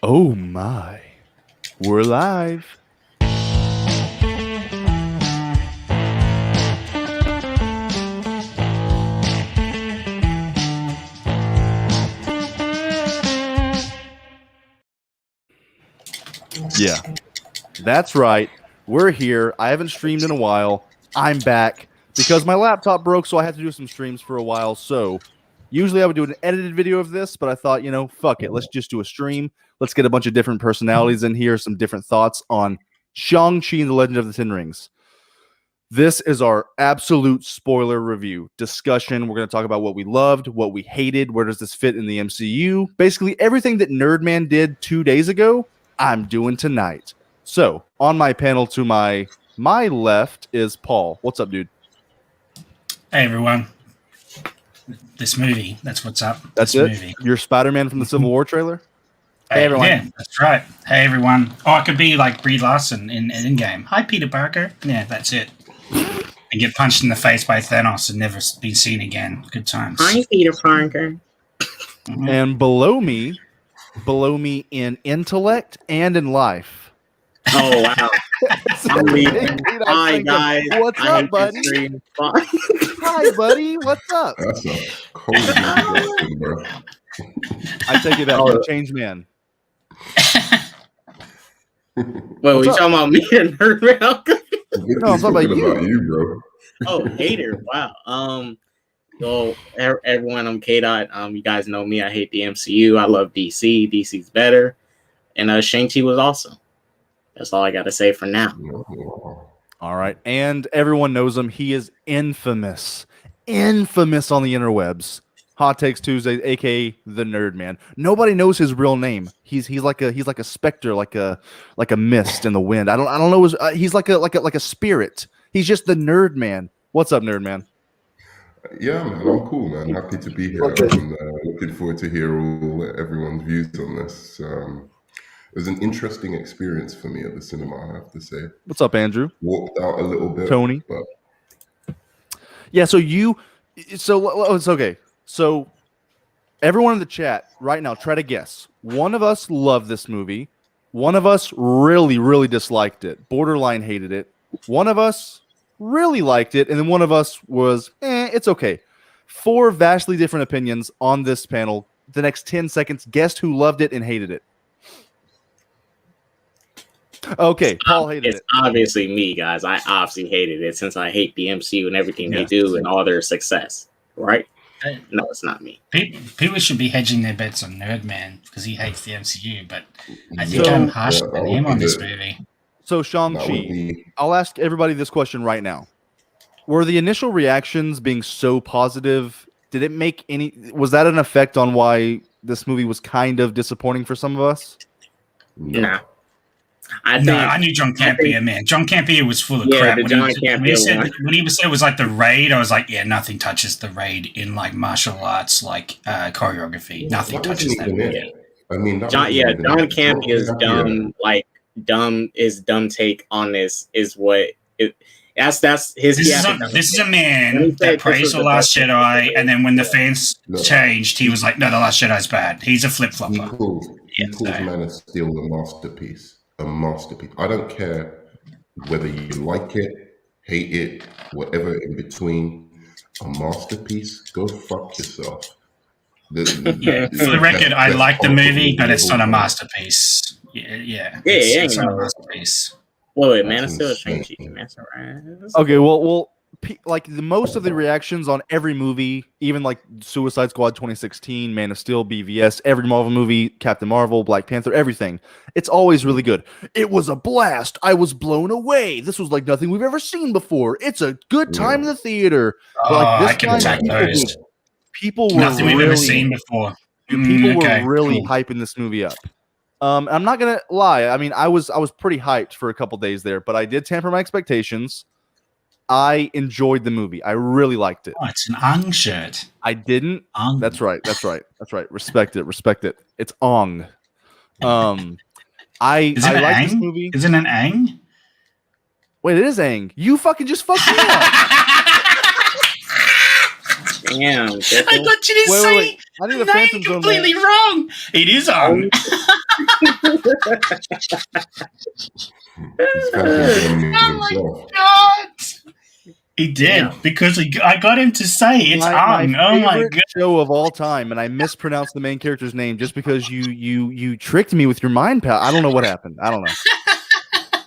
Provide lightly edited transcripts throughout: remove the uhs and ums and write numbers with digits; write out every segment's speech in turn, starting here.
Oh my. We're live. Yeah, that's right. We're here. I haven't streamed in a while. I'm back because my laptop broke, so I had to do some streams for a while. So usually I would do an edited video of this, but I thought, fuck it. Let's just do a stream. Let's get a bunch of different personalities in here, some different thoughts on Shang-Chi and the Legend of the Ten Rings. This is our absolute spoiler review discussion. We're going to talk about what we loved, what we hated, where does this fit in the MCU. Basically, everything that Nerdman did 2 days ago, I'm doing tonight. So, on my panel to my left is Paul. What's up, dude? Hey, everyone. This movie, that's what's up. That's this it? Movie. You're Spider-Man from the Civil War trailer? Hey, everyone. Yeah, that's right. Hey, everyone. Oh, I could be like Brie Larson in Endgame. Hi, Peter Parker. Yeah, that's it. And get punched in the face by Thanos and never be seen again. Good times. Hi, Peter Parker. And below me in intellect and in life. Oh, wow. I'm leaving. Hi, guys. What's up, buddy? Hi, buddy. What's up? That's a cold question, bro. I take it back. You're a changed man. Well, we talking about me and Nerdman? No, I'm talking about you, bro. Oh, hater. Wow. So everyone, I'm K-Dot. You guys know me. I hate the MCU. I love DC. DC's better. And Shang-Chi was awesome. That's all I got to say for now. All right. And everyone knows him. He is infamous. Infamous on the interwebs. Hot Takes Tuesday, aka the Nerd Man. Nobody knows his real name. He's like a specter, like a mist in the wind. I don't know his. He's like a spirit. He's just the Nerd Man. What's up, Nerd Man? Yeah, man, I'm cool, man. Happy to be here. I'm looking forward to hear everyone's views on this. It was an interesting experience for me at the cinema, I have to say. What's up, Andrew? Walked out a little bit, Tony. But... Yeah, so it's okay. So everyone in the chat right now, try to guess. One of us loved this movie. One of us really, really disliked it. Borderline hated it. One of us really liked it. And then one of us was, it's okay. 4 vastly different opinions on this panel. The next 10 seconds, guess who loved it and hated it. Okay, Paul hated it. It's obviously me, guys. I obviously hated it since I hate the MCU and everything they do and all their success, right? No, it's not me. People should be hedging their bets on Nerdman because he hates the MCU, but I think I'm harsher than him on this movie. So, Shang-Chi, I'll ask everybody this question right now. Were the initial reactions being so positive, did it make was that an effect on why this movie was kind of disappointing for some of us? Nah. I knew John Campea, man. John Campea was full of crap. When he said it was like the raid, I was like, yeah, nothing touches the raid in like martial arts, like choreography. Nothing touches that movie. I mean, John Campea's dumb take on this is what it. That's his. This is a man that praised The Last Jedi, and then when the fans changed, he was like, no, The Last Jedi's bad. He's a flip flopper. He calls Man of Steel a masterpiece. A masterpiece. I don't care whether you like it, hate it, whatever in between. A masterpiece. Go fuck yourself. For the record, I like the movie, but it's not a masterpiece. It's not a masterpiece. Wait, Man of Steel, Shang-Chi. Okay, well, like the most of the reactions on every movie, even like Suicide Squad 2016, Man of Steel, BVS, every Marvel movie, Captain Marvel, Black Panther, everything, it's always really good. It was a blast. I was blown away. This was like nothing we've ever seen before. It's a good time in the theater. I can attack those. People were nothing we've ever seen before. People were really hyping this movie up. I'm not gonna lie. I mean, I was pretty hyped for a couple days there, but I did temper my expectations. I enjoyed the movie. I really liked it. Oh, it's an Ong shirt. I didn't. Ong. That's right. Respect it. It's Ong. I like this movie. Isn't it an Aang? Wait, it is Aang. You fucking just fucked me up. Damn. I thought you didn't say. I need a Phantom Zone. Completely wrong. It is Ong. Oh my god! He did because I got him to say it's Ang. Oh my god! Show of all time, and I mispronounced the main character's name just because you tricked me with your mind power. I don't know what happened. I don't know.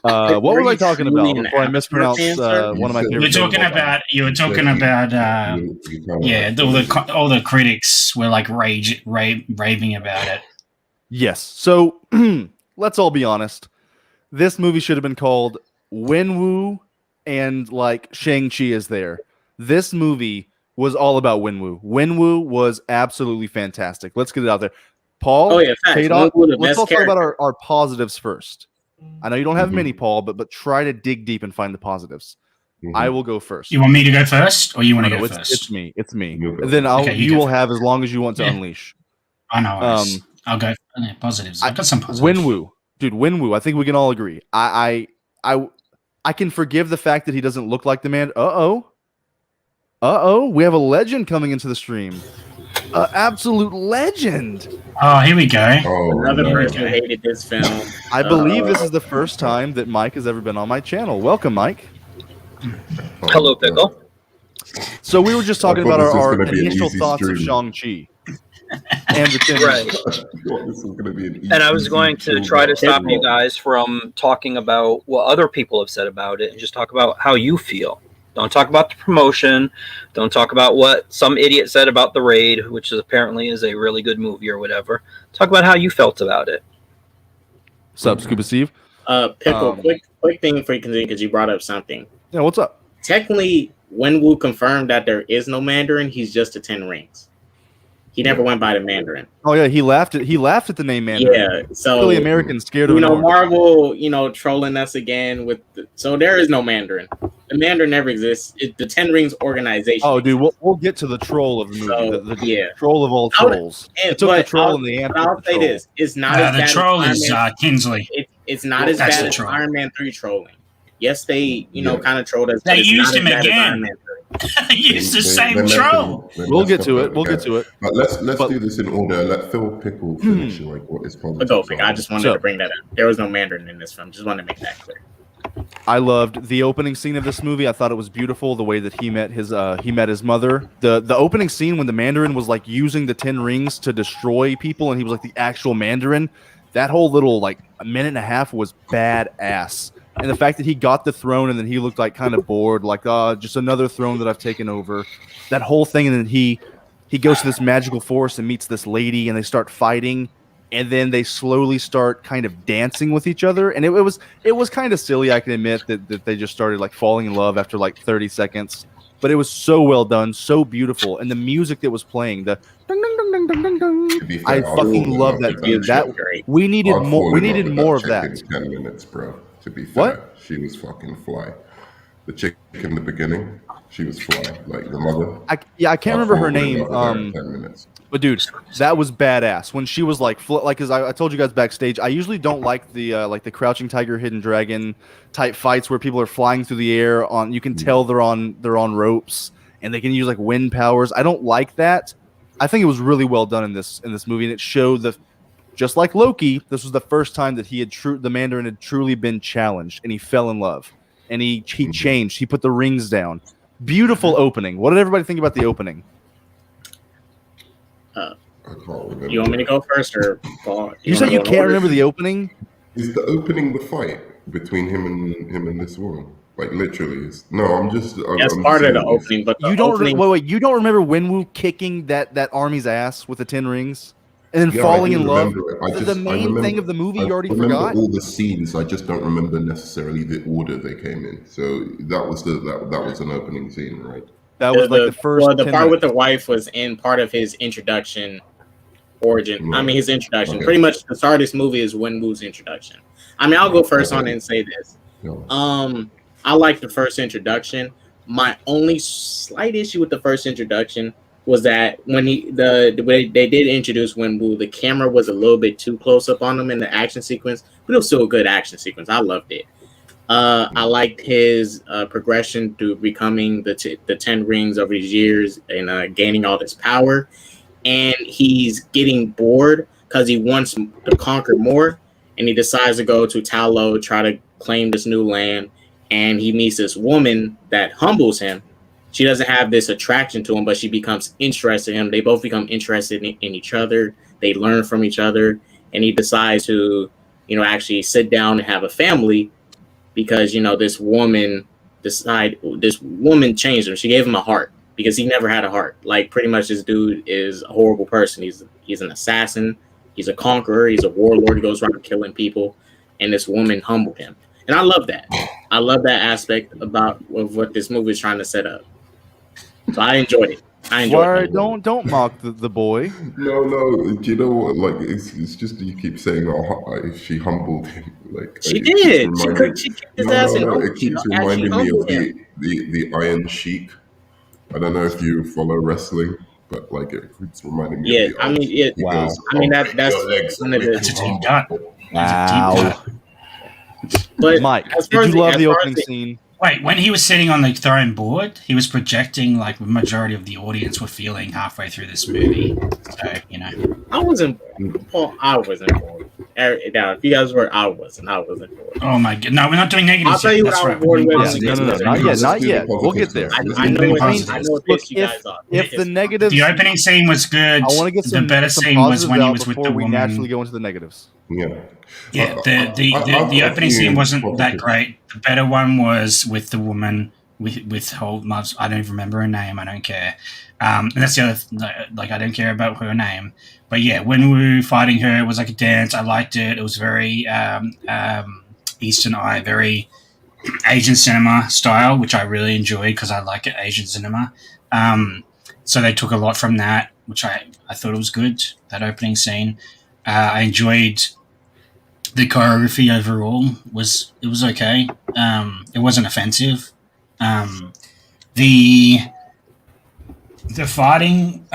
What was I talking about before I mispronounced one of my favorites? You were talking about all the critics were like raving about it. Yes. So let's all be honest. This movie should have been called Wenwu and like Shang-Chi is there. This movie was all about Wenwu. Wenwu was absolutely fantastic. Let's get it out there. Paul, let's all talk about our positives first. I know you don't have many, Paul, but try to dig deep and find the positives. I will go first. You want me to go first, or you want to go first? It's me. It's me. Then you will have as long as you want to unleash. I know. I'll go positives. I've got some positives. Wenwu. I think we can all agree. I can forgive the fact that he doesn't look like the man. We have a legend coming into the stream. Absolute legend. Oh, here we go. Another person who hated this film. I believe this is the first time that Mike has ever been on my channel. Welcome, Mike. Hello, Pickle. So we were just talking about our initial thoughts of Shang-Chi. And the right. And I was going to try to stop you guys from talking about what other people have said about it and just talk about how you feel. Don't talk about the promotion. Don't talk about what some idiot said about The Raid, which apparently is a really good movie or whatever. Talk about how you felt about it. What's up, Scuba Steve? Pickle, quick thing for you because you brought up something. Yeah, what's up? Technically, Wenwu confirmed that there is no Mandarin. He's just the 10 Rings. He never went by the Mandarin. Oh yeah, he laughed at the name Mandarin. Yeah, so really Americans scared of Marvel, trolling us again with. So there is no Mandarin. The Mandarin never exists. The 10 Rings organization. Oh, dude, we'll get to the troll of the movie. The troll of all trolls. I'll say this: it's not as bad. The troll is Kingsley. It's not as bad as Iron Man 3 trolling. Yes, they kind of trolled us. They used him again. Use the same troll. We'll get to it. But let's do this in order. Let Phil Pickle finish what is positive. I just wanted to bring that up. There was no Mandarin in this film. Just wanted to make that clear. I loved the opening scene of this movie. I thought it was beautiful the way that he met his mother. The opening scene when the Mandarin was like using the 10 rings to destroy people and he was like the actual Mandarin. That whole little like a minute and a half was badass. And the fact that he got the throne and then he looked like kind of bored, like just another throne that I've taken over. That whole thing, and then he goes to this magical forest and meets this lady, and they start fighting, and then they slowly start kind of dancing with each other. And it was kind of silly, I can admit, that they just started like falling in love after like 30 seconds. But it was so well done, so beautiful, and the music that was playing, the ding, ding, ding, ding, ding, ding, I fucking love that theme. We needed more. We needed more of that. 10 minutes, bro. To be fair, she was fucking fly. The chick in the beginning, she was fly. Like the mother. I can't remember her name. 10 minutes. But dude, that was badass. When she was like, because I told you guys backstage, I usually don't like the Crouching Tiger, Hidden Dragon type fights where people are flying through the air on. You can tell they're on ropes and they can use like wind powers. I don't like that. I think it was really well done in this movie, and it showed just like Loki, this was the first time that the Mandarin had truly been challenged, and he fell in love, and he changed. He put the rings down. Beautiful opening. What did everybody think about the opening? You want me to go first, or Paul? You said you can't remember the opening? Is the opening the fight between him and this woman? Like literally, I'm part of the opening. But you don't you don't remember Wenwu kicking that army's ass with the 10 rings? And then falling in love. The main thing of the movie, you already forgot. All the scenes, I just don't remember necessarily the order they came in. So that was an opening scene, right? That was like the first. Well, the part with the wife was in part of his introduction origin. Right. I mean, his introduction. Okay. Pretty much the start of this movie is Wenwu's introduction. I mean, I'll go first on it and say this. Yeah. I like the first introduction. My only slight issue with the first introduction was that when the way they did introduce Wenwu, the camera was a little bit too close up on him in the action sequence, but it was still a good action sequence. I loved it. I liked his progression through becoming the 10 rings over these years and gaining all this power. And he's getting bored because he wants to conquer more, and he decides to go to Talo, try to claim this new land, and he meets this woman that humbles him. She doesn't have this attraction to him, but she becomes interested in him. They both become interested in each other. They learn from each other, and he decides to, actually sit down and have a family because this woman changed him. She gave him a heart because he never had a heart. Like, pretty much this dude is a horrible person. He's an assassin. He's a conqueror. He's a warlord. He goes around killing people, and this woman humbled him. And I love that. I love that aspect of what this movie is trying to set up. So I enjoyed it. Don't mock the boy. No. Do you know what? Like, it's just you keep saying, "Oh, she humbled him." Like, she did. She kicked his ass. It keeps reminding me of the Iron Sheik. I don't know if you follow wrestling, but like it keeps reminding me. Yeah, I mean, wow. I mean that's one of the. Wow. But Mike, did you love the opening scene? Wait, when he was sitting on the throne board, he was projecting like the majority of the audience were feeling halfway through this movie. So, I wasn't bored. Now, if you guys were, I wasn't bored. Oh my god. No, we're not doing negatives. I'll tell you what I was bored with. Not yet. We'll get there. I know it pissed you guys off. If the negatives... The opening scene was good. I want to get some, the better scene was when he was with the woman. Before we naturally go into the negatives. Yeah, the opening scene wasn't that great. The better one was with the woman with whole. I don't even remember her name. I don't care. And that's the other. Like, I don't care about her name. But yeah, Wenwu fighting her, it was like a dance. I liked it. It was very Eastern Eye, very Asian cinema style, which I really enjoyed because I like Asian cinema. So they took a lot from that, which I thought it was good. That opening scene, I enjoyed. The choreography overall was okay. It wasn't offensive. The fighting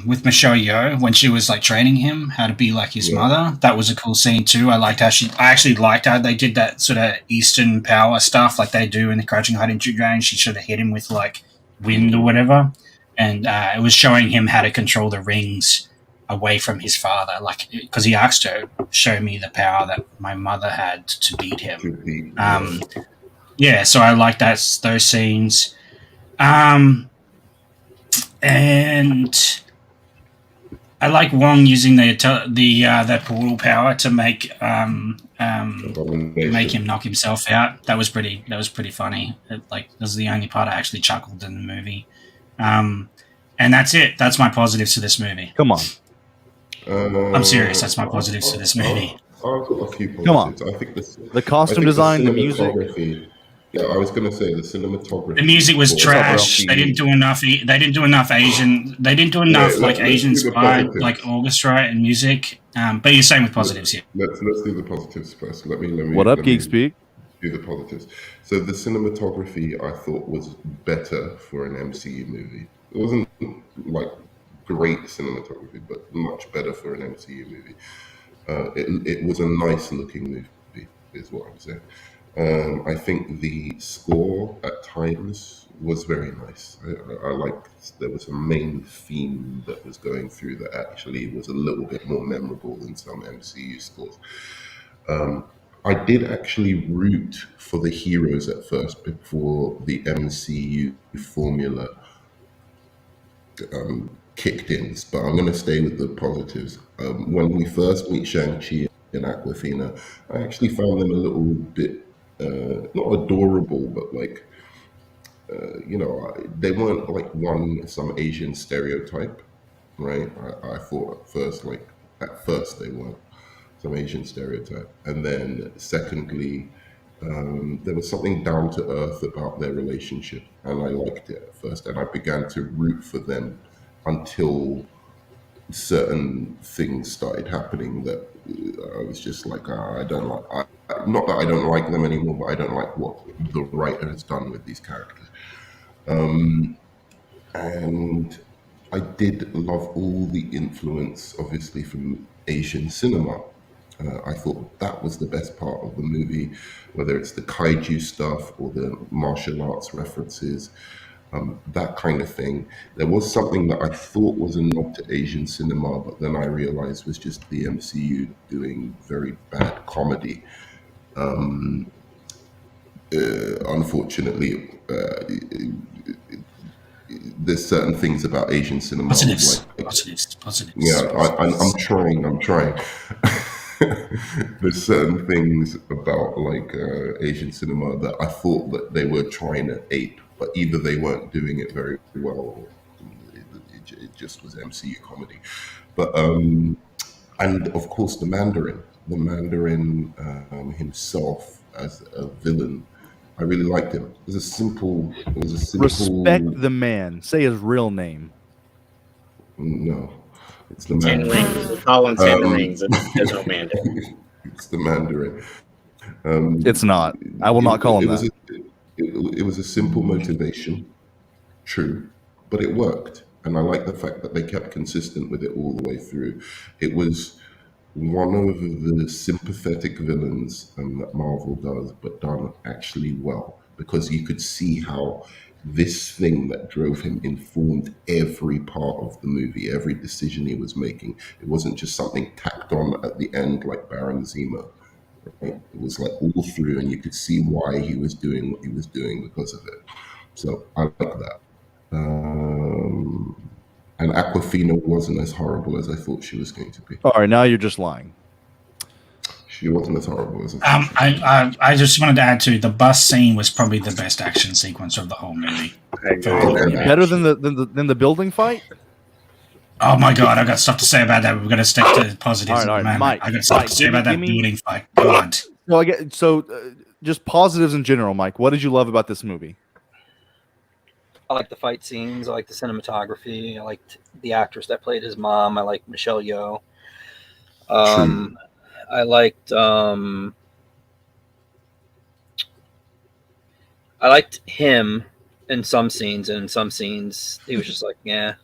with Michelle Yeoh when she was like training him how to be like his mother, that was a cool scene too. I actually liked how they did that sort of Eastern power stuff like they do in the Crouching Hiding Dragon. She sort of hit him with like wind or whatever, and it was showing him how to control the rings away from his father, like because he asked her, "Show me the power that my mother had to beat him." So I like those scenes, and I like Wong using that portal power to make him knock himself out. That was pretty funny. That was the only part I actually chuckled in the movie, and that's it. That's my positives to this movie. Come on. I'm serious. That's my positives for this movie. I've got a few positives. Come on. I think the costume design, the music. Yeah, I was going to say the cinematography. The music was trash. They didn't do enough. They didn't do enough Asian. They didn't do enough Asian inspired like orchestra and music. But you're saying with positives here. Let's do the positives first. Let me. What up, Geek Speak? Do the positives. So the cinematography I thought was better for an MCU movie. It wasn't like great cinematography, but much better for an MCU movie. It was a nice looking movie, is what I'm saying. I think the score at times was very nice. I liked there was a main theme that was going through that actually was a little bit more memorable than some MCU scores. I did actually root for the heroes at first before the MCU formula kicked in, but I'm going to stay with the positives. When we first meet Shang-Chi and Aquafina, I actually found them a little bit not adorable, but like they weren't like some Asian stereotype, right? I thought at first they weren't some Asian stereotype, and then secondly, there was something down to earth about their relationship, and I liked it at first, and I began to root for them until certain things started happening that I was just like, I don't like. Not that I don't like them anymore, but I don't like what the writer has done with these characters. And I did love all the influence, obviously, from Asian cinema. I thought that was the best part of the movie, whether it's the kaiju stuff or the martial arts references. that kind of thing. There was something that I thought was a nod to Asian cinema, but then I realized was just the MCU doing very bad comedy. Unfortunately, there's certain things about Asian cinema. Positives. Yeah, I'm trying. There's certain things about like Asian cinema that I thought that they were trying to ape, but either they weren't doing it very well, or it just was MCU comedy. But and of course the Mandarin himself as a villain, I really liked him. It was a simple. Respect the man. Say his real name. No, it's the Ten Mandarin. Rings. We call him 10 Rings. There's no Mandarin. It's the Mandarin. It's not. I will not call him that. It was a simple motivation, true, but it worked. And I like the fact that they kept consistent with it all the way through. It was one of the sympathetic villains that Marvel does, but done actually well, because you could see how this thing that drove him informed every part of the movie, every decision he was making. It wasn't just something tacked on at the end like Baron Zemo. Right? It was like all through, and you could see why he was doing what he was doing because of it. So I like that. And Aquafina wasn't as horrible as I thought she was going to be. All right, now you're just lying. She wasn't as horrible as I thought. I just wanted to add to the bus scene was probably the best action sequence of the whole movie. Better than the building fight. Oh my god, I've got stuff to say about that. We're going to stick to positives. All right, Mike. I've got stuff to say about that building fight. God. Just positives in general, Mike. What did you love about this movie? I like the fight scenes. I like the cinematography. I liked the actress that played his mom. I like Michelle Yeoh. I liked him in some scenes, and in some scenes he was just like, yeah.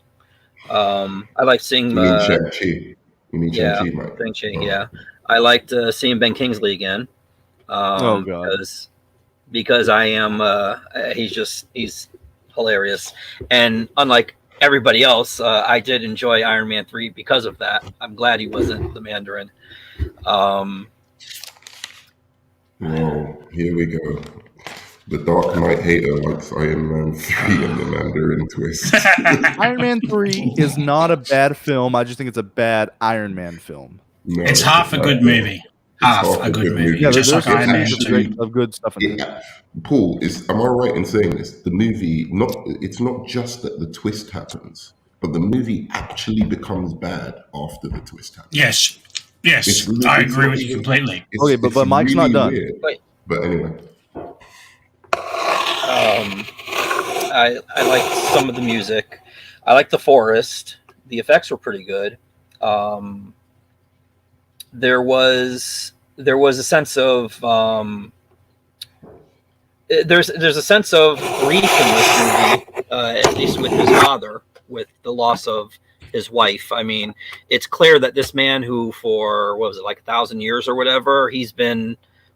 I liked seeing Shang-Chi. You mean Shang-Chi, Mike? Shang-Chi, yeah. I liked seeing Ben Kingsley again. Oh god. Because I am he's hilarious. And unlike everybody else, I did enjoy Iron Man 3 because of that. I'm glad he wasn't the Mandarin. Well, here we go. The Dark Knight hater likes Iron Man 3 and the Mandarin twist. Iron Man 3 is not a bad film. I just think it's a bad Iron Man film. No, it's half a good movie. Half a good movie. Yeah, there's of good stuff in it. Paul, am I right in saying this? The movie, it's not just that the twist happens, but the movie actually becomes bad after the twist happens. Yes, I agree with you completely. Okay, but Mike's really not done. Weird. But anyway. I liked some of the music. I liked the forest. The effects were pretty good. There was a sense of there's a sense of grief in this movie, at least with his father, with the loss of his wife. I mean, it's clear that this man who for what was it, like 1,000 years or whatever, he's been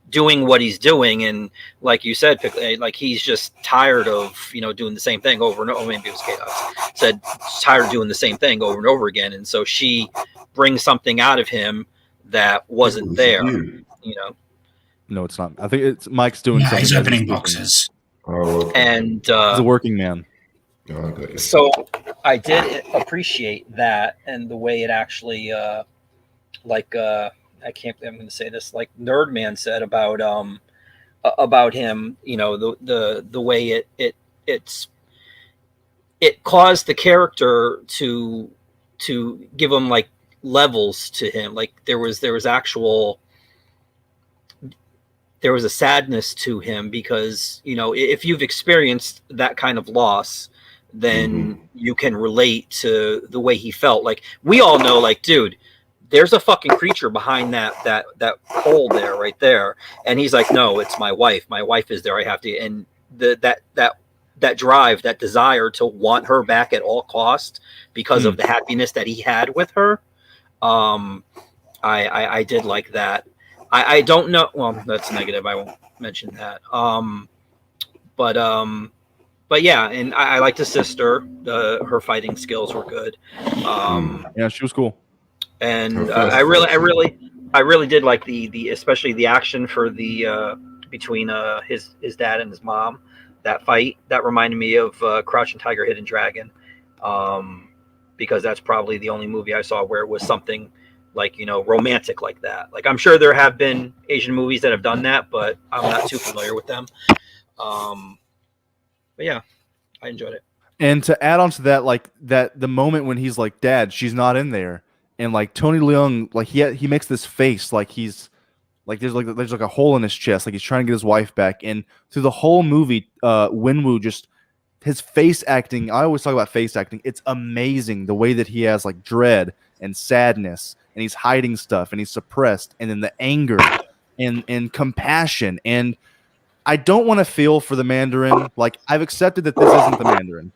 doing what he's doing, and like you said, like he's just tired of doing the same thing over and over. Maybe it was Chaos said tired of doing the same thing over and over again, and so she brings something out of him that wasn't there. No, it's not. I think it's Mike's doing something. He's opening boxes. And he's a working man. So I did appreciate that, and the way it actually I'm going to say this, like Nerdman said about him, the way it caused the character to give him like levels to him. Like there was a sadness to him because, if you've experienced that kind of loss, then you can relate to the way he felt. Like we all know, like, dude, there's a fucking creature behind that hole there, right there. And he's like, no, it's my wife. My wife is there. I have to. And that drive, that desire to want her back at all costs because of the happiness that he had with her. I did like that. I don't know. Well, that's negative. I won't mention that. But but yeah, and I liked his sister. Her fighting skills were good. Yeah, she was cool. And I really did like the especially the action for the between his dad and his mom. That fight that reminded me of Crouching Tiger, Hidden Dragon, because that's probably the only movie I saw where it was something like romantic like that. Like I'm sure there have been Asian movies that have done that, but I'm not too familiar with them. But yeah, I enjoyed it. And to add on to that, like the moment when he's like, "Dad, she's not in there," and like Tony Leung, like he makes this face like he's like there's a hole in his chest, like he's trying to get his wife back. And through the whole movie, Wenwu just his face acting. I always talk about face acting. It's amazing the way that he has like dread and sadness, and he's hiding stuff, and he's suppressed, and then the anger and compassion. And I don't want to feel for the Mandarin. Like I've accepted that this isn't the Mandarin.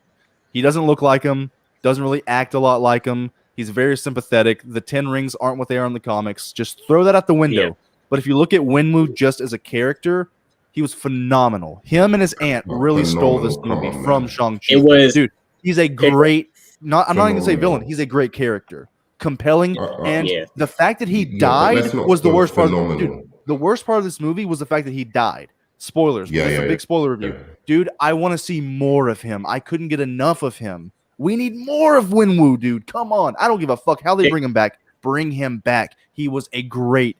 He doesn't look like him, doesn't really act a lot like him. He's very sympathetic. The 10 rings aren't what they are in the comics. Just throw that out the window. Yeah. But if you look at Wenwu just as a character, he was phenomenal. Him and his aunt really stole this movie from Shang-Chi. Dude, he's a great, I'm not even going to say villain. He's a great character. Compelling. And the fact that he died was the worst part. Dude, the worst part of this movie was the fact that he died. Spoilers. It's a big spoiler review. Yeah. Dude, I want to see more of him. I couldn't get enough of him. We need more of Wenwu, dude. Come on. I don't give a fuck how they bring him back. Bring him back. He was a great,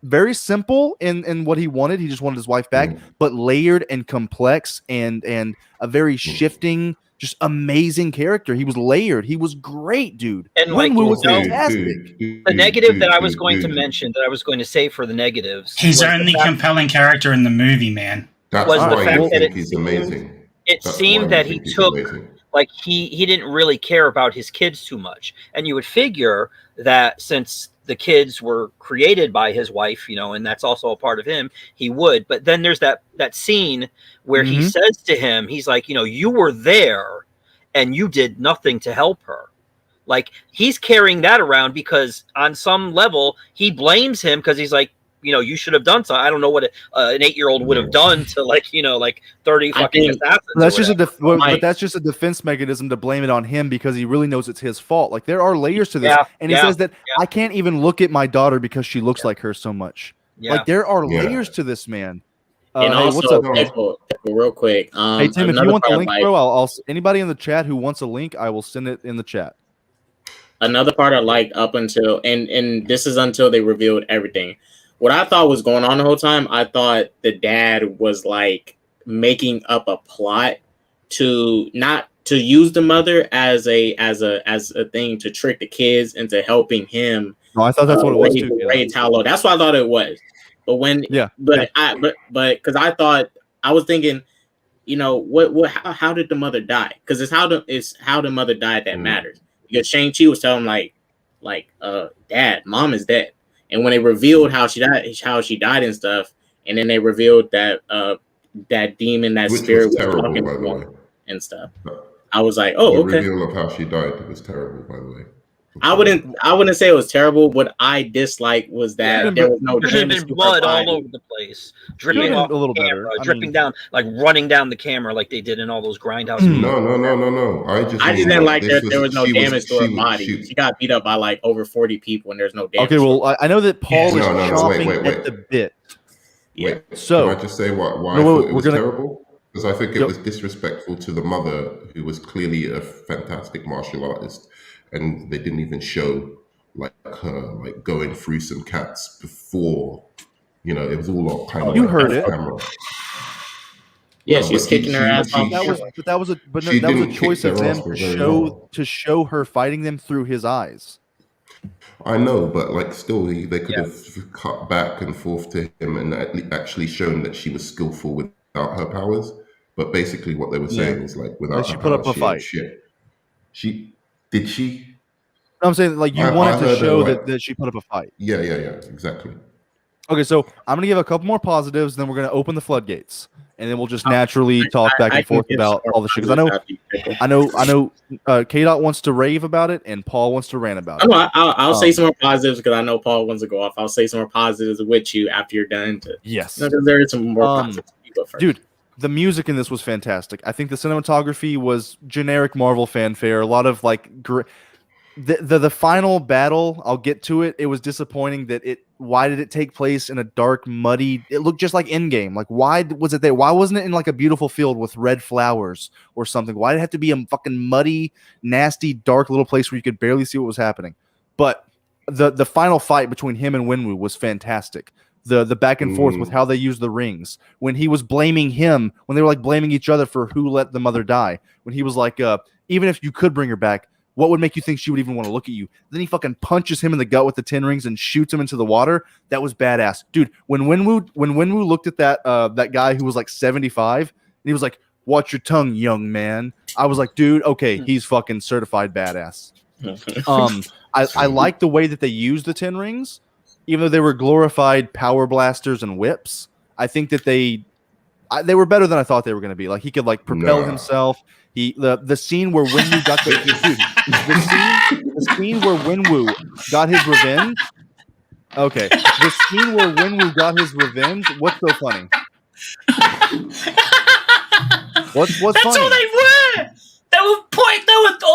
very simple in what he wanted. He just wanted his wife back, but layered and complex and a very shifting, just amazing character. He was layered. He was great, dude. And Wenwu was fantastic. The negative that I was going to mention, that I was going to say for the negatives, he's only compelling character in the movie, man. That's was why the fact that he's amazing. It seemed that he took like he didn't really care about his kids too much, and you would figure that since the kids were created by his wife, and that's also a part of him, he would. But then there's that scene where he says to him, he's like, you were there and you did nothing to help her. Like he's carrying that around because on some level he blames him because he's like, you should have done something. I don't know what an 8-year-old would have done to 30 fucking assassins. That's just but that's just a defense mechanism to blame it on him because he really knows it's his fault. Like there are layers to this, and he says that I can't even look at my daughter because she looks like her so much. Like there are layers to this, man. And hey, also, what's up, real quick. Hey Tim, if you want the link, bro, I'll anybody in the chat who wants a link, I will send it in the chat. Another part I liked up until and this is until they revealed everything. What I thought was going on the whole time, I thought the dad was like making up a plot to not to use the mother as a thing to trick the kids into helping him. No, I thought that's what it was too. That's what I thought it was. But when but because I thought I was thinking, how did the mother die? Because it's how the mother died that matters. Because Shang-Chi was telling him Dad, Mom is dead. And when they revealed how she died and stuff, and then they revealed that that demon, that spirit was talking to him and stuff, I was like, "Oh, okay." The reveal of how she died was terrible, by the way. I wouldn't say it was terrible. What I disliked was that there was no damage to blood all over the place, dripping off a little camera, dripping down, like running down the camera, like they did in all those Grindhouse movies. No. I just didn't like that there was no damage to her body. She got beat up by like over 40 people, and there's no damage. Okay, well, I know that Paul is chomping at the bit. Yeah. So can I just say why I thought it was terrible? Because I think it was disrespectful to the mother, who was clearly a fantastic martial artist. And they didn't even show her going through some cats before, it was all kind of. You heard it. Camera. Yeah, she's kicking her ass off. That was a choice of them to show her fighting them through his eyes. I know, but still, they could have cut back and forth to him and actually shown that she was skillful without her powers. But basically, what they were saying is without she her put powers, up a fight. Did she? I'm saying you wanted to show that she put up a fight. Yeah, exactly. Okay, so I'm gonna give a couple more positives, then we're gonna open the floodgates, and then we'll just naturally talk back and forth about all the shit. Because I know, K-Dot wants to rave about it, and Paul wants to rant about it. I'll say some more positives because I know Paul wants to go off. I'll say some more positives with you after you're done. Yes, there is some more positives. Dude. the music in this was fantastic. I think the cinematography was generic Marvel fanfare. A lot of like the final battle. I'll get to it. It was disappointing that it. Why did it take place in a dark, muddy? It looked just like Endgame. Like why was it there? Why wasn't it in like a beautiful field with red flowers or something? Why did it have to be a fucking muddy, nasty, dark little place where you could barely see what was happening? But the final fight between him and Wenwu was fantastic. The back and forth with how they used the rings. When he was blaming him, when they were like blaming each other for who let the mother die. When he was like, even if you could bring her back, what would make you think she would even want to look at you? Then he fucking punches him in the gut with the 10 rings and shoots him into the water. That was badass. Dude, when Wenwu looked at that guy who was like 75, and he was like, watch your tongue, young man. I was like, dude, okay, he's fucking certified badass. I like the way that they used the 10 rings. Even though they were glorified power blasters and whips, I think that they were better than I thought they were going to be. Like he could like propel himself. The scene where Wenwu got the scene where Wenwu got his revenge. Okay, the scene where Wenwu got his revenge. What's so funny? What's That's funny? all they were.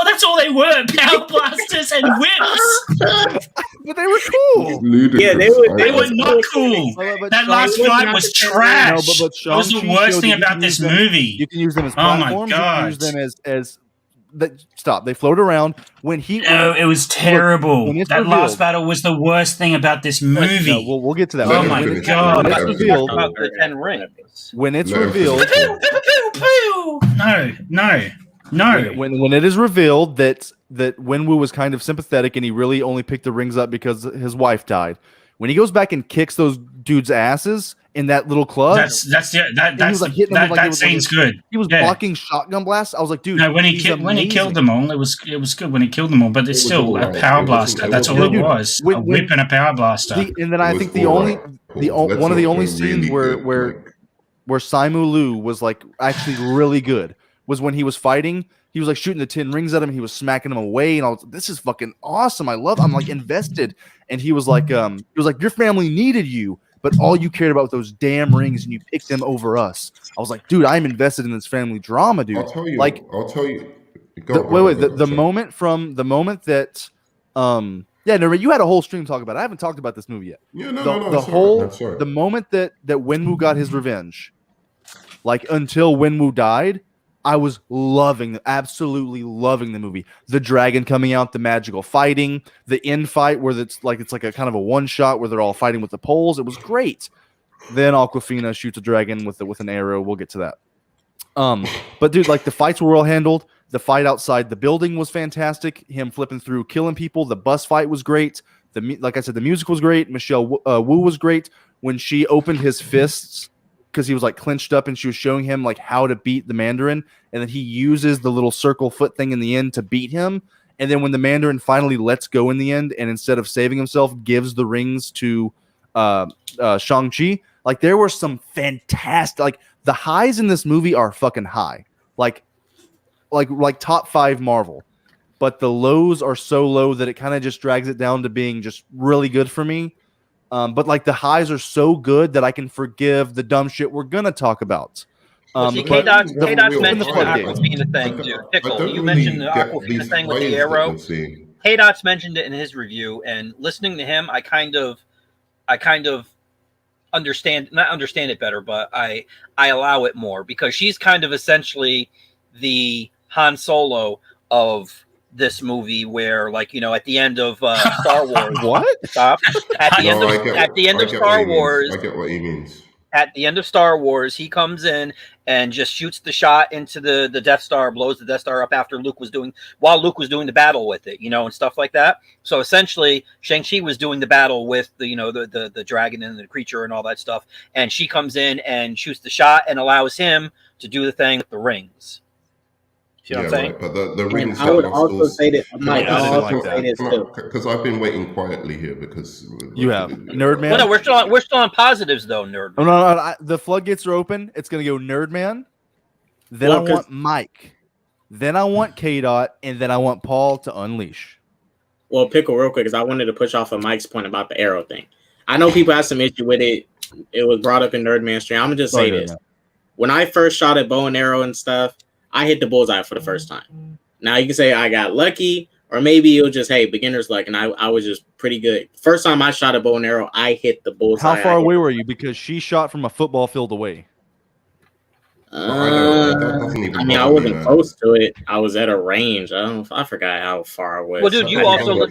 That's all they were. Power blasters and whips. But they were cool. Yeah, they were not cool. That last fight was trash. No, but that was the worst thing about this movie. You can use them as platforms. Oh my god! You can use them as stop. They float around when he. No, it was terrible. When that last battle was the worst thing about this movie. No, we'll get to that. Oh my god! When it's revealed, the 10 rings. When it's revealed, no. When it is revealed that Wenwu was kind of sympathetic and he really only picked the rings up because his wife died. When he goes back and kicks those dudes' asses in that little club, that scene's good. He was blocking shotgun blasts. I was like, dude. No, when he killed them all, it was good when he killed them all. But it's still a power blaster. That's all it was. A whip and a power blaster. And then I think one of the only scenes where Simu Liu was like actually really good was when he was fighting. He was like shooting the 10 rings at him. He was smacking them away, and I was, this is fucking awesome. I'm like invested. And he was like, your family needed you, but all you cared about was those damn rings, and you picked them over us. I was like, dude, I'm invested in this family drama, dude. I'll tell you. The moment that, you had a whole stream talk about it. I haven't talked about this movie yet. Yeah, the moment that Wenwu got his revenge, like until Wenwu died, I was absolutely loving the movie. The dragon coming out, the magical fighting, the end fight where it's like a kind of a one shot where they're all fighting with the poles. It was great. Then Awkwafina shoots a dragon with an arrow. We'll get to that. But dude, like the fights were well handled. The fight outside the building was fantastic. Him flipping through, killing people. The bus fight was great. Like I said, the music was great. Michelle Wu was great when she opened his fists, because he was like clenched up and she was showing him like how to beat the Mandarin, and then he uses the little circle foot thing in the end to beat him. And then when the Mandarin finally lets go in the end, and instead of saving himself, gives the rings to Shang-Chi, like there were some fantastic, like the highs in this movie are fucking high, like top 5 Marvel, but the lows are so low that it kind of just drags it down to being just really good for me. But like the highs are so good that I can forgive the dumb shit we're gonna talk about. K-Dot's mentioned the Aquafina thing too. Pickle, you mentioned the Aquafina thing with the arrow. K-Dot's mentioned it in his review, and listening to him, I kind of not understand it better, but I allow it more, because she's kind of essentially the Han Solo of this movie, where like, at the end of Star Wars. What? Stop. At the end of Star Wars. I get what he means. At the end of Star Wars, he comes in and just shoots the shot into the Death Star, blows the Death Star up while Luke was doing the battle with it, and stuff like that. So essentially, Shang-Chi was doing the battle with the dragon and the creature and all that stuff, and she comes in and shoots the shot and allows him to do the thing with the rings. See what I'm saying? Right. But the rings. I would also say that, Mike. I also say this too, because I've been waiting quietly here because you have Nerd Man. Well, no, we're still on positives though, Nerd Man. No. The floodgates are open. It's gonna go Nerd Man. Then I want Mike. Then I want K-Dot, and then I want Paul to unleash. Well, Pickle, real quick, because I wanted to push off of Mike's point about the arrow thing. I know people have some issue with it. It was brought up in Nerd Man stream. I'm gonna just say this. when I first shot at bow and arrow and stuff, I hit the bullseye for the first time. Now you can say I got lucky, or maybe it was just, hey, beginner's luck, and I was just pretty good. First time I shot a bow and arrow, I hit the bullseye. How far away were you? Because she shot from a football field away. I mean, I wasn't close to it. I was at a range. I forgot how far I was. Well, dude, you also live.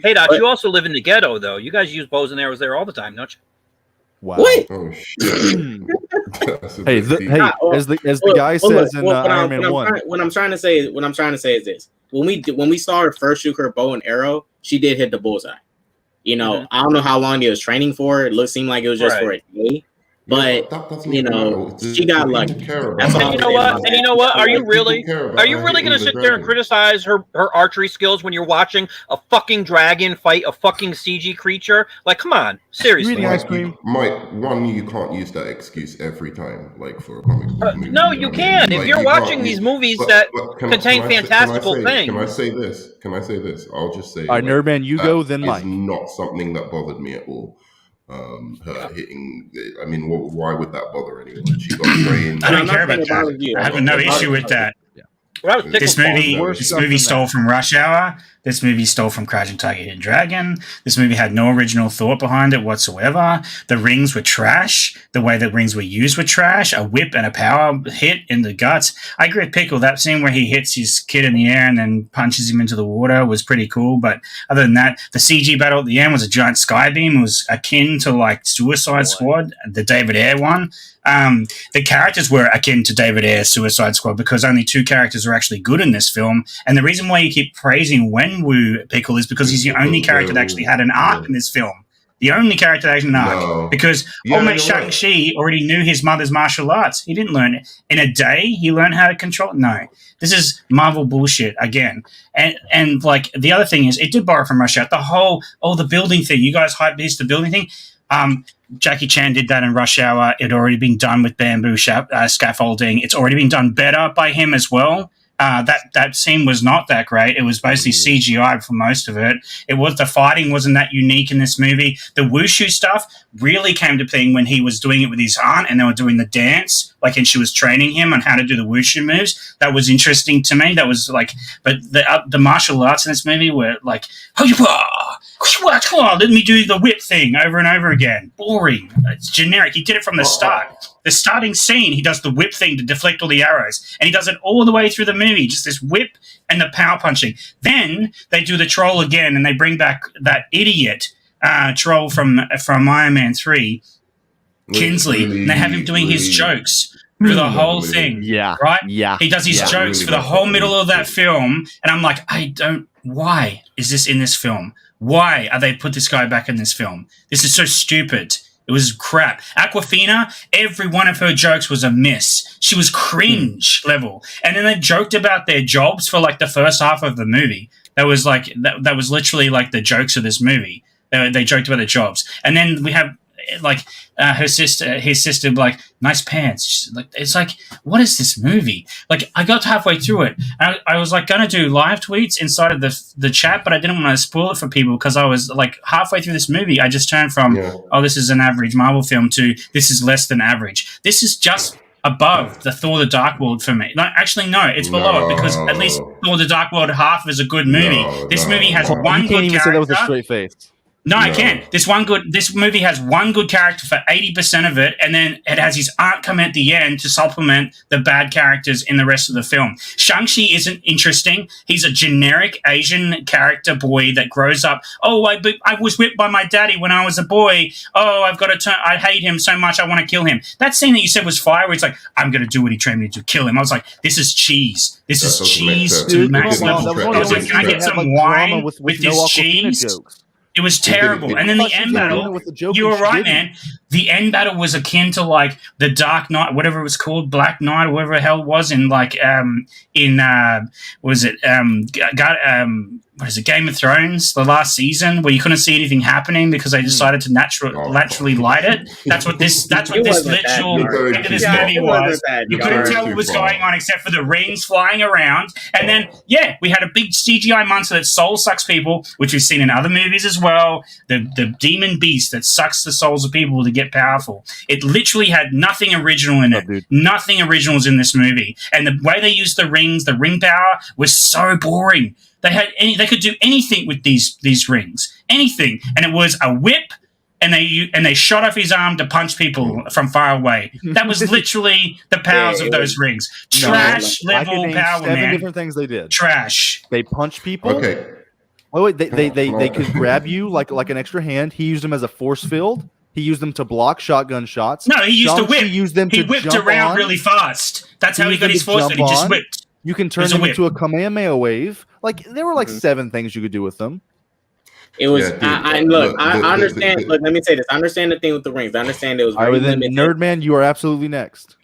Hey, Doc, you also live in the ghetto, though. You guys use bows and arrows there all the time, don't you? Wow. What? Oh shit. As the guy says in Iron Man 1. What I'm trying to say is this: when we saw her first shoot her bow and arrow, she did hit the bullseye. You know, I don't know how long he was training for. It seemed like it was just for a day. But you know, she got lucky. And you know what? And you know what? Are you really going to sit there and criticize her archery skills when you're watching a fucking dragon fight a fucking CG creature? Like, come on, seriously. Mike, one, you can't use that excuse every time, like for a comic book movie. No, you can. If you're watching these movies that contain fantastical things. Can I say this? I'll just say. All right, Nerdman, you go, then Mike. It's not something that bothered me at all. Her hitting. I mean, why would that bother anyone? She got trained. I don't care about that. I have no issue with that. This movie stole from Rush Hour. This movie stole from Crouching Tiger, Hidden Dragon. This movie had no original thought behind it whatsoever. The rings were trash. The way the rings were used were trash. A whip and a power hit in the guts. I agree with Pickle. That scene where he hits his kid in the air and then punches him into the water was pretty cool. But other than that, the CG battle at the end was a giant sky beam. It was akin to like Suicide Squad, the David Ayer one. The characters were akin to David Ayer's Suicide Squad because only 2 characters are actually good in this film. And the reason why you keep praising Wenwu, Pickle, is because he's the only character that actually had an arc in this film. The only character that had an arc. Because Shang-Chi already knew his mother's martial arts. He didn't learn it. In a day, he learned how to control it. No. This is Marvel bullshit again. And like, the other thing is, it did borrow from Rush Hour. The whole, the building thing. You guys hype this, the building thing. Jackie Chan did that in Rush Hour. It had already been done with bamboo scaffolding. It's already been done better by him as well. That scene was not that great. It was basically CGI for most of it. The fighting wasn't that unique in this movie. The wushu stuff really came to being when he was doing it with his aunt and they were doing the dance, and she was training him on how to do the wushu moves. That was interesting to me. That was like, but the martial arts in this movie were like, come on, let me do the whip thing over and over again. Boring. It's generic. He did it from the start. The starting scene, he does the whip thing to deflect all the arrows. And he does it all the way through the movie, just this whip and the power punching. Then they do the troll again and they bring back that idiot troll from Iron Man 3, Kinsley, and they have him doing his jokes for the whole thing. Yeah. Right? Yeah. He does his jokes for the whole middle of that film. And I'm like, why is this in this film? Why are they put this guy back in this film? This is so stupid. It was crap. Aquafina, every one of her jokes was a miss. She was cringe level. And then they joked about their jobs for like the first half of the movie. That was like that was literally like the jokes of this movie. They joked about their jobs. And then we have like his sister like, nice pants. It's like, what is this movie? Like, I got halfway through it and I was like gonna do live tweets inside of the chat, but I didn't want to spoil it for people because I was like halfway through this movie. I just turned from this is an average Marvel film to this is less than average. This is just above the Thor the Dark World for me. No, actually, no, it's below it because at least Thor the Dark World half is a good movie. This movie has one good character. Say that with a straight face. No, I can't. This movie has one good character for 80% of it, and then it has his aunt come at the end to supplement the bad characters in the rest of the film. Shang-Chi isn't interesting. He's a generic Asian character boy that grows up. Oh, I was whipped by my daddy when I was a boy. Oh, I hate him so much, I want to kill him. That scene that you said was fire, where it's like, I'm going to do what he trained me to kill him. I was like, this is cheese. This is cheese to max level. I was like, can I get some wine with this cheese? Jokes. It was terrible. And then the end battle, you were right, man. The end battle was akin to like the Dark Knight, whatever it was called, Black Knight, or whatever the hell it was, in like what is it, Game of Thrones, the last season, where you couldn't see anything happening because they decided to naturally light it. That's what this literal end of this movie was. You couldn't tell what was going on except for the rings flying around. And then, we had a big CGI monster that soul sucks people, which we've seen in other movies as well. The demon beast that sucks the souls of people to get powerful. It literally had nothing original in it. Nothing original was in this movie. And the way they used the rings, the ring power, was so boring. They could do anything with these rings, anything, and it was a whip, and they shot off his arm to punch people from far away. That was literally the powers of those rings. Trash level power, man. 7 different things they did. Trash. They punch people. Okay. Wait. They could grab you like an extra hand. He used them as a force field. He used them to block shotgun shots. No, he used a whip. He whipped around really fast. That's how he got his force field. He just whipped. You can turn them into a Kamehameha wave. Like there were 7 things you could do with them. It was. I understand. Look, let me say this. I understand the thing with the rings. I understand it was. All right, then, Nerdman, you are absolutely next.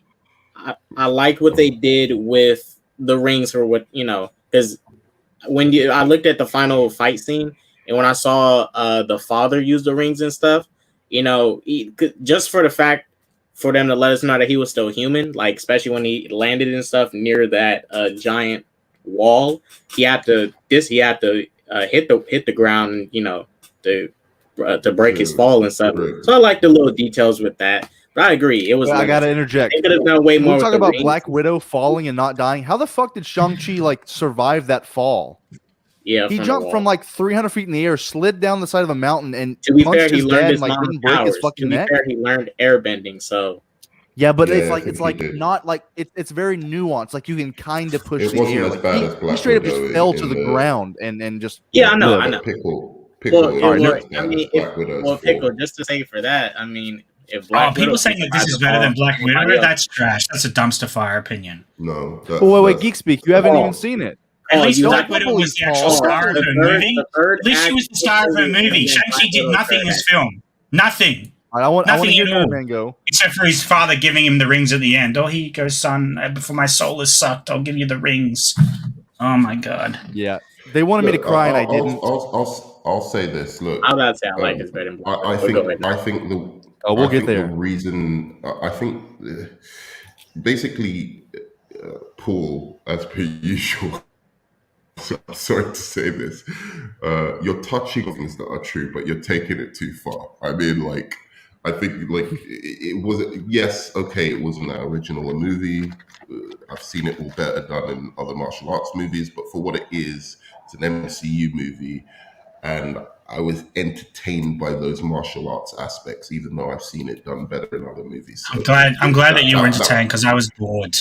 I liked what they did with the rings for what because when I looked at the final fight scene and when I saw the father use the rings and stuff, just for the fact. For them to let us know that he was still human, like especially when he landed and stuff near that giant wall, he had to hit the ground, to break his fall and stuff. So I like the little details with that. But I agree, it was. I gotta interject. They could have done way more. Talk about Black Widow falling and not dying. How the fuck did Shang-Chi survive that fall? Yeah, he jumped from 300 feet in the air, slid down the side of a mountain, and to be fair, he learned his didn't break his fucking neck. He learned airbending, so yeah, but it's very nuanced. Like you can kind of push the air. He straight up just fell to the ground and just I know. Pickle. Pickle. Just to say for that, I mean, if people saying that this is better than Black Widow, that's trash. That's a dumpster fire opinion. No. Wait, Geek Speak, you haven't even seen it. At least Black Widow was the actual star of her movie. At least she was the star of her movie. Shang-Chi did nothing in this film. Nothing. I want to hear Nerdman go. Except for his father giving him the rings at the end. Oh, here you go, son. Before my soul is sucked, I'll give you the rings. Oh, my God. Yeah. They wanted me to cry, and I didn't. I'll say this. Look. I'm not saying like it's better than Black Widow. I think the... we'll get there. The reason... I think... basically, Paul, as per usual... Sorry to say this, you're touching things that are true, but you're taking it too far. I mean, I think it was, yes, okay, it wasn't that original a movie. I've seen it all better done in other martial arts movies, but for what it is, it's an MCU movie, and I was entertained by those martial arts aspects, even though I've seen it done better in other movies. So I'm glad that you were entertained because I was bored.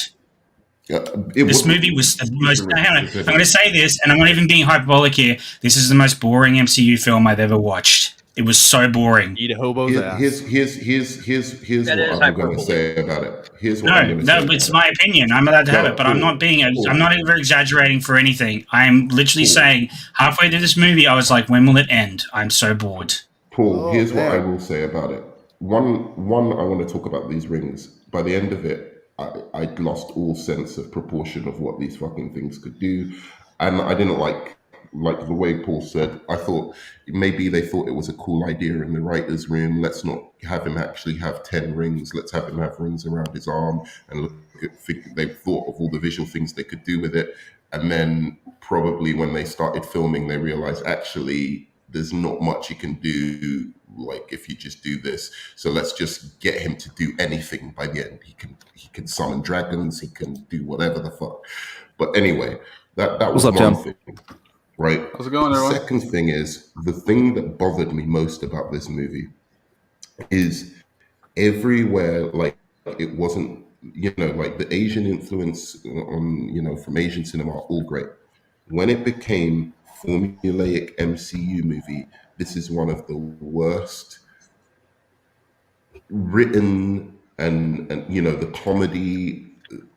This movie was the most. Hang on, I'm going to say this, and I'm not even being hyperbolic here. This is the most boring MCU film I've ever watched. It was so boring. Eat a hobo's ass. Here's what I'm going to say about it. It's my opinion. I'm allowed to have it, but I'm not being. I'm not ever exaggerating for anything. I'm literally saying halfway through this movie, I was like, "When will it end?" I'm so bored. Paul, here's what I will say about it. One, I want to talk about these rings. By the end of it, I'd lost all sense of proportion of what these fucking things could do, and I didn't like the way Paul said. I thought maybe they thought it was a cool idea in the writers' room. Let's not have him actually have 10 rings. Let's have him have rings around his arm, and they thought of all the visual things they could do with it. And then probably when they started filming, they realized actually there's not much you can do. If you just do this, so let's just get him to do anything. By the end, he can summon dragons, he can do whatever the fuck. But anyway, that was one thing, right? How's it going, everyone? The second thing is, the thing that bothered me most about this movie is everywhere, it wasn't, the Asian influence on, from Asian cinema, all great. When it became formulaic MCU movie, this is one of the worst written and the comedy.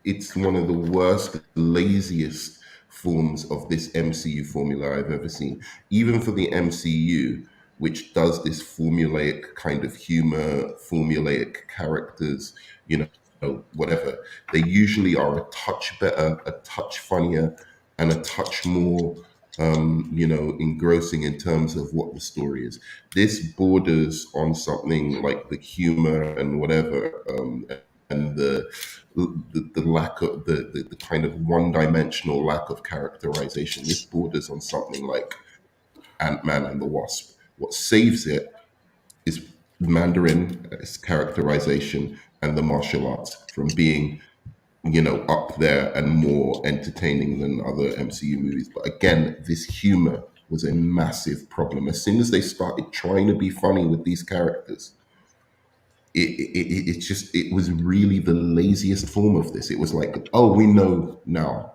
It's one of the worst, laziest forms of this MCU formula I've ever seen. Even for the MCU, which does this formulaic kind of humor, formulaic characters, whatever, they usually are a touch better, a touch funnier, and a touch more engrossing in terms of what the story is. This borders on something like the humor and whatever, and the lack of the kind of one-dimensional lack of characterization. This borders on something like Ant-Man and the Wasp. What saves it is Mandarin, its characterization, and the martial arts from being up there and more entertaining than other MCU movies. But again, this humor was a massive problem. As soon as they started trying to be funny with these characters, it was really the laziest form of this. It was like, oh, we know now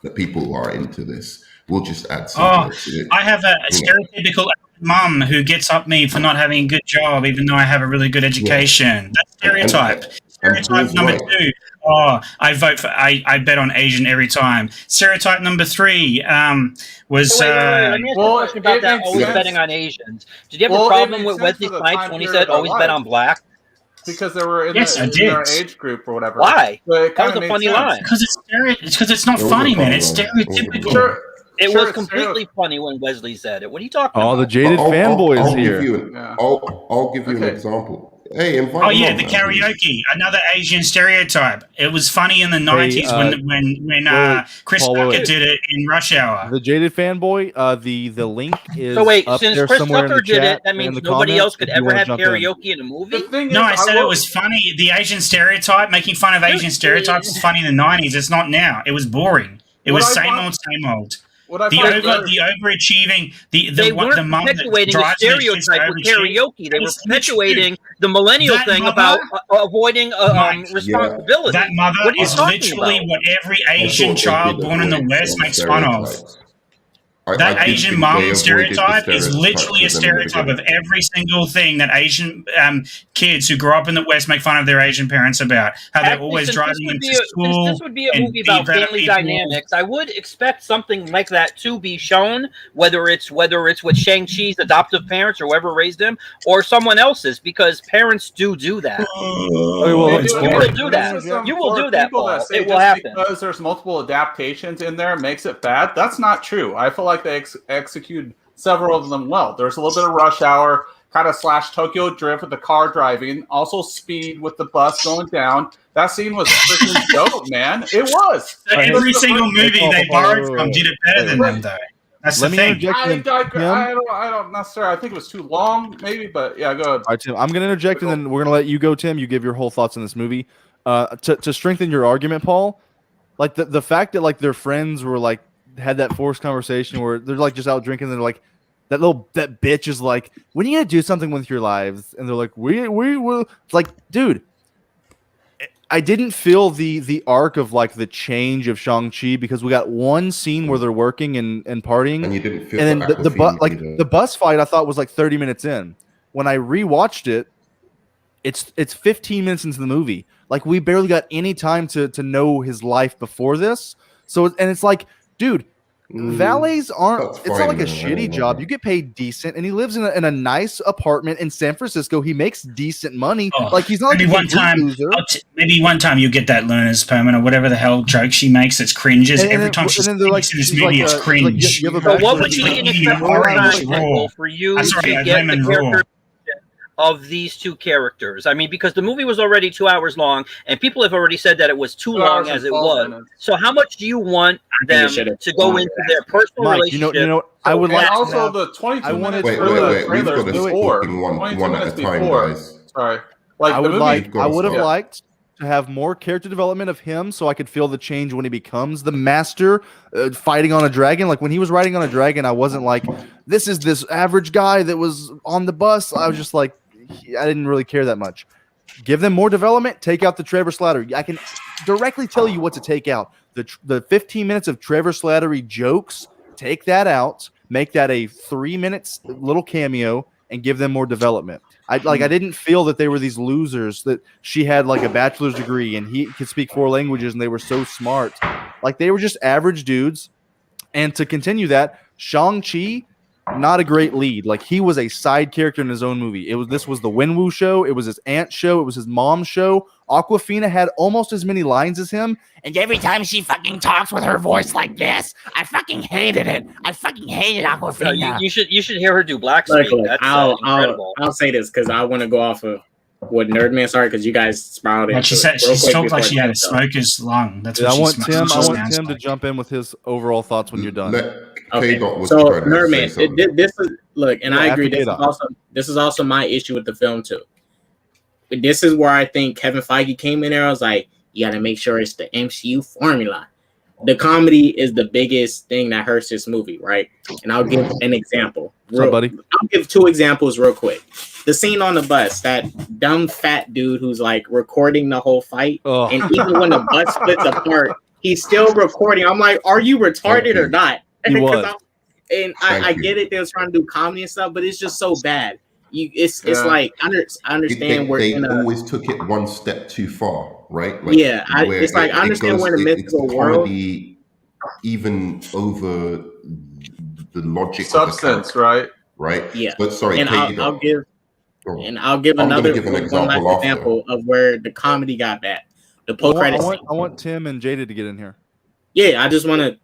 that people are into this. We'll just add some jokes in it. I have a stereotypical mum who gets up me for not having a good job, even though I have a really good education. Yeah. That's stereotype. Stereotype number 2. Oh, I bet on Asian every time. Stereotype number 3 was. Let me ask you a question about that. Always betting on Asians. Did you have a problem with Wesley Snipes when he said always bet on black? Because they were in their age group or whatever. Why? That was a funny line. Because it's not funny, man. It's stereotypical. Sure. It was completely funny when Wesley said it. What are you talking about? Oh, the jaded fanboy is here. I'll give you an example. Hey, invite the karaoke, another Asian stereotype. It was funny in the 90s when Chris Tucker did it in Rush Hour. The jaded fanboy, the link is so wait, up since there Chris somewhere Tucker in the did chat it, that means and the nobody else could if you ever wanna have jump karaoke in a movie? No, I said it was funny. The Asian stereotype, making fun of Asian stereotypes was funny in the 90s. It's not now. It was boring. It was same old. The overachieving, they weren't perpetuating the stereotype with karaoke. They were perpetuating the millennial thing about avoiding responsibility. That mother is literally what every Asian child born in the West makes fun of. That Asian mom stereotype is literally a stereotype of every single thing that Asian kids who grow up in the West make fun of their Asian parents about. How they're always driving them to school. Since this would be a movie about family dynamics, I would expect something like that to be shown, whether it's with Shang-Chi's adoptive parents or whoever raised him, or someone else's, because parents do that. You will do that. You will do that, Paul. It will happen. Because there's multiple adaptations in there makes it bad. That's not true. I feel like they executed several of them well. There's a little bit of Rush Hour, kind of / Tokyo Drift with the car driving, also Speed with the bus going down. That scene was freaking dope, man. It was. Every single movie they borrowed from did it better than them, though. That's the thing. I don't necessarily. I think it was too long, maybe, but yeah, go ahead. All right, Tim. I'm going to interject, and then we're going to let you go, Tim. You give your whole thoughts on this movie. To strengthen your argument, Paul, like the fact that like their friends were like had that forced conversation where they're like just out drinking, and they're like that bitch is like, when are you gonna do something with your lives? And they're like, we will. It's like, dude, I didn't feel the arc of like the change of Shang-Chi because we got one scene where they're working and partying, and you didn't feel. And then the bus fight I thought was like 30 minutes in. When I rewatched it, it's 15 minutes into the movie. Like we barely got any time to know his life before this. So and it's like, dude, valets aren't. It's not like a shitty job. You get paid decent, and he lives in a nice apartment in San Francisco. He makes decent money. Like he's not maybe one time. Maybe one time you get that learner's permit or whatever the hell joke she makes. It's cringes every time she speaks like, in this movie. It's cringe. But what would you expect for you to get the character of these two characters? I mean, because the movie was already 2 hours long, and people have already said that it was too long as it was. So, how much do you want them to go into their personal relationship? You know, I would like also the 22 minutes wait, for the we've got trailers to before. one at a time, guys. Sorry, like I would have liked to have more character development of him, so I could feel the change when he becomes the master fighting on a dragon. Like when he was riding on a dragon, I wasn't like, this is this average guy that was on the bus. I was just like, I didn't really care that much. Give them more development. Take out the Trevor Slattery. I can directly tell you what to take out. The 15 minutes of Trevor Slattery jokes. Take that out. Make that a 3 minutes little cameo and give them more development. I didn't feel that they were these losers. That she had like a bachelor's degree and he could speak 4 languages and they were so smart. Like they were just average dudes. And to continue that, Shang-Chi not a great lead. Like, he was a side character in his own movie. This was the Wenwu show. It was his aunt's show. It was his mom's show. Awkwafina had almost as many lines as him. And every time she fucking talks with her voice like this, I fucking hated it. I fucking hated Awkwafina. You should hear her do black speak. That's incredible. I'll say this because I want to go off of what Nerdman started because you guys sprouted. Like she said, she talked like she had a smoker's lung. That's what I want Tim like. to jump in with his overall thoughts when you're done. Okay, so Nerdman, this is look, and I agree. This is also my issue with the film too. But this is where I think Kevin Feige came in there. I was like, you got to make sure it's the MCU formula. The comedy is the biggest thing that hurts this movie, right? And I'll give an example. I'll give 2 examples real quick. The scene on the bus, that dumb fat dude who's like recording the whole fight, and even when the bus splits apart, he's still recording. I'm like, are you retarded or not? I get it. They were trying to do comedy and stuff, but it's just so bad. It's like I understand they always took it one step too far, right? Like, it's like I understand we're in a mythical world, even over the logic, substance, right? Yeah. But sorry, and I'll give another example of where the comedy got bad. The post credits. I want Tim and Jada to get in here. Yeah, I just want to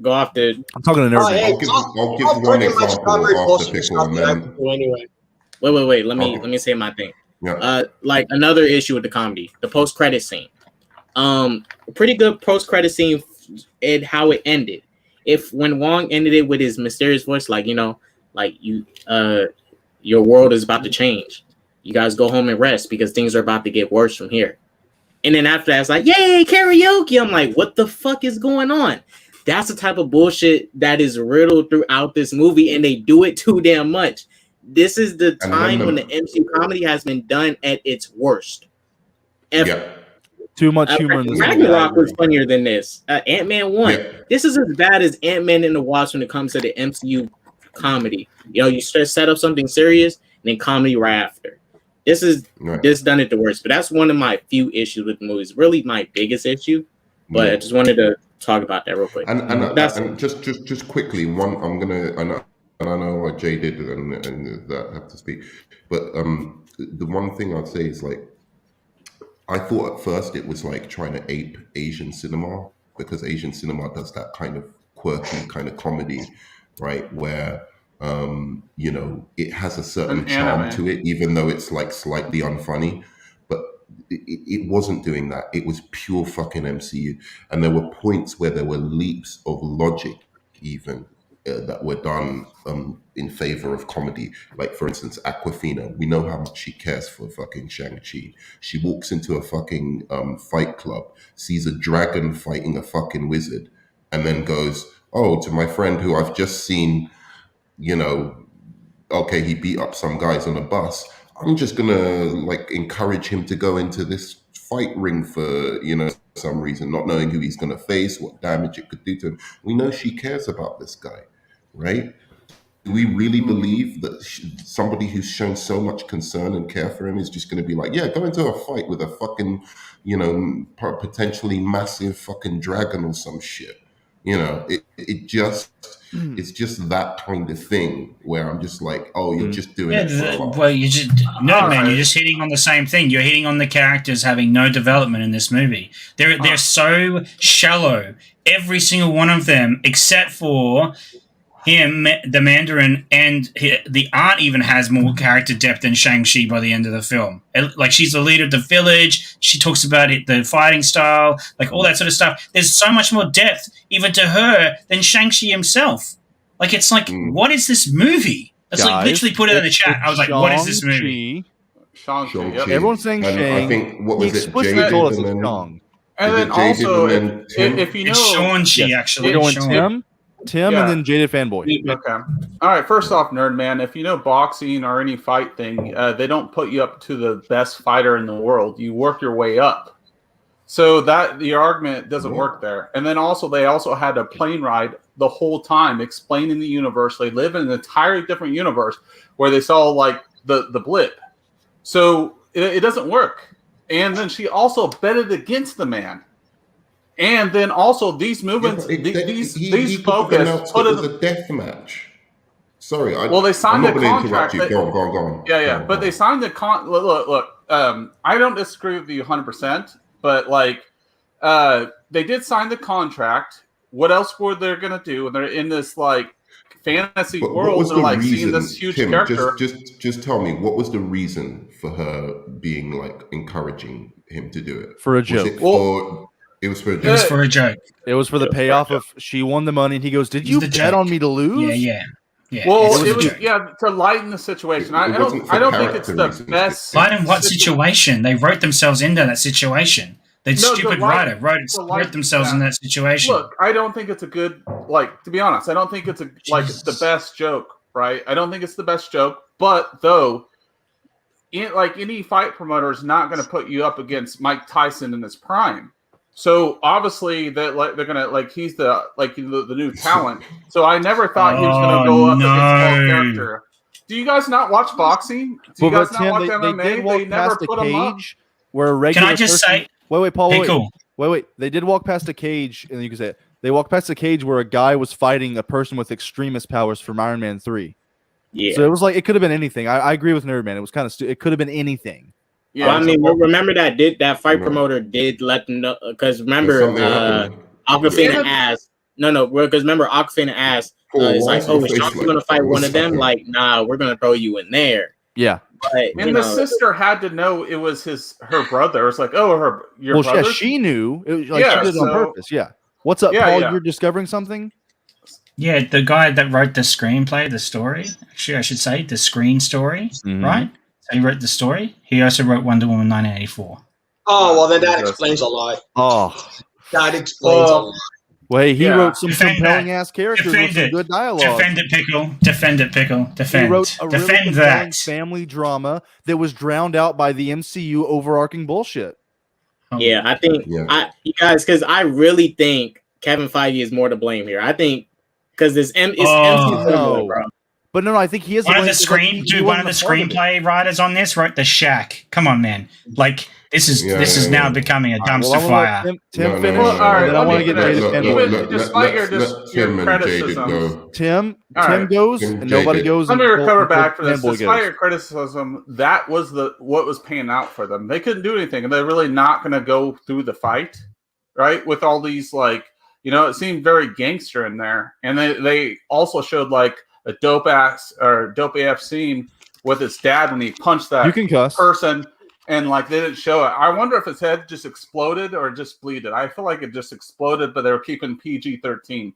go off the. I'm talking to Nerdman. I'll give one example after Pickle, and then. Anyway. Wait. Let me say my thing. Yeah. Like another issue with the comedy, the post credit scene. Pretty good post credit scene and how it ended. If when Wong ended it with his mysterious voice, like your world is about to change. You guys go home and rest because things are about to get worse from here. And then after that, it's like, yay, karaoke. I'm like, what the fuck is going on? That's the type of bullshit that is riddled throughout this movie, and they do it too damn much. This is the time when the MCU comedy has been done at its worst. Too much humor in this. Ragnarok was funnier than this. Ant-Man 1. Yeah. This is as bad as Ant-Man and the Wasp when it comes to the MCU comedy. You set up something serious and then comedy right after. This done it the worst. But that's one of my few issues with the movies. Really my biggest issue. But I just wanted to talk about that real quick. And just quickly, I know Jay did and that have to speak, but the one thing I'd say is like, I thought at first it was like trying to ape Asian cinema because Asian cinema does that kind of quirky kind of comedy, right? Where it has a certain charm to it, even though it's like slightly unfunny. But it wasn't doing that. It was pure fucking MCU, and there were points where there were leaps of logic even. That were done in favor of comedy. Like, for instance, Awkwafina. We know how much she cares for fucking Shang-Chi. She walks into a fucking fight club, sees a dragon fighting a fucking wizard, and then goes, oh, to my friend who I've just seen, okay, he beat up some guys on a bus. I'm just going to, encourage him to go into this fight ring for, some reason, not knowing who he's going to face, what damage it could do to him. We know she cares about this guy. Right? Do we really believe that somebody who's shown so much concern and care for him is just going to be like, yeah, go into a fight with a fucking, potentially massive fucking dragon or some shit? It's just that kind of thing where I'm just like, oh, you're just doing it for a while. Well, you're just hitting on the same thing. You're hitting on the characters having no development in this movie. They're so shallow, every single one of them, except for him, the Mandarin, and the aunt even has more character depth than Shang-Chi by the end of the film. Like, she's the leader of the village. She talks about the fighting style, like all that sort of stuff. There's so much more depth even to her than Shang-Chi himself. Like, it's like, what is this movie? It's like literally put it in the chat. I was like, what is this movie? Shang-Chi. Yep. Everyone's saying Shang. I think, what was it? Explicitly told us it's Shang. And then also, if you know, it's Shang-Chi actually. We're going Tim and then Jaded Fanboy. Okay. All right. First off, Nerdman, if you know boxing or any fight thing, they don't put you up to the best fighter in the world. You work your way up. So that the argument doesn't work there. And then also they also had a plane ride the whole time explaining the universe. They live in an entirely different universe where they saw like the blip. So it doesn't work. And then she also betted against the man. And then also these movements, these focus put it as a death match. Sorry, they signed I'm not the going to contract. interrupt you. Go on. Yeah. But they signed the Look. I don't disagree with you 100%, but like, they did sign the contract. What else were they going to do? And they're in this like fantasy world. What was the like reason, seeing this huge Tim, character. Just tell me, what was the reason for her being like encouraging him to do it? For a joke. It was for a joke. It was for a joke. It was for the payoff of she won the money, and he goes, "Did you bet on me to lose?" Yeah. Well, it was to lighten the situation. I don't think it's the best. Lighten what situation? They wrote themselves into that situation. The stupid writer wrote themselves in that situation. Look, I don't think it's a good, like, to be honest, I don't think it's the best joke, right? I don't think it's the best joke, but though, any fight promoter is not going to put you up against Mike Tyson in his prime. So obviously they're gonna he's the new talent. So I never thought he was gonna go up against Paul character. Do you guys not watch boxing? Do you guys not watch MMA? They never put him up. Where a regular Can I just say? Wait, Paul. Hey, cool. Wait. They did walk past a cage, and you can say it. They walked past a cage where a guy was fighting a person with extremist powers from Iron Man 3. Yeah. So it was like it could have been anything. I agree with Nerdman. It was kind of it could have been anything. Yeah, I mean, remember that fight promoter did let them know, because remember Aquafina asked because remember Aquafina asked it's like, oh, is Shang-Chi gonna fight one of them? Like, nah, we're gonna throw you in there. Yeah. But, and the sister had to know it was her brother. It's like, oh, your brother. Yeah, she knew. It was like she did it on purpose. Yeah. What's up, Paul? You're discovering something? Yeah, the guy that wrote the screenplay, the story. Actually, I should say the screen story, right? So he wrote the story. He also wrote Wonder Woman 1984. Oh, well, then that explains a lot. Oh. That explains a lot. Wait, he wrote some compelling ass characters with some good dialogue. Defend it, Pickle. Defend. He wrote a really compelling family drama that was drowned out by the MCU overarching bullshit. Yeah, I think you guys, because I really think Kevin Feige is more to blame here. I think because it's MCU, bro. But no, I think he is one of the screenplay writers on this wrote The Shack. Come on, man! Like this is now becoming a dumpster fire. Tim finish. I want to get despite your criticism. Tim goes, and nobody goes. Let me recover back for this. Despite your criticism, that was what was paying out for them. They couldn't do anything, and they're really not going to go through the fight, right? With all these it seemed very gangster in there, and they also showed a dope AF scene with his dad when he punched that person, and they didn't show it. I wonder if his head just exploded or just bleeded. I feel like it just exploded, but they were keeping PG-13.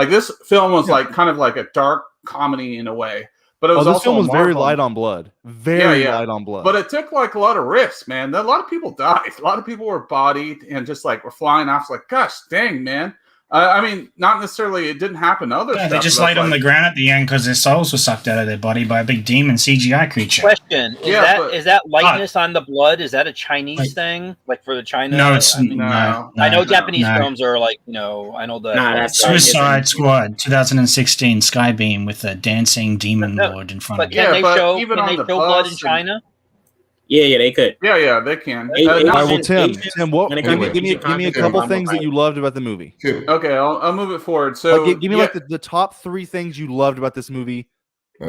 This film was kind of like a dark comedy in a way, but it was this film was very light on blood, light on blood. But it took a lot of risks, man. A lot of people died. A lot of people were bodied and just were flying off. It's like, gosh, dang, man. I mean, not necessarily. It didn't happen to other stuff. They just laid on the ground at the end because their souls were sucked out of their body by a big demon CGI creature. Question: Is that lightness on the blood? Is that a Chinese thing? For the China? No, it's no. I know Japanese films are I know that. Suicide Squad, 2016, Skybeam with a dancing demon lord in front of it. Can they show blood in China? Yeah, they could. Yeah, they can. Tim, give me a couple things that you loved about the movie. Okay, I'll move it forward. So give me the top 3 things you loved about this movie.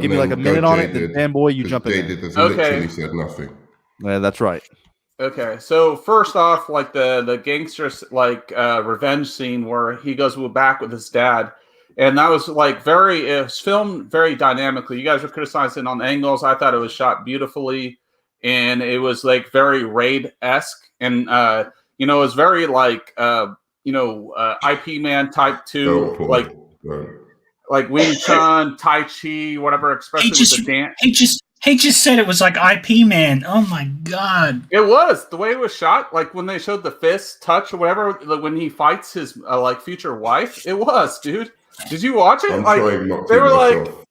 Give me a minute on it. Then fanboy, you jump in. Literally said nothing. Yeah, that's right. Okay, so first off, the gangsters revenge scene where he goes back with his dad, and that was it was filmed very dynamically. You guys were criticizing on angles. I thought it was shot beautifully. And it was very Raid-esque, and it was very IP Man type 2, like Wing Chun, Tai Chi, whatever. Especially with the dance. He just said it was like IP Man. Oh my god! It was the way it was shot. When they showed the fist touch or whatever, when he fights his future wife, it was, dude. Did you watch it? They were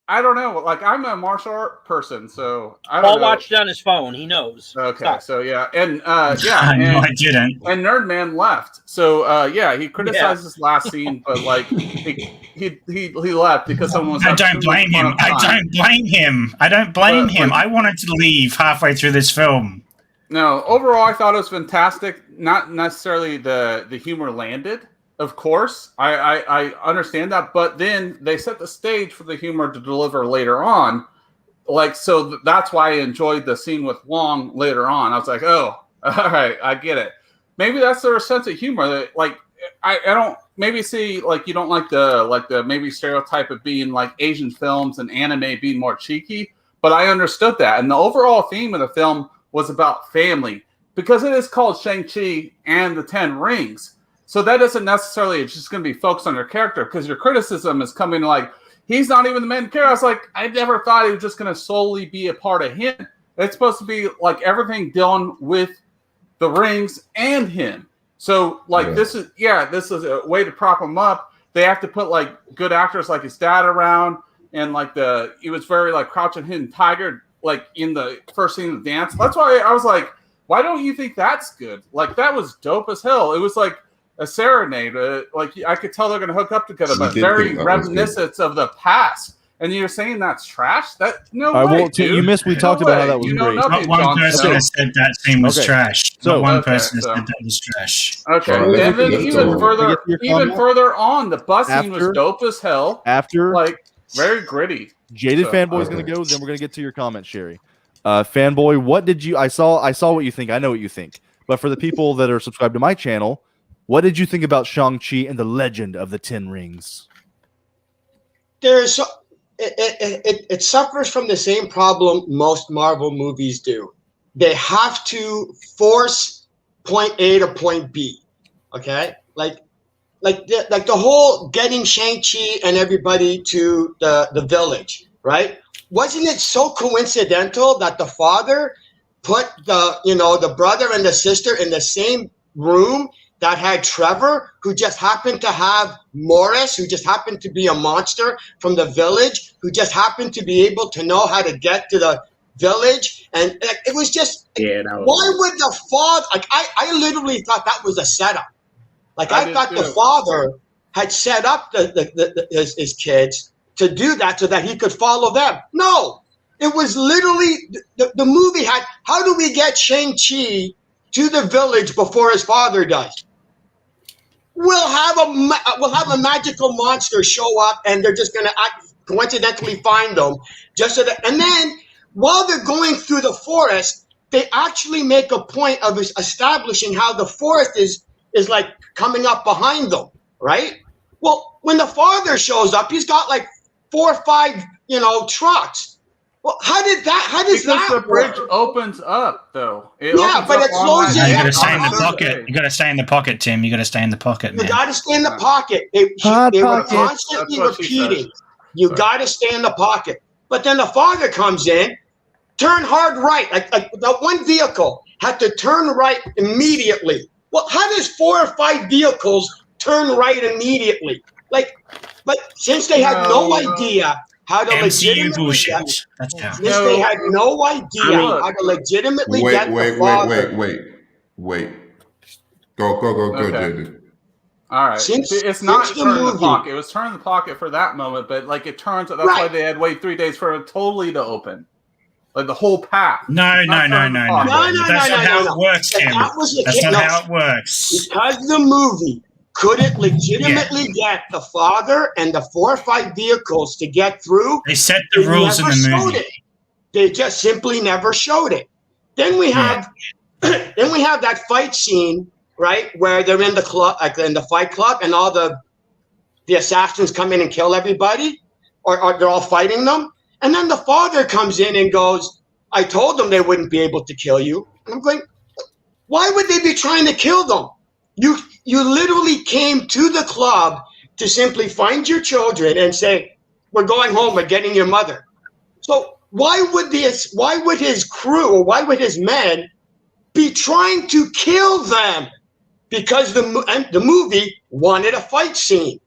I don't know. I'm a martial art person, so I don't know. Paul watched it on his phone. He knows. Okay, Stop. so yeah, and no, I didn't. And Nerdman left. So he criticized this last scene, but he left because someone was. I don't blame him. I don't blame him. I wanted to leave halfway through this film. No, overall, I thought it was fantastic. Not necessarily the humor landed. of course, I understand that, but then they set the stage for the humor to deliver later on. Like, so that's why I enjoyed the scene with Wong later on. I was like, oh, all right, I get it. Maybe that's their sense of humor. That, like, I don't maybe see, like, you don't like the maybe stereotype of being like Asian films and anime being more cheeky, but I understood that. And the overall theme of the film was about family, because it is called Shang-Chi and the Ten Rings. So that isn't necessarily it's just going to be focused on your character, because your criticism is coming like, he's not even the main character. I was like, I never thought he was just going to solely be a part of him. It's supposed to be like everything dealing with the rings and him. So like this is a way to prop him up. They have to put like good actors like his dad around, and like he was very like Crouching Hidden Tiger, like in the first scene of the dance. That's why I was like, why don't you think that's good? Like that was dope as hell. It was like a serenade. Like I could tell they're going to hook up together, but very reminiscent of the past. And you're saying that's trash? That no way, dude. You missed. We talked about how that was great. Not one person has said that scene was trash. Not one person has said that was trash. Okay, and then even further on, the bus scene was dope as hell. After, like, very gritty. Jaded Fanboy's going to go. Then we're going to get to your comment, Sherry. Fanboy, what did you? I saw what you think. I know what you think. But for the people that are subscribed to my channel, what did you think about Shang-Chi and the Legend of the Ten Rings? It suffers from the same problem most Marvel movies do. They have to force point A to point B. Okay, like the whole getting Shang-Chi and everybody to the village, right? Wasn't it so coincidental that the father put the brother and the sister in the same room that had Trevor, who just happened to have Morris, who just happened to be a monster from the village, who just happened to be able to know how to get to the village? And it was just, why would the father, like, I literally thought that was a setup. Like, I thought the father had set up his kids to do that so that he could follow them. No, it was literally, the movie had, how do we get Shang-Chi to the village before his father does? We'll have a magical monster show up, and they're just going to coincidentally find them, just so that. And then while they're going through the forest, they actually make a point of establishing how the forest is like coming up behind them, right? Well, when the father shows up, he's got like 4 or 5, trucks. Well, how does that the bridge opens up, though. But it slows you. You got to stay in the pocket. You got to stay in the pocket, Tim. You got to stay in the pocket, man. You got to stay in the pocket. They were constantly repeating, you got to stay in the pocket. But then the father comes in, turn hard right. Like the one vehicle had to turn right immediately. Well, how does 4 or 5 vehicles turn right immediately? But since they had no idea how to legitimately get, they had no idea how to legitimately get the father. Wait. Go, Jaden. All right. It's not turning the pocket. It was turning the pocket for that moment, but like it turns. That's why they had to wait 3 days for it totally to open, like the whole path. No. That's not how it works, Tim. That's not how it works. Because the movie couldn't legitimately get the father and the 4 or 5 vehicles to get through. They set the rules in the movie. They just simply never showed it. Then we have, that fight scene, right, where they're in the club, like in the fight club, and all the assassins come in and kill everybody, or they're all fighting them, and then the father comes in and goes, "I told them they wouldn't be able to kill you." And I'm going, why would they be trying to kill them? You literally came to the club to simply find your children and say, "We're going home. We're getting your mother." So why would his crew, or why would his men be trying to kill them? Because the movie wanted a fight scene.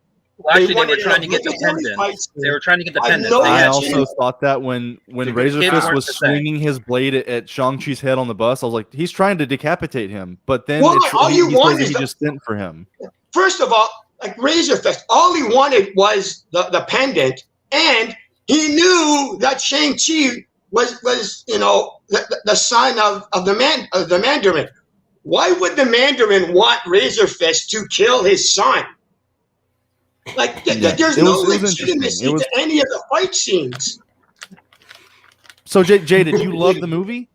Well, actually, they were trying to get the pendant. They were trying to get the pendant. I also thought that when Razor Fist was swinging his blade at Shang-Chi's head on the bus, I was like, he's trying to decapitate him. But then he just sent for him. First of all, like Razor Fist, all he wanted was the pendant, and he knew that Shang-Chi was the son of the Mandarin. Why would the Mandarin want Razor Fist to kill his son? Like, there's no legitimacy to any of the fight scenes. So, Jay, did you love the movie?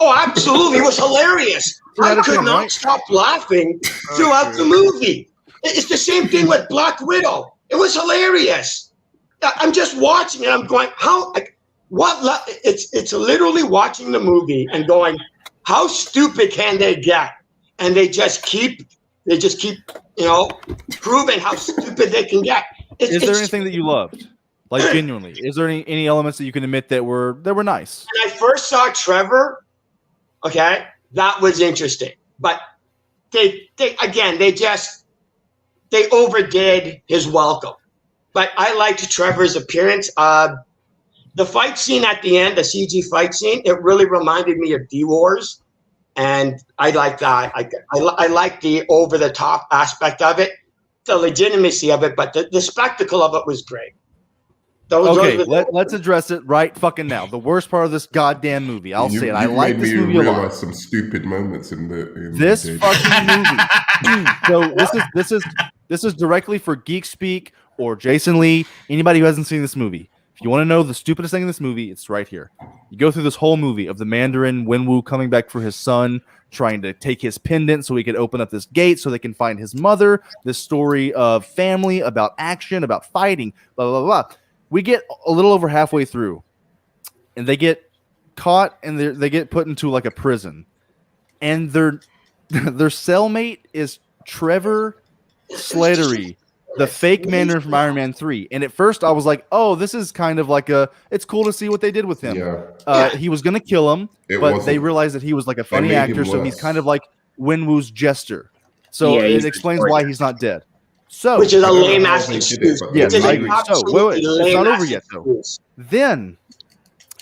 Oh, absolutely. It was hilarious. I could not stop laughing throughout the movie. It's the same thing with Black Widow. It was hilarious. I'm just watching it. I'm going, how? What? It's literally watching the movie and going, how stupid can they get? And they just keep, proving how stupid they can get. Is there anything that you loved? Like, genuinely, is there any elements that you can admit that were nice? When I first saw Trevor, okay, that was interesting. But they overdid his welcome. But I liked Trevor's appearance. The fight scene at the end, the CG fight scene, it really reminded me of D-Wars. And I like that. I like the over-the-top aspect of it, the legitimacy of it, but the spectacle of it was great. Let's address it right fucking now. The worst part of this goddamn movie. I'll say it. I like this movie a lot. Some stupid moments in this fucking movie. So this is directly for Geek Speak or Jason Lee, anybody who hasn't seen this movie. If you want to know the stupidest thing in this movie, it's right here. You go through this whole movie of the Mandarin Wenwu coming back for his son, trying to take his pendant so he could open up this gate so they can find his mother. This story of family, about action, about fighting, blah, blah, blah. We get a little over halfway through, and they get caught, and they get put into like a prison, and their cellmate is Trevor Slattery, the fake Mandarin from Iron Man 3. And at first, I was like, "Oh, this is kind of like it's cool to see what they did with him." Yeah. He was gonna kill him, but they realized that he was like a funny actor, so he's kind of like Wenwu's jester. So it explains why he's not dead. So, which is a lame ass excuse. Yes, I agree. So, wait, it's not over yet, though. Then,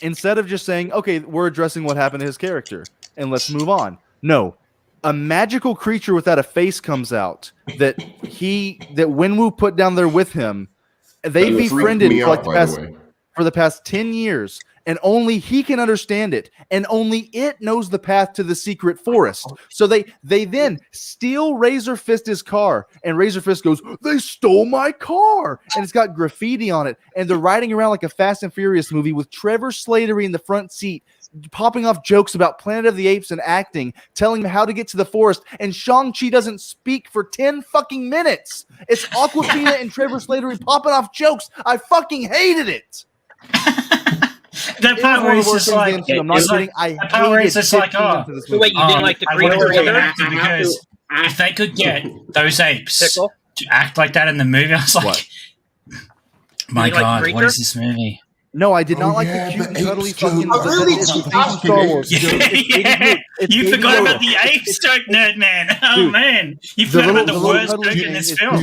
instead of just saying, "Okay, we're addressing what happened to his character and let's move on," no, a magical creature without a face comes out that Wenwu put down there with him. They befriended for the past 10 years. And only he can understand it, and only it knows the path to the secret forest. So they then steal Razor Fist's car, and Razor Fist goes, "They stole my car!" And it's got graffiti on it, and they're riding around like a Fast and Furious movie with Trevor Slattery in the front seat, popping off jokes about Planet of the Apes and acting, telling him how to get to the forest, and Shang-Chi doesn't speak for 10 fucking minutes. It's Aquafina and Trevor Slattery popping off jokes. I fucking hated it. That part where he's just like, I'm not kidding. That part where he's just like, so wait, you didn't like the creature either? Because if they could get those apes to act like that in the movie, I was like, my God, what is this movie? No, I did not like the cute, cuddly fucking. Star Wars. You forgot about the apes joke, nerd man. Oh man, you forgot about the worst joke in this film.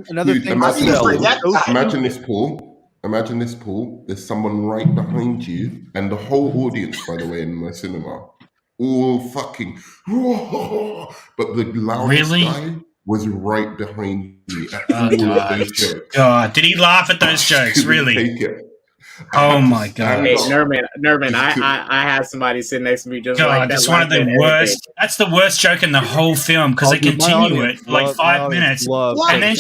Another thing. Imagine this, Paul. Imagine this, Paul. There's someone right behind you, and the whole audience, by the way, in my cinema, all fucking. But the loudest guy was right behind me. God, did he laugh at those jokes? Really? Oh my God! Hey, Nerman, I have somebody sitting next to me just like that. That's one of the worst. That's the worst joke in the whole film because they continue it like 5 minutes, and then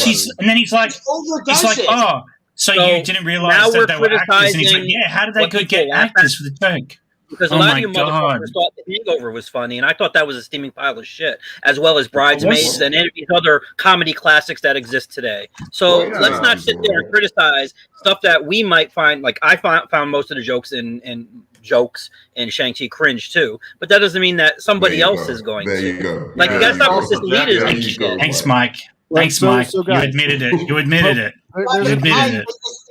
he's like, oh. So you didn't realize that they were actors, and he's like, "Yeah, how did they get actors for the joke?" Because a lot of you motherfuckers thought The Hangover was funny, and I thought that was a steaming pile of shit, as well as Bridesmaids and any of these other comedy classics that exist today. So let's not sit there and criticize stuff that we might find. Like I found most of the jokes in Shang-Chi cringe too, but that doesn't mean that somebody else is going to. Like you gotta stop with this elitism shit. Thanks, Mike. Thanks, Mike. You admitted it. You admitted it.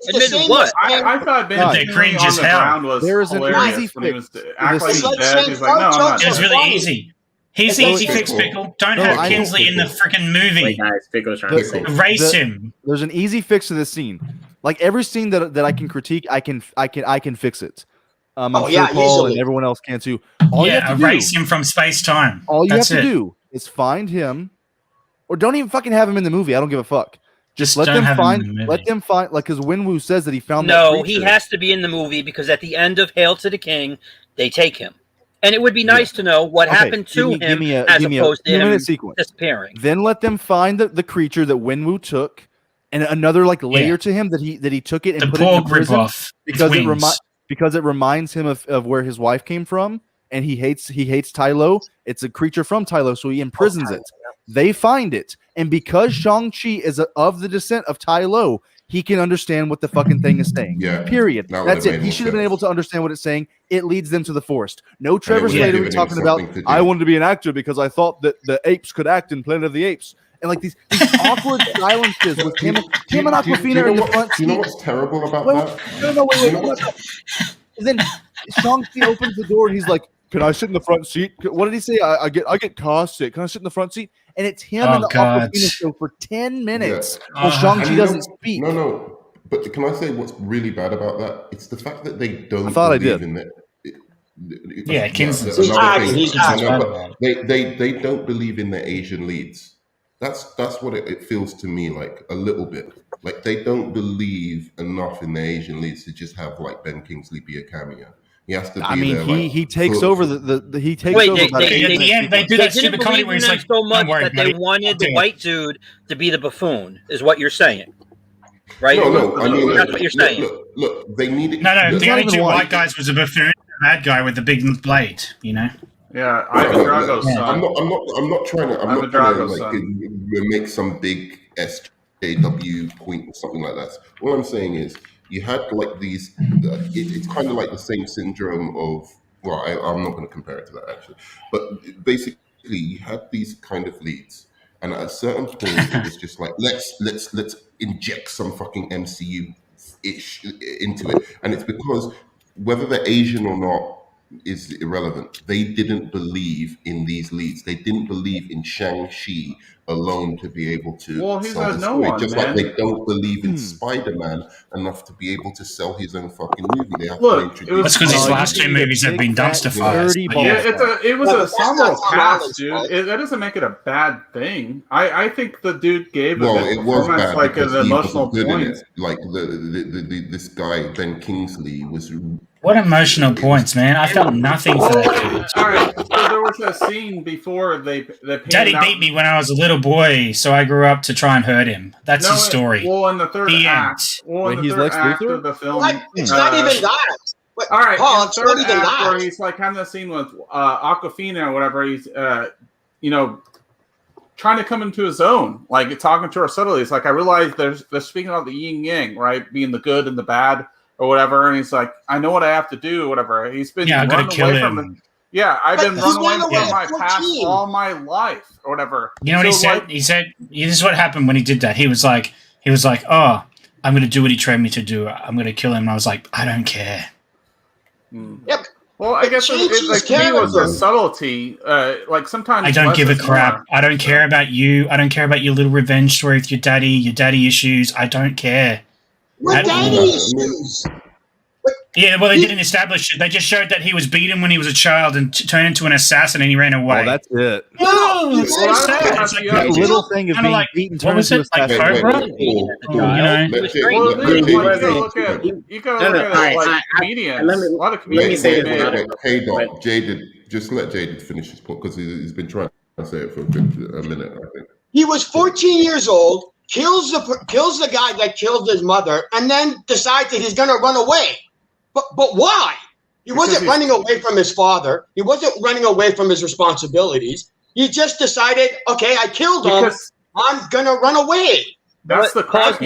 Admitted what? I thought Ben cringe as hell. There is an easy fix. Act like he's dead. He's like, no, I'm not. It was really easy. He's the easy fix, Pickle. Don't have Kinsley in the freaking movie. Erase him. There's an easy fix to this scene. Like every scene that I can critique, I can fix it. I'm sure Paul and everyone else can too. Erase him from space time. All you have to do is find him. Or don't even fucking have him in the movie. I don't give a fuck. Just let them find, like, because Wenwu says that he found. No, he has to be in the movie because at the end of Hail to the King, they take him, and it would be nice to know what happened to him as opposed to him disappearing. Then let them find the creature that Wenwu took, and another like layer to him that he took it and put it in prison because it reminds him of where his wife came from, and he hates Tai Lo. It's a creature from Tai Lo, so he imprisons it. They find it, and because Shang-Chi is of the descent of Tai Lo, he can understand what the fucking thing is saying. Yeah. Period. That's it. He should have been able to understand what it's saying. It leads them to the forest. No Trevor Slater talking about, I wanted to be an actor because I thought that the apes could act in Planet of the Apes. And like these awkward silences with him and Awkwafina in the front seat. You know what's terrible about that? Wait. And then Shang-Chi opens the door and he's like, can I sit in the front seat? What did he say? I get car sick. Can I sit in the front seat? And it's him in the Awkwafina show for 10 minutes while Shang-Chi doesn't speak. No. But can I say what's really bad about that? It's the fact that they don't believe in it. Yeah, Kinsey's they don't believe in the Asian leads. That's what it feels to me like a little bit. Like they don't believe enough in the Asian leads to just have like Ben Kingsley be a cameo. He has to be there. He takes over he takes over. At the end, they do that stupid comedy where he's like, so much that they wanted the white dude to be the buffoon, is what you're saying. Right? No. I mean, that's what you're saying. Look, they needed. No. The only two white guys was a buffoon, a bad guy with the big blade. You know. Yeah, Ivan Drago's son. I'm not trying to like make some big SJW point or something like that. All I'm saying is you had like these. It's kind of like the same syndrome of. Well, I'm not going to compare it to that actually, but basically you had these kind of leads. And at a certain point, it was just like let's inject some fucking MCU-ish into it, and it's because whether they're Asian or not is irrelevant. They didn't believe in these leads. They didn't believe in Shang-Chi alone to be able to sell the story. Just like they don't believe in Spider-Man enough to be able to sell his own fucking movie. They have to introduce. That's because his last two movies have been dumpster fires. It was a ensemble cast, dude. That doesn't make it a bad thing. I think the dude gave it was bad like an emotional point. Like this guy Ben Kingsley was. What emotional points, man? I felt nothing for that dude. All right, so there was a scene before they Daddy beat me when I was a little boy, so I grew up to try and hurt him. That's his story. Well, in the third act, of the film, it's not even that. All right, Paul, it's not even that. Where he's like having the scene with Awkwafina or whatever. He's trying to come into his own, like talking to her subtly. It's like I realize they're speaking about the yin yang, right? Being the good and the bad. Or whatever, and he's like, I know what I have to do, whatever. He's been running away from it. Yeah, I've been running away from my past all my life, or whatever. You know what he said? He said, this is what happened when he did that. He was like, oh, I'm going to do what he trained me to do. I'm going to kill him. And I was like, I don't care. Yep. Well, I guess it like to me was a subtlety. Like sometimes I don't give a crap. I don't care about you. I don't care about your little revenge story with your daddy issues. I don't care. What daddy issues? Yeah, well, they didn't establish it. They just showed that he was beaten when he was a child and turned into an assassin, and he ran away. Oh, that's it. No, it's like that little thing of being beaten. What was it? Like Cobra? You gotta look at like comedians. A lot of comedians. Hey, Doc, just let Jaded finish his point because he's been trying to say it for a minute, I think. He was 14 years old. Kills the guy that killed his mother, and then decides that he's going to run away. But why? He wasn't running away from his father. He wasn't running away from his responsibilities. He just decided, okay, I killed him. I'm going to run away. That's the crazy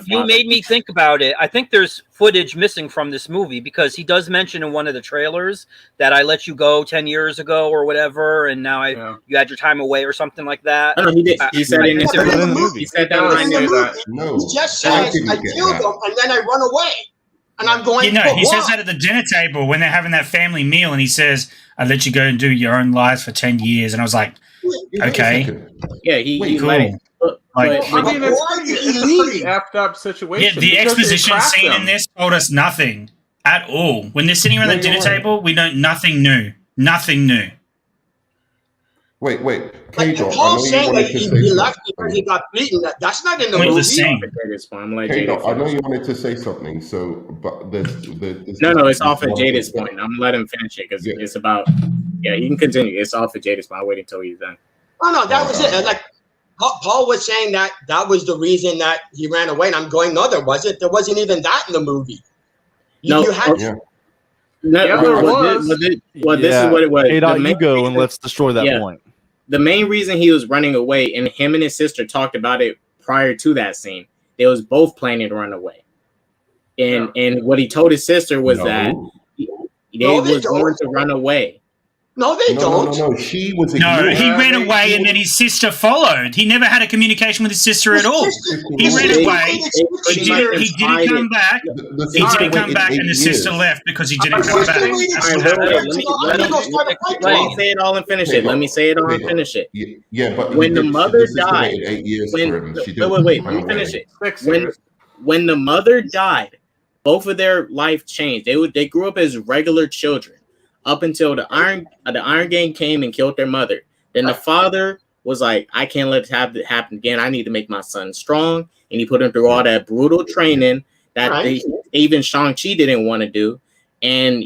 You made me think about it. I think there's footage missing from this movie because he does mention in one of the trailers that I let you go 10 years ago or whatever, and now you had your time away or something like that. No, he did. He said in the movie. He said that in the movie. No, he just says I killed him and then I run away, and I'm going. He says that at the dinner table when they're having that family meal, and he says, "I let you go and do your own lives for 10 years," and I was like. Okay. Yeah, he cool. let it. I mean, it's a pretty effed up situation. Yeah, the exposition scene in this told us nothing at all. When they're sitting around the dinner table, we know nothing new. Nothing new. Wait. Paul saying that he left because he got beaten. That's not in the movie. I know you wanted to say something, but there's no, it's off of Jaded's point. I'm gonna let him finish it because it's about. Yeah, you can continue. It's off of Jaded's point. I'll wait until he's done. Oh no, that was it. Like Paul was saying that was the reason that he ran away, and I'm going, no, there wasn't. There wasn't even that in the movie. No, had. yeah. No, there was. This is what it was. You go and let's destroy that point. The main reason he was running away, and him and his sister talked about it prior to that scene. They was both planning to run away, and what he told his sister was that they was going to run away. No, they don't. No. She was. He ran away, and then his sister followed. He never had a communication with his sister at all. He ran away. He didn't come back. He didn't come back, and the sister left because he didn't come back. Let me say it all and finish it. Let me say it all and finish it. Yeah, but when the mother died, 8 years for him. Wait, let me finish it. When the mother died, both of their life changed. They grew up as regular children. Up until the Iron Gang came and killed their mother. Then the father was like, I can't let it happen again. I need to make my son strong. And he put him through all that brutal training that even Shang-Chi didn't want to do. And,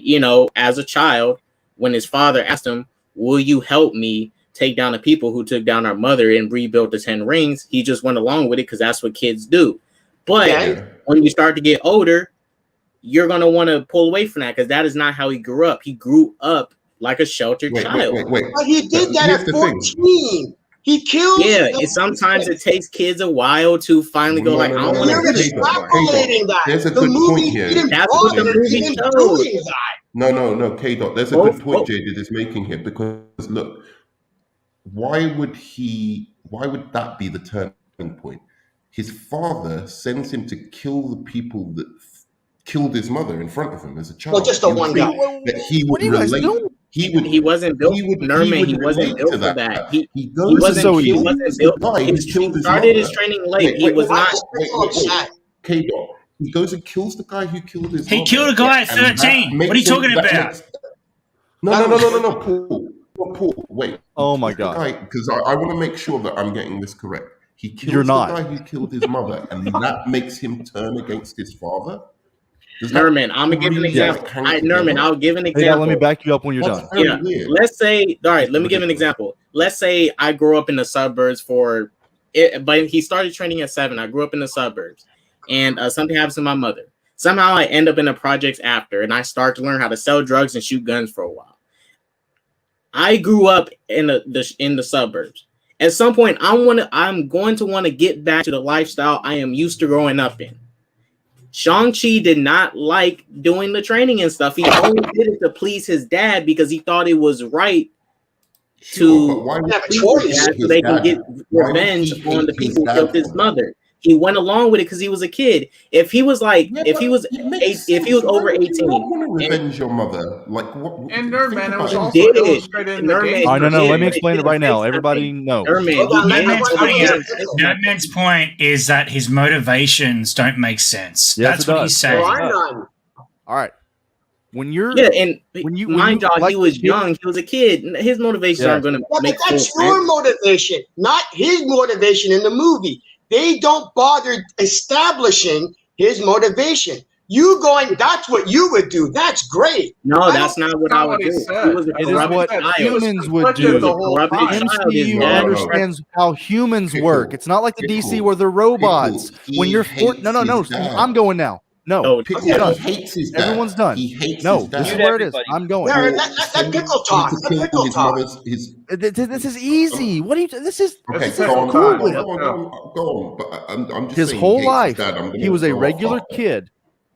as a child, when his father asked him, will you help me take down the people who took down our mother and rebuilt the 10 rings? He just went along with it because that's what kids do. But when you start to get older, you're going to want to pull away from that because that is not how he grew up. He grew up like a sheltered child. Wait. But he did that at 14. He killed. Yeah, sometimes it takes kids a while to finally go I don't want to do this. There's a good point here. That's what the movie shows. No, K-Dot. There's a good point JD is making here because look, why would that be the turning point? His father sends him to kill the people that killed his mother in front of him as a child. Well, just the one guy. That he would relate. He wasn't built. He wasn't built for that. He wasn't built. He started his training late. He was not. K-Dot. He goes and kills the guy who killed his mother. He killed a guy at 13. What are you talking about? No, Paul, wait. Oh my God. Because I want to make sure that I'm getting this correct. He kills the guy who killed his mother, and that makes him turn against his father? Nerman, I'm gonna give an example. Nerman, I'll give an example. Yeah, let me back you up when you're done. Yeah, let's say, all right, let me give an example. Let's say I grew up in the suburbs but he started training at 7. I grew up in the suburbs, and something happens to my mother. Somehow I end up in the projects after, and I start to learn how to sell drugs and shoot guns for a while. I grew up in the suburbs. At some point, I'm going to want to get back to the lifestyle I am used to growing up in. Shang-Chi did not like doing the training and stuff. He only did it to please his dad because he thought it was right to so they can get revenge on the people who killed his mother. He went along with it because he was a kid. If he was like, if he was over 18, revenge your mother, like what? And Nerdman, it was also illustrated in the game. Oh no, let me explain it right now. Everybody knows. Nerdman's point is that his motivations don't make sense. That's what he's saying. All right. When you're he was young, he was a kid. His motivations aren't going to make sense. That's your motivation, not his motivation in the movie. They don't bother establishing his motivation. You going, that's what you would do. That's great. No, that's not what I would do. It is what humans would do. MCU understands how humans work. It's not like the DC where they're robots. When you're no, I'm going now. No, Pickle hates his dad. Everyone's done. He hates no, his dad. This is where it is. I'm going. That pickle talk. This is easy. What are you? This is okay. This Go is on. But I'm just his saying, whole life, dad, he was a regular kid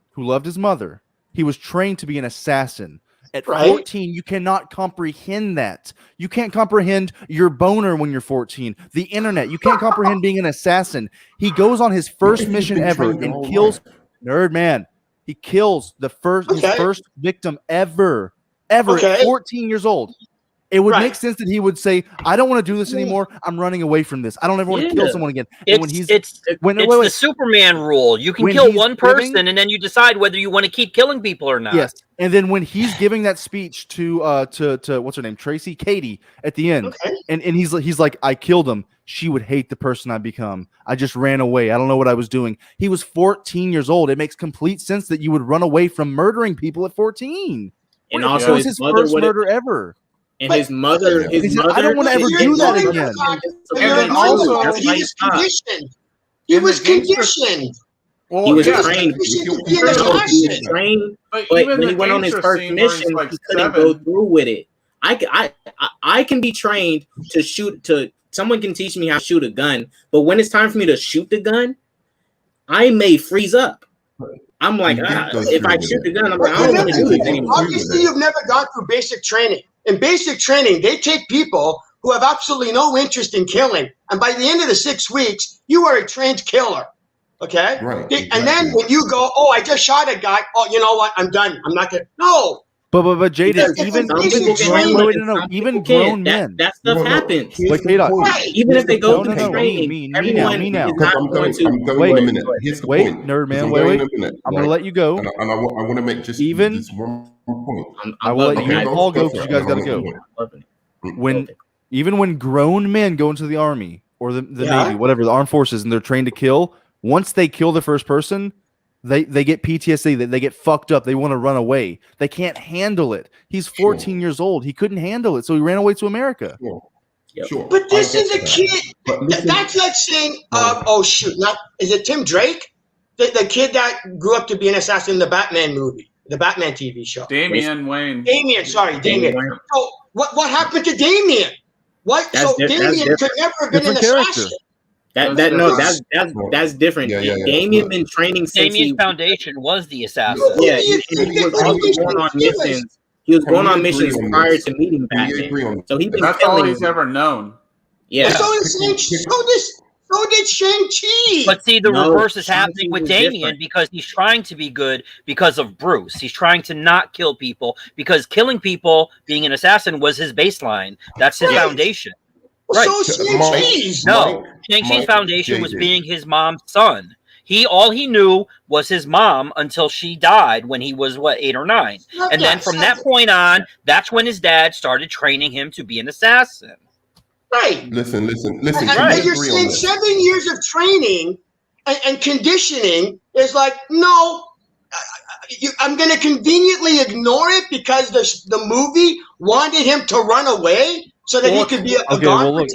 who loved his mother. He was trained to be an assassin. At 14, you cannot comprehend that. You can't comprehend your boner when you're 14. The internet, you can't comprehend being an assassin. He goes on his first mission ever and kills. Nerdman. He kills his first victim ever at 14 years old. It would make sense that he would say, I don't want to do this anymore. I'm running away from this. I don't ever want to kill someone again. And it's the Superman rule. You can kill one person and then you decide whether you want to keep killing people or not. Yes. And then when he's giving that speech to what's her name? Katie at the end. And he's like, I killed him. She would hate the person I become. I just ran away. I don't know what I was doing. He was 14 years old. It makes complete sense that you would run away from murdering people at 14. And also his first murder ever. And his mother, I don't want to ever do that again. And then also, he was conditioned. He was conditioned. Well, he was yeah, trained. He was trained, but when he went on his first mission, like he couldn't go through with it. I can be trained to shoot. Someone can teach me how to shoot a gun, but when it's time for me to shoot the gun, I may freeze up. I'm like, if I shoot the gun, I'm like, I don't want to do this anymore. Obviously, you've never gone through basic training. In basic training, they take people who have absolutely no interest in killing, and by the end of the 6 weeks, you are a trained killer. Okay? Right. Exactly. And then when you go, oh, I just shot a guy. Oh, you know what? I'm done. I'm not going to. No. But Jaden, even grown men. That stuff happens. Wait, even if they go through training, everyone is not going to. Wait a minute. Here's the point. Nerd man. Wait. I'm going to let you go. And I want to make just this one point. I will let you all go because you guys got to go. Even when grown men go into the army or the Navy, whatever, the armed forces, and they're trained to kill, once they kill the first person, they get PTSD. They get fucked up. They want to run away. They can't handle it. He's 14 years old. He couldn't handle it, so he ran away to America. Sure. But this is a kid. That's like saying, oh shoot, is it Tim Drake? The kid that grew up to be an assassin in the Batman movie, the Batman TV show. Damian Wayne. Damian. So what happened to Damian? Damian could never have been an assassin. That's different. Damien been training since Damien's foundation was the assassin. Yeah, he was also going on missions. He was going on missions prior to meeting Batman. So that's all he's ever known. Yeah. So did Shang-Chi. But see, the reverse is happening with Damien because he's trying to be good because of Bruce. He's trying to not kill people because killing people, being an assassin, was his baseline. That's his foundation. Right. So Shang-Chi's foundation was being his mom's son. All he knew was his mom until she died when he was 8 or 9. And then from that point on, that's when his dad started training him to be an assassin. Right. Listen. And you're saying 7 years of training and conditioning is like, no, I'm going to conveniently ignore it because the movie wanted him to run away. So that he could be look,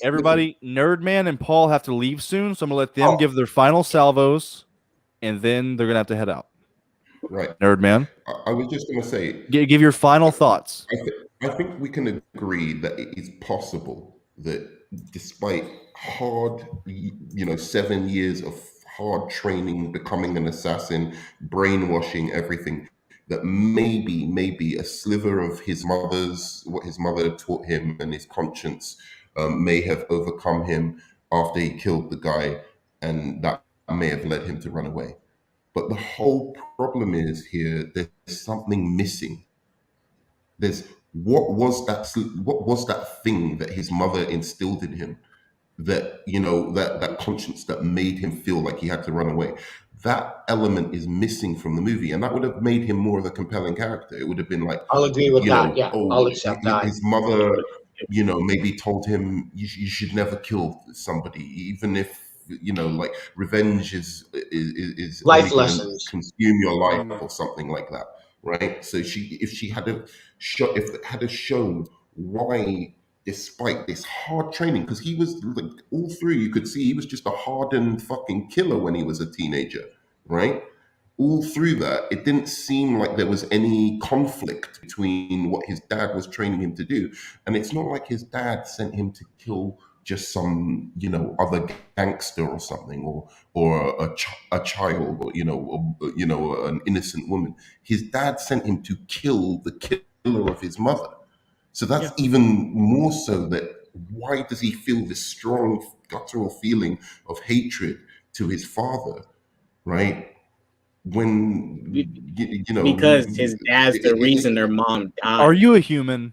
everybody, Nerdman and Paul have to leave soon, so I'm gonna let them give their final salvos, and then they're gonna have to head out. Right, Nerdman. I was just gonna say, give your final thoughts. I think we can agree that it is possible that despite hard, 7 years of hard training, becoming an assassin, brainwashing, everything, that maybe a sliver of what his mother taught him and his conscience may have overcome him after he killed the guy, and that may have led him to run away. But the whole problem is here, there's something missing. What was that thing that his mother instilled in him, that that conscience that made him feel like he had to run away? That element is missing from the movie, and that would have made him more of a compelling character. It would have been like, I'll agree with that. Yeah, I'll accept that. His mother, maybe told him you should never kill somebody, even if revenge is life lessons, consume your life or something like that, right? So if it had shown why, despite this hard training, because he was like all through, you could see he was just a hardened fucking killer when he was a teenager, right? All through that, it didn't seem like there was any conflict between what his dad was training him to do. And it's not like his dad sent him to kill just some, other gangster or something, or a child, or an innocent woman. His dad sent him to kill the killer of his mother. So that's even more so that why does he feel this strong guttural feeling of hatred to his father, right? When, because his dad's the reason their mom died. Are you a human?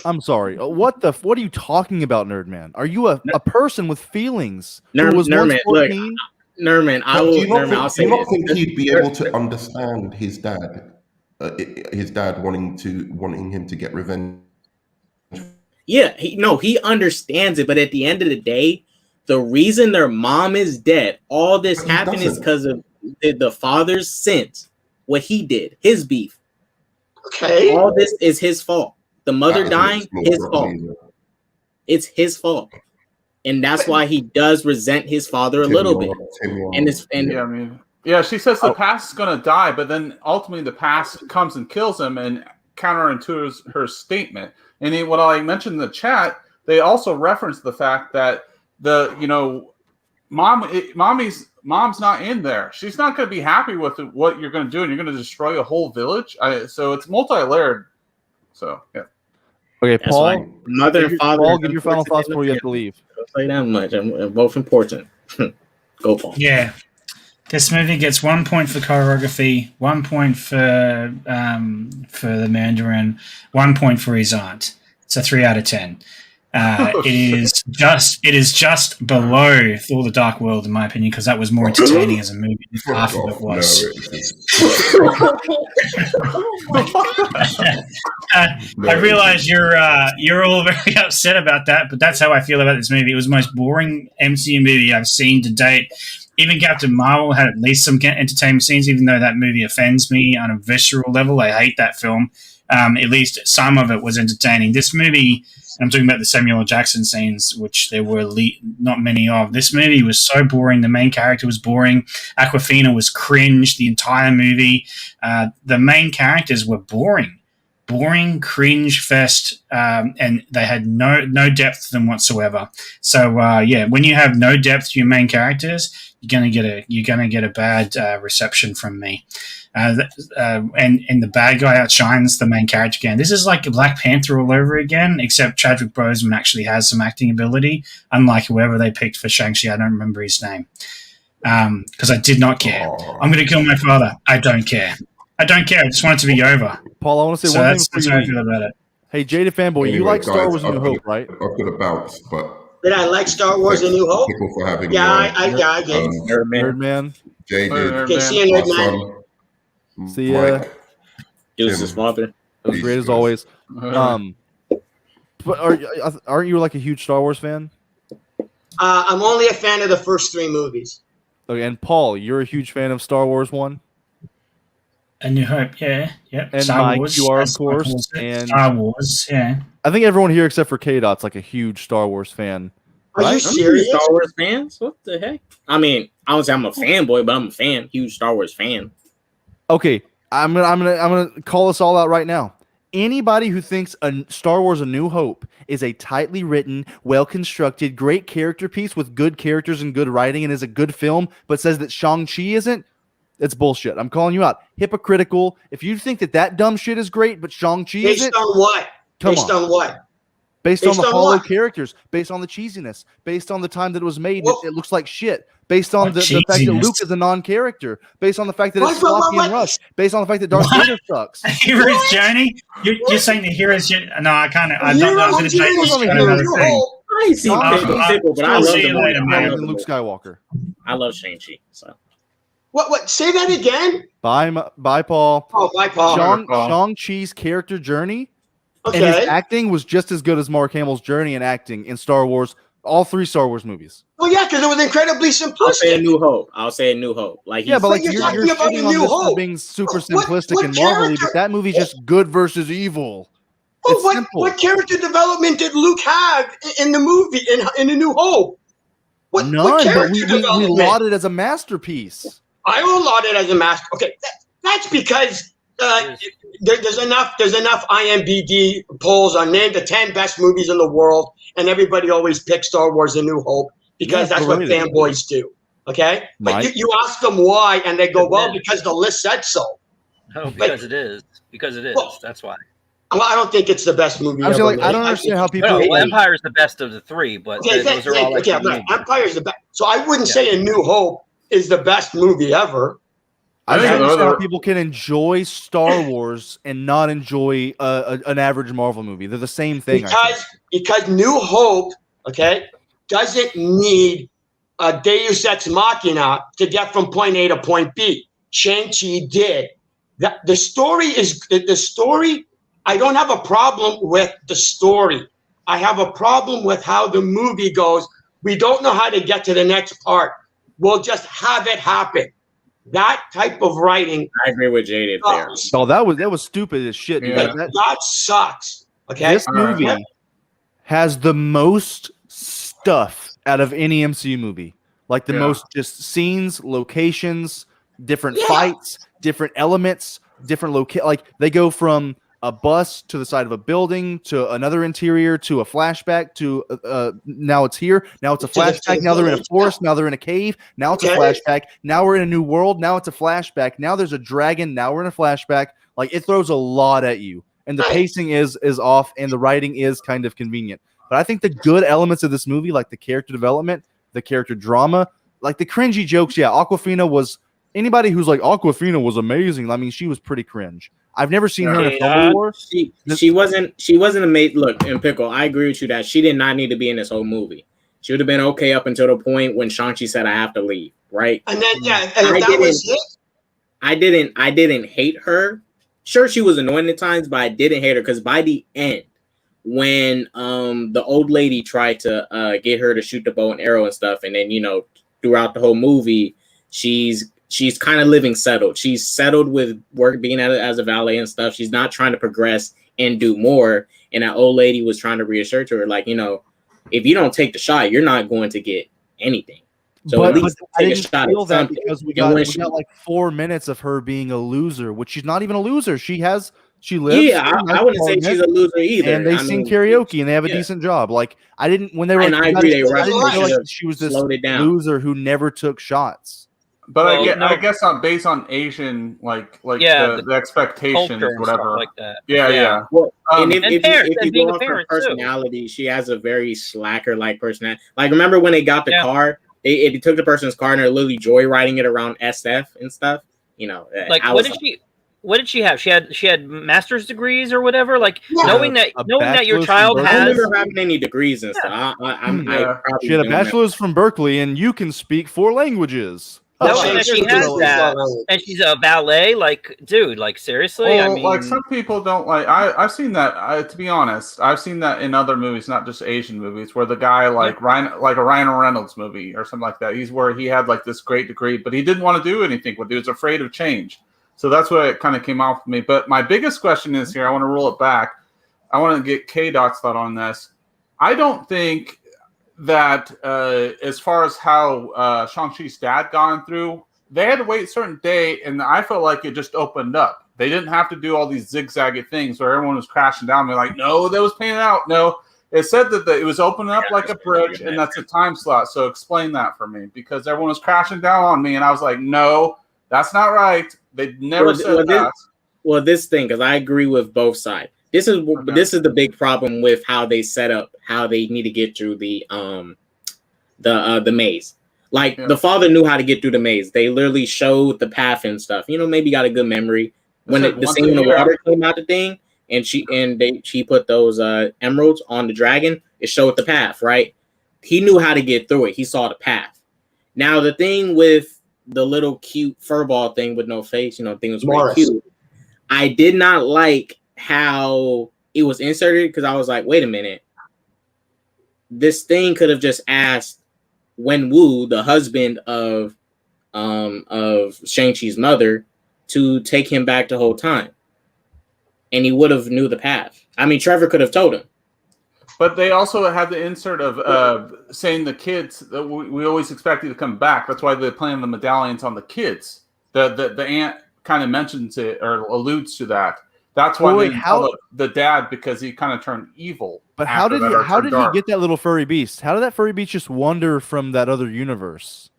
I'm sorry. What are you talking about, Nerdman? Are you a person with feelings? Nerdman, look, Nerdman, I'll say do you not think he'd be able to understand his dad? His dad wanting him to get revenge. Yeah, he understands it, but at the end of the day, the reason their mom is dead, all this happened is because of the father's sins, what he did, his beef. Okay. All this is his fault. The mother dying, his fault. It's his fault. And that's why he does resent his father a little bit. She says the past is gonna die, but then ultimately the past comes and kills him and counterintuits her statement. And what I mentioned in the chat, they also reference the fact that mom's not in there. She's not going to be happy with what you're going to do, and you're going to destroy a whole village. So it's multi-layered. So yeah. Okay, That's Paul. Mother and father. Paul, give your final thoughts before you have to leave. Don't say that much. I'm both important. Go, Paul. Yeah. This movie gets 1 point for choreography, 1 point for the Mandarin, 1 point for his aunt. It's a 3 out of 10. It is just below Thor: The Dark World, in my opinion, because that was more entertaining as a movie than half of it was. I realize you're all very upset about that, but that's how I feel about this movie. It was the most boring MCU movie I've seen to date. Even Captain Marvel had at least some entertainment scenes, even though that movie offends me on a visceral level. I hate that film. At least some of it was entertaining. This movie, I'm talking about the Samuel L. Jackson scenes, which there were not many of. This movie was so boring. The main character was boring. Awkwafina was cringe the entire movie. The main characters were boring. Boring, cringe fest, and they had no depth to them whatsoever. So when you have no depth to your main characters, you're gonna get a bad reception from me. And the bad guy outshines the main character again. This is like Black Panther all over again, except Chadwick Boseman actually has some acting ability, unlike whoever they picked for Shang-Chi. I don't remember his name because I did not care. I'm going to kill my father. I don't care. I just want it to be over. Paul, I want to say one thing before you feel about it. Hey, Jada Fanboy, you like Star Wars: A New Hope, right? I've got to bounce, but did I like Star Wars: A New Hope? For having I did. Nerdman. Jay did. Okay, see you, Nerdman. See ya. Deuce's father. It was great as always. But aren't you like a huge Star Wars fan? I'm only a fan of the first 3 movies. Okay, and Paul, you're a huge fan of Star Wars 1? A New Hope, yeah. Yep. And Star Mike, Wars, you are, of course. And Star Wars, yeah. I think everyone here except for K-Dot's like a huge Star Wars fan. Are you serious? Star Wars fans? What the heck? I mean, I don't say I'm a fanboy, but I'm a fan. Huge Star Wars fan. Okay, I'm gonna call us all out right now. Anybody who thinks Star Wars: A New Hope is a tightly written, well-constructed, great character piece with good characters and good writing and is a good film, but says that Shang-Chi isn't, it's bullshit. I'm calling you out. Hypocritical. If you think that dumb shit is great, but Shang-Chi isn't. Based on what? Based on what? Based on the hollow characters, based on the cheesiness, based on the time that it was made, it looks like shit. Based on the fact that Luke is a non-character, based on the fact that it's sloppy and rushed, based on the fact that Darth Vader sucks. Hero's Journey? You're saying the Hero's Journey? No, I can't. I'm going to take this to another thing. I see people, but I love Luke Skywalker. I love Shang-Chi. So. What? Say that again. Bye, Paul. Oh, bye, Paul. Shang-Chi's character journey and his acting was just as good as Mark Hamill's journey and acting in Star Wars. All 3 Star Wars movies. Well, yeah, because it was incredibly simplistic. I'll say a New Hope. Like, yeah, but like you're shitting on this for being super simplistic and Marvel-y, but that movie's just good versus evil. Well, what character development did Luke have in the movie in A New Hope? None, but we laud it as a masterpiece. I will laud it as a masterpiece. Okay, that's because there's enough IMDb polls on name the 10 best movies in the world, and everybody always picks Star Wars: A New Hope because that's what fanboys do. Okay, but you ask them why, and they go, "Well, because the list said so." No, because it is. Because it is. Well, that's why. Well, I don't think it's the best movie ever. Like, I don't understand how people. No, Empire is the best of the 3, but those are all like Empire is the best. So I wouldn't say A New Hope is the best movie ever. I don't understand how people can enjoy Star Wars and not enjoy an average Marvel movie. They're the same thing. Because New Hope, doesn't need a Deus Ex Machina to get from point A to point B. Shang-Chi did. The story. I don't have a problem with the story. I have a problem with how the movie goes. We don't know how to get to the next part. We'll just have it happen. That type of writing. I agree with Jaded there. Oh, that was stupid as shit. Yeah. That sucks. Okay, this movie has the most stuff out of any MCU movie. Like the most just scenes, locations, different fights, different elements, different like they go from a bus to the side of a building to another interior to a flashback to now it's here. Now it's a flashback. Now they're in a forest. Now they're in a cave. Now it's a flashback. Now we're in a new world. Now it's a flashback. Now there's a dragon. Now we're in a flashback. Like it throws a lot at you, and the pacing is off, and the writing is kind of convenient. But I think the good elements of this movie, like the character development, the character drama, like the cringy jokes. Yeah, Awkwafina was anybody who's like Awkwafina was amazing. I mean, she was pretty cringe. I've never seen her in a film before. She wasn't amazing. Look, in Pickle, I agree with you that she did not need to be in this whole movie. She would have been okay up until the point when Shang-Chi said, "I have to leave." Right? And then I didn't hate her. Sure, she was annoying at times, but I didn't hate her because by the end, when the old lady tried to get her to shoot the bow and arrow and stuff, and then throughout the whole movie, she's kind of living settled. She's settled with work, being as a valet and stuff. She's not trying to progress and do more. And that old lady was trying to reassure to her, like, if you don't take the shot, you're not going to get anything. So at least take a shot at something. Because we got like 4 minutes of her being a loser, which she's not even a loser. She lives. Yeah, I wouldn't say she's a loser either. And they sing karaoke and they have a decent job. Like I didn't when they were. And I agree. I didn't feel like she was this loser who never took shots. But I guess based on Asian the expectations, whatever. Like that. Yeah. Well, and if you go off her personality, she has a very slacker-like personality. Like remember when they got the car, they took the person's car and they're literally joyriding it around SF and stuff. Like what did she have? She had master's degrees or whatever. Like knowing that your child has. I don't remember having any degrees and stuff. She had a bachelor's from Berkeley, and you can speak 4 languages. Knowing that she has that, and she's a ballet, like, dude, like, seriously? Well, I mean, like, some people don't like. I've seen that. To be honest, I've seen that in other movies, not just Asian movies, where the guy like a Ryan Reynolds movie or something like that. He's where he had like this great degree, but he didn't want to do anything with it. He was afraid of change. So that's what it kind of came off with me. But my biggest question is here. I want to roll it back. I want to get K-Dot's thought on this. I don't think that as far as how Shang-Chi's dad gone through, they had to wait a certain day, and I felt like it just opened up. They didn't have to do all these zigzaggy things where everyone was crashing down. They're like, no, that was painted out. No, it said that it was opening up like a bridge, and that's a time slot. So explain that for me, because everyone was crashing down on me, and I was like, no, that's not right. They never said that. This thing, because I agree with both sides. This is the big problem with how they set up how they need to get through the maze. Like the father knew how to get through the maze. They literally showed the path and stuff. Maybe got a good memory when the scene when the water came out the thing, and she put those emeralds on the dragon. It showed the path, right? He knew how to get through it. He saw the path. Now the thing with the little cute furball thing with no face, thing was really cute. I did not like how it was inserted because I was like, wait a minute. This thing could have just asked Wenwu, the husband of Shang-Chi's mother, to take him back the whole time. And he would have knew the path. I mean, Trevor could have told him. But they also had the insert of saying the kids that we always expect you to come back. That's why they're playing the medallions on the kids. The aunt kind of mentions it or alludes to that. That's why they tell the dad, because he kind of turned evil. But how did he get that little furry beast? How did that furry beast just wander from that other universe?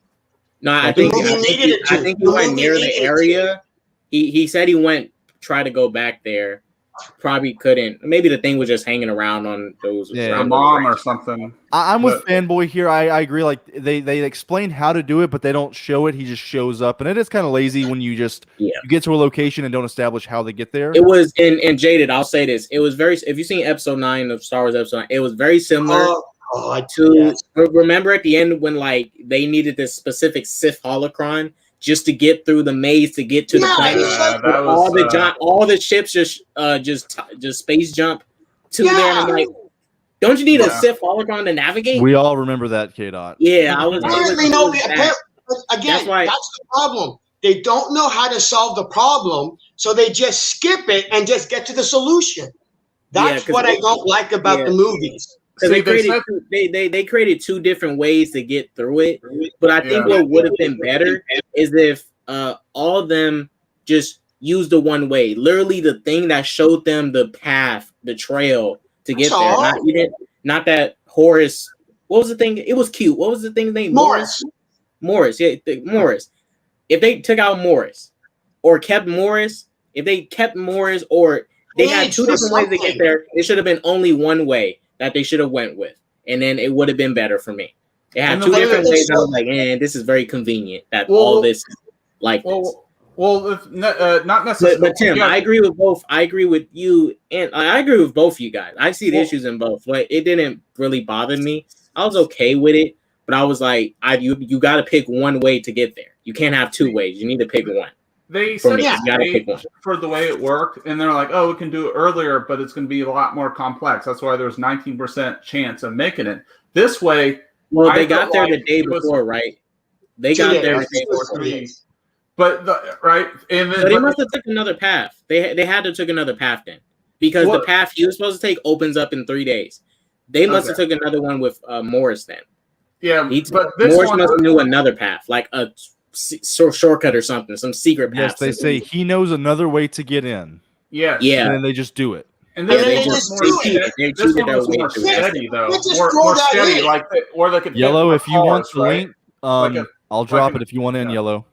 No, I think he went near the area. He said he went try to go back there. Probably couldn't. Maybe the thing was just hanging around on those. Yeah, mom or something. I'm with Fanboy here. I agree. Like they explain how to do it, but they don't show it. He just shows up, and it is kind of lazy when you just you get to a location and don't establish how they get there. It was in Jaded. I'll say this. It was very. If you've seen Episode 9 of Star Wars Episode 9, it was very similar to. Remember at the end when like they needed this specific Sith holocron just to get through the maze to get to the planet. All the ships just space jump to there, and I'm like, don't you need a Sith holocron to navigate? We all remember that, K-Dot. Yeah, I was. Again, that's the problem. They don't know how to solve the problem, so they just skip it and just get to the solution. That's what I don't like about the movies. Because they created two different ways to get through it. But I think what would have been better is if all of them just used the one way. Literally the thing that showed them the path, the trail to get there. Not that Horace. What was the thing? It was cute. What was the thing's name? Morris. Morris. Yeah, Morris. If they took out Morris or kept Morris, if they kept Morris or they had two different ways to get there, it should have been only one way that they should have went with, and then it would have been better for me. It had two different ways. I was like, this is very convenient that all this like this. Well, not necessarily. But Tim, I agree with both. I agree with you, and I agree with both you guys. I see the issues in both, but it didn't really bother me. I was okay with it, but I was like, you got to pick one way to get there. You can't have two ways. You need to pick one. They said for the way it worked, and they're like, "Oh, we can do it earlier, but it's going to be a lot more complex." That's why there's 19% chance of making it this way. Well, they got there the day before, right? They got there the day before. But right, and then, so they must have took another path. They had to took another path then, because the path you were supposed to take opens up in 3 days. They must have took another one with Morris then. Yeah, but Morris must have knew another path, like a shortcut or something, some secret path. Yes, they say he knows another way to get in. Yeah, and then they just do it. And then they just this one was more steady though, more steady, like or they could Yellow. If you want the link, I'll drop it if you want in Yellow.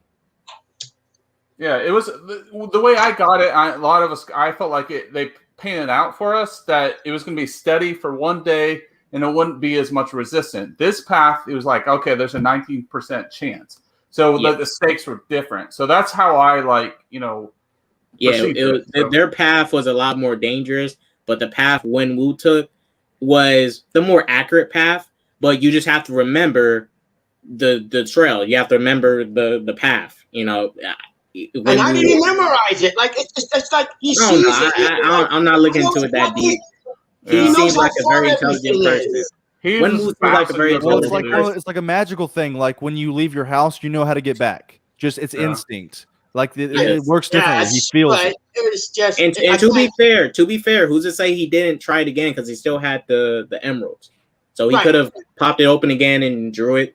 Yeah, it was the way I got it. A lot of us, I felt like they painted out for us that it was going to be steady for one day and it wouldn't be as much resistant. This path, it was like, okay, there's a 19% chance. So the stakes were different. So that's how I their path was a lot more dangerous, but the path Wenwu took was the more accurate path. But you just have to remember the trail. You have to remember the path. And how did he memorize it? Like it's like he sees it. I'm not looking into it that deep. He seems like a very intelligent person. It's like a magical thing. Like when you leave your house, you know how to get back. Just it's instinct. Like it works differently. He feels it. It was just. And to be fair, who's to say he didn't try it again because he still had the emeralds, so he could have popped it open again and drew it.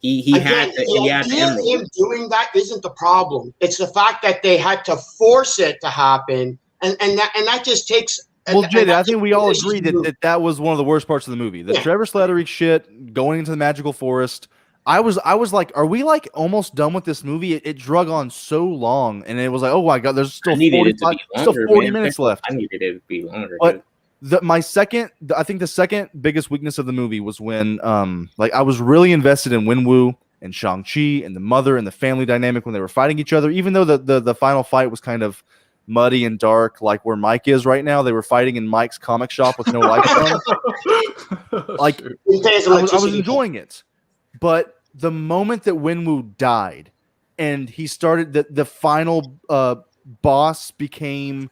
He had emeralds. Him doing that isn't the problem. It's the fact that they had to force it to happen, and that just takes. Well, Jay, I think we all agree that was one of the worst parts of the movie. The Trevor Slattery shit, going into the magical forest. I was like, are we like almost done with this movie? It drug on so long, and it was like, oh my god, there's still 40 minutes left. I needed it to be longer. But I think the second biggest weakness of the movie was when, I was really invested in Wenwu and Shang-Chi and the mother and the family dynamic when they were fighting each other. Even though the final fight was kind of muddy and dark, like where Mike is right now. They were fighting in Mike's comic shop with no lights on. Like I was enjoying it, but the moment that Wenwu died and he started the final boss became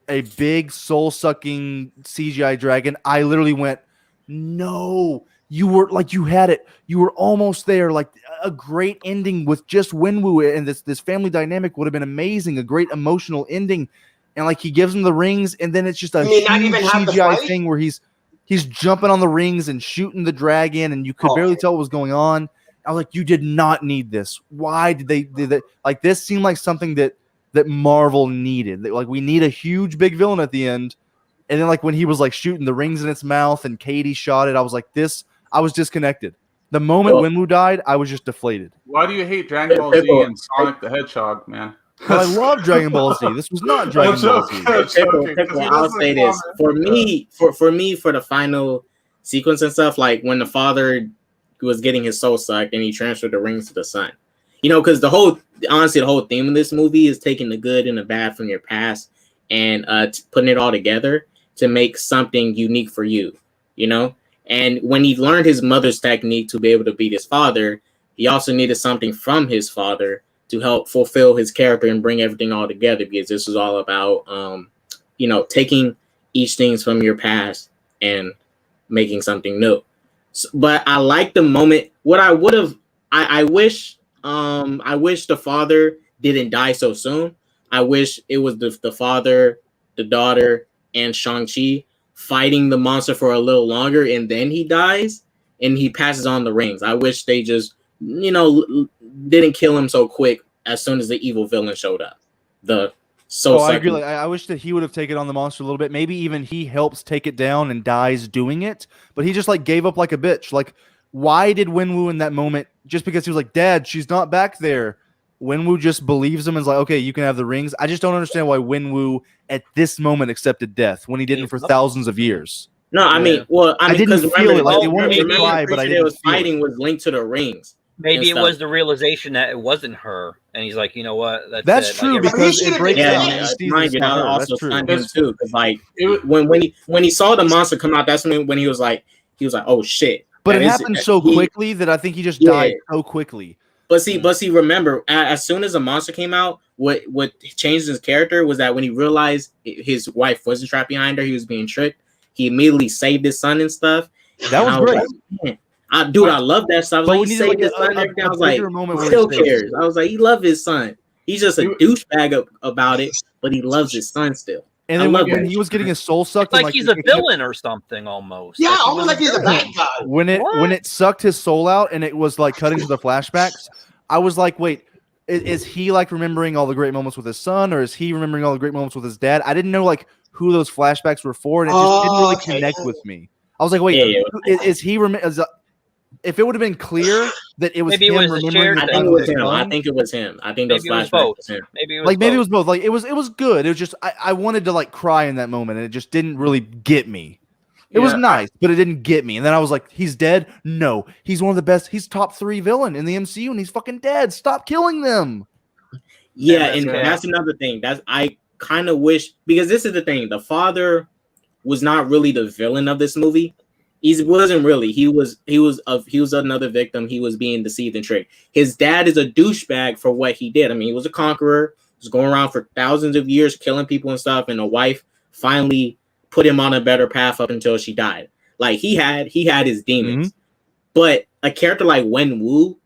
a big soul-sucking CGI dragon, I literally went, no, you were like, you had it. You were almost there. Like a great ending with just Wenwu and this family dynamic would have been amazing. A great emotional ending. And like he gives him the rings and then it's just a huge CGI thing where he's jumping on the rings and shooting the dragon and you could barely tell what was going on. I was like, you did not need this. Why did they like this seemed like something that Marvel needed. Like we need a huge big villain at the end. And then like when he was like shooting the rings in its mouth and Katie shot it, I was like I was disconnected. The moment Wenwu died, I was just deflated. Why do you hate Dragon Ball Z and Sonic the Hedgehog, man? Well, I love Dragon Ball Z. This was not Dragon Ball Z. I'll say this. For me, for the final sequence and stuff, like when the father was getting his soul sucked and he transferred the rings to the son. Because the whole theme of this movie is taking the good and the bad from your past and putting it all together to make something unique for you, And when he learned his mother's technique to be able to beat his father, he also needed something from his father to help fulfill his character and bring everything all together, because this was all about, taking each thing from your past and making something new. So, but I like the moment. What I would have, I wish the father didn't die so soon. I wish it was the father, the daughter, and Shang-Chi fighting the monster for a little longer, and then he dies and he passes on the rings. I wish they just, didn't kill him so quick as soon as the evil villain showed up. I agree. Like, I wish that he would have taken on the monster a little bit. Maybe even he helps take it down and dies doing it. But he just like gave up like a bitch. Like, why did Wenwu in that moment? Just because he was like, Dad, she's not back there. Wenwu just believes him and is like, okay, you can have the rings. I just don't understand why Wenwu at this moment accepted death when he didn't for thousands of years. No, I mean, I didn't feel it. Like, they wanted me to cry, but I didn't. Was fighting was linked to the rings. Maybe it was the realization that it wasn't her, and he's like, you know what? That's true, because it breaks down. Mind you, that also stunned him too, because like when he saw the monster come out, that's when he was like, oh shit. But it happened so quickly that I think he just died so quickly. But see, remember, as soon as the monster came out, what changed his character was that when he realized his wife wasn't trapped behind her, he was being tricked. He immediately saved his son and stuff. That was great. Like, I love that stuff. I was like, he saved his son. I was like, he still cares. I was like, he loves his son. He's just a douchebag about it, but he loves his son still. And then when he was getting his soul sucked, like he's a villain or something almost. Yeah, almost like he's a bad guy. When it sucked his soul out and it was like cutting to the flashbacks, I was like, wait, is he like remembering all the great moments with his son, or is he remembering all the great moments with his dad? I didn't know like who those flashbacks were for, and it just didn't really connect with me. I was like, wait, is he if it would have been clear that it was him remembering, I think it was him. I think it was him. I think those flashbacks was him. Maybe it was both. Like it was good. It was just I wanted to like cry in that moment, and it just didn't really get me. It was nice, but it didn't get me. And then I was like, he's dead? No. He's one of the best. He's top 3 villain in the MCU, and he's fucking dead. Stop killing them. Yeah, and that's another thing. I kind of wish, because this is the thing. The father was not really the villain of this movie. He wasn't really. He was another victim. He was being deceived and tricked. His dad is a douchebag for what he did. I mean, he was a conqueror. He was going around for thousands of years, killing people and stuff, and a wife finally put him on a better path up until she died. Like he had his demons, but a character like Wenwu,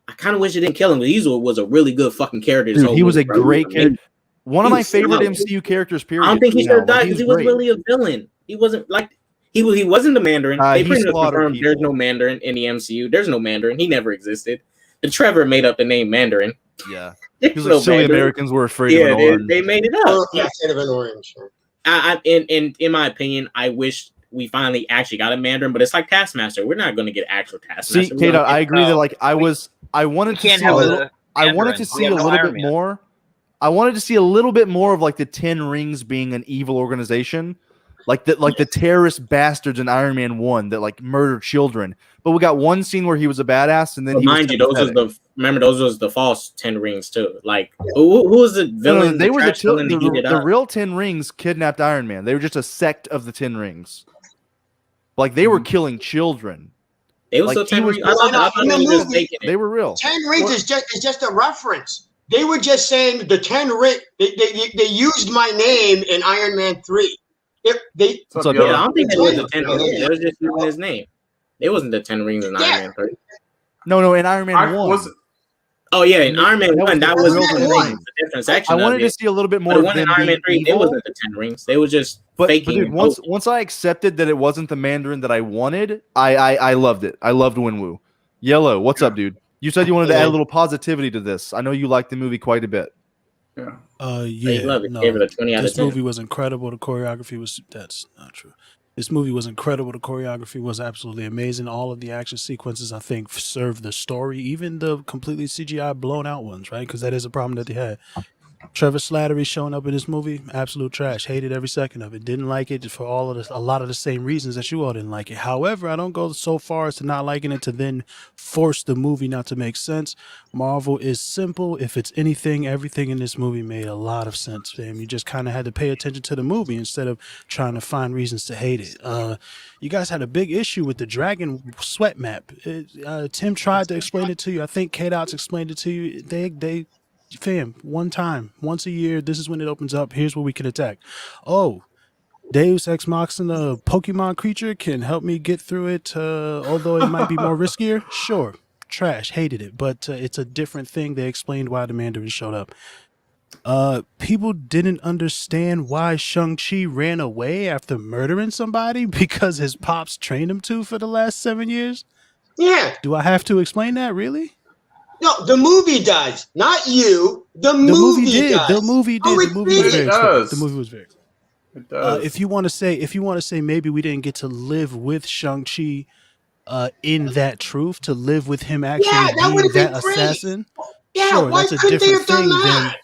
I kind of wish it didn't kill him. But he was a really good fucking character. Dude, he was a great character. One of my favorite MCU characters. Period. I don't think he should have died because he was really a villain. He wasn't like he wasn't the Mandarin. They pretty much confirmed there's no Mandarin in the MCU. There's no Mandarin. He never existed. The Trevor made up the name Mandarin. Yeah, because like silly Americans were afraid of an orange. They made it up. Afraid of an orange. In my opinion, I wish we finally actually got a Mandarin, but it's like Taskmaster. We're not going to get actual Taskmaster. See, Kato, I agree that like I wanted to see a little bit more. I wanted to see a little bit more of like the 10 Rings being an evil organization, like the terrorist bastards in Iron Man 1 that like murdered children. But we got one scene where he was a badass, and then mind you, those was the false 10 Rings too. Like who was the villain? No, they were the real 10 Rings kidnapped Iron Man. They were just a sect of the 10 Rings. Like they were killing children. They were like, 10 Rings. They were real. 10 Rings is just a reference. They were just saying the 10 Rings. They used my name in Iron Man 3. I don't think it was the 10 Rings. They was just using his name. It wasn't the 10 Rings in Iron Man 3. No, in Iron Man 1. Oh yeah, in Iron Man 1, that was the different section. I wanted to see a little bit more. But the one in Iron Man 3, it wasn't the 10 Rings. They were just faking. But dude, once I accepted that it wasn't the Mandarin that I wanted, I loved it. I loved Wenwu. Yellow, what's up, dude? You said you wanted to add a little positivity to this. I know you liked the movie quite a bit. Yeah. Gave it a 20 out of 10. This movie was incredible. The choreography was that's not true. This movie was incredible. The choreography was absolutely amazing. All of the action sequences, I think, served the story, even the completely CGI blown out ones, right? Because that is a problem that they had. Trevor Slattery showing up in this movie, absolute trash. Hated every second of it. Didn't like it for a lot of the same reasons that you all didn't like it. However, I don't go so far as to not liking it to then force the movie not to make sense. Marvel is simple. If it's anything, everything in this movie made a lot of sense. You just kind of had to pay attention to the movie instead of trying to find reasons to hate it. You guys had a big issue with the dragon sweat map. Tim tried to explain it to you. I think K-Dots explained it to you. Fam, once a year, this is when it opens up. Here's where we can attack. Oh, Deus Ex Machina Pokemon creature can help me get through it, although it might be more riskier. Sure, trash, hated it, but it's a different thing. They explained why the Mandarin showed up. People didn't understand why Shang-Chi ran away after murdering somebody because his pops trained him to for the last 7 years. Yeah. Do I have to explain that, really? No, the movie does, not you. The movie did. does. The movie did. Oh, The movie was very does. The movie was very. It does. If you want to say maybe we didn't get to live with Shang-Chi in that truth, to live with him actually being that assassin. Yeah, sure, why that's a couldn't they different have done thing that?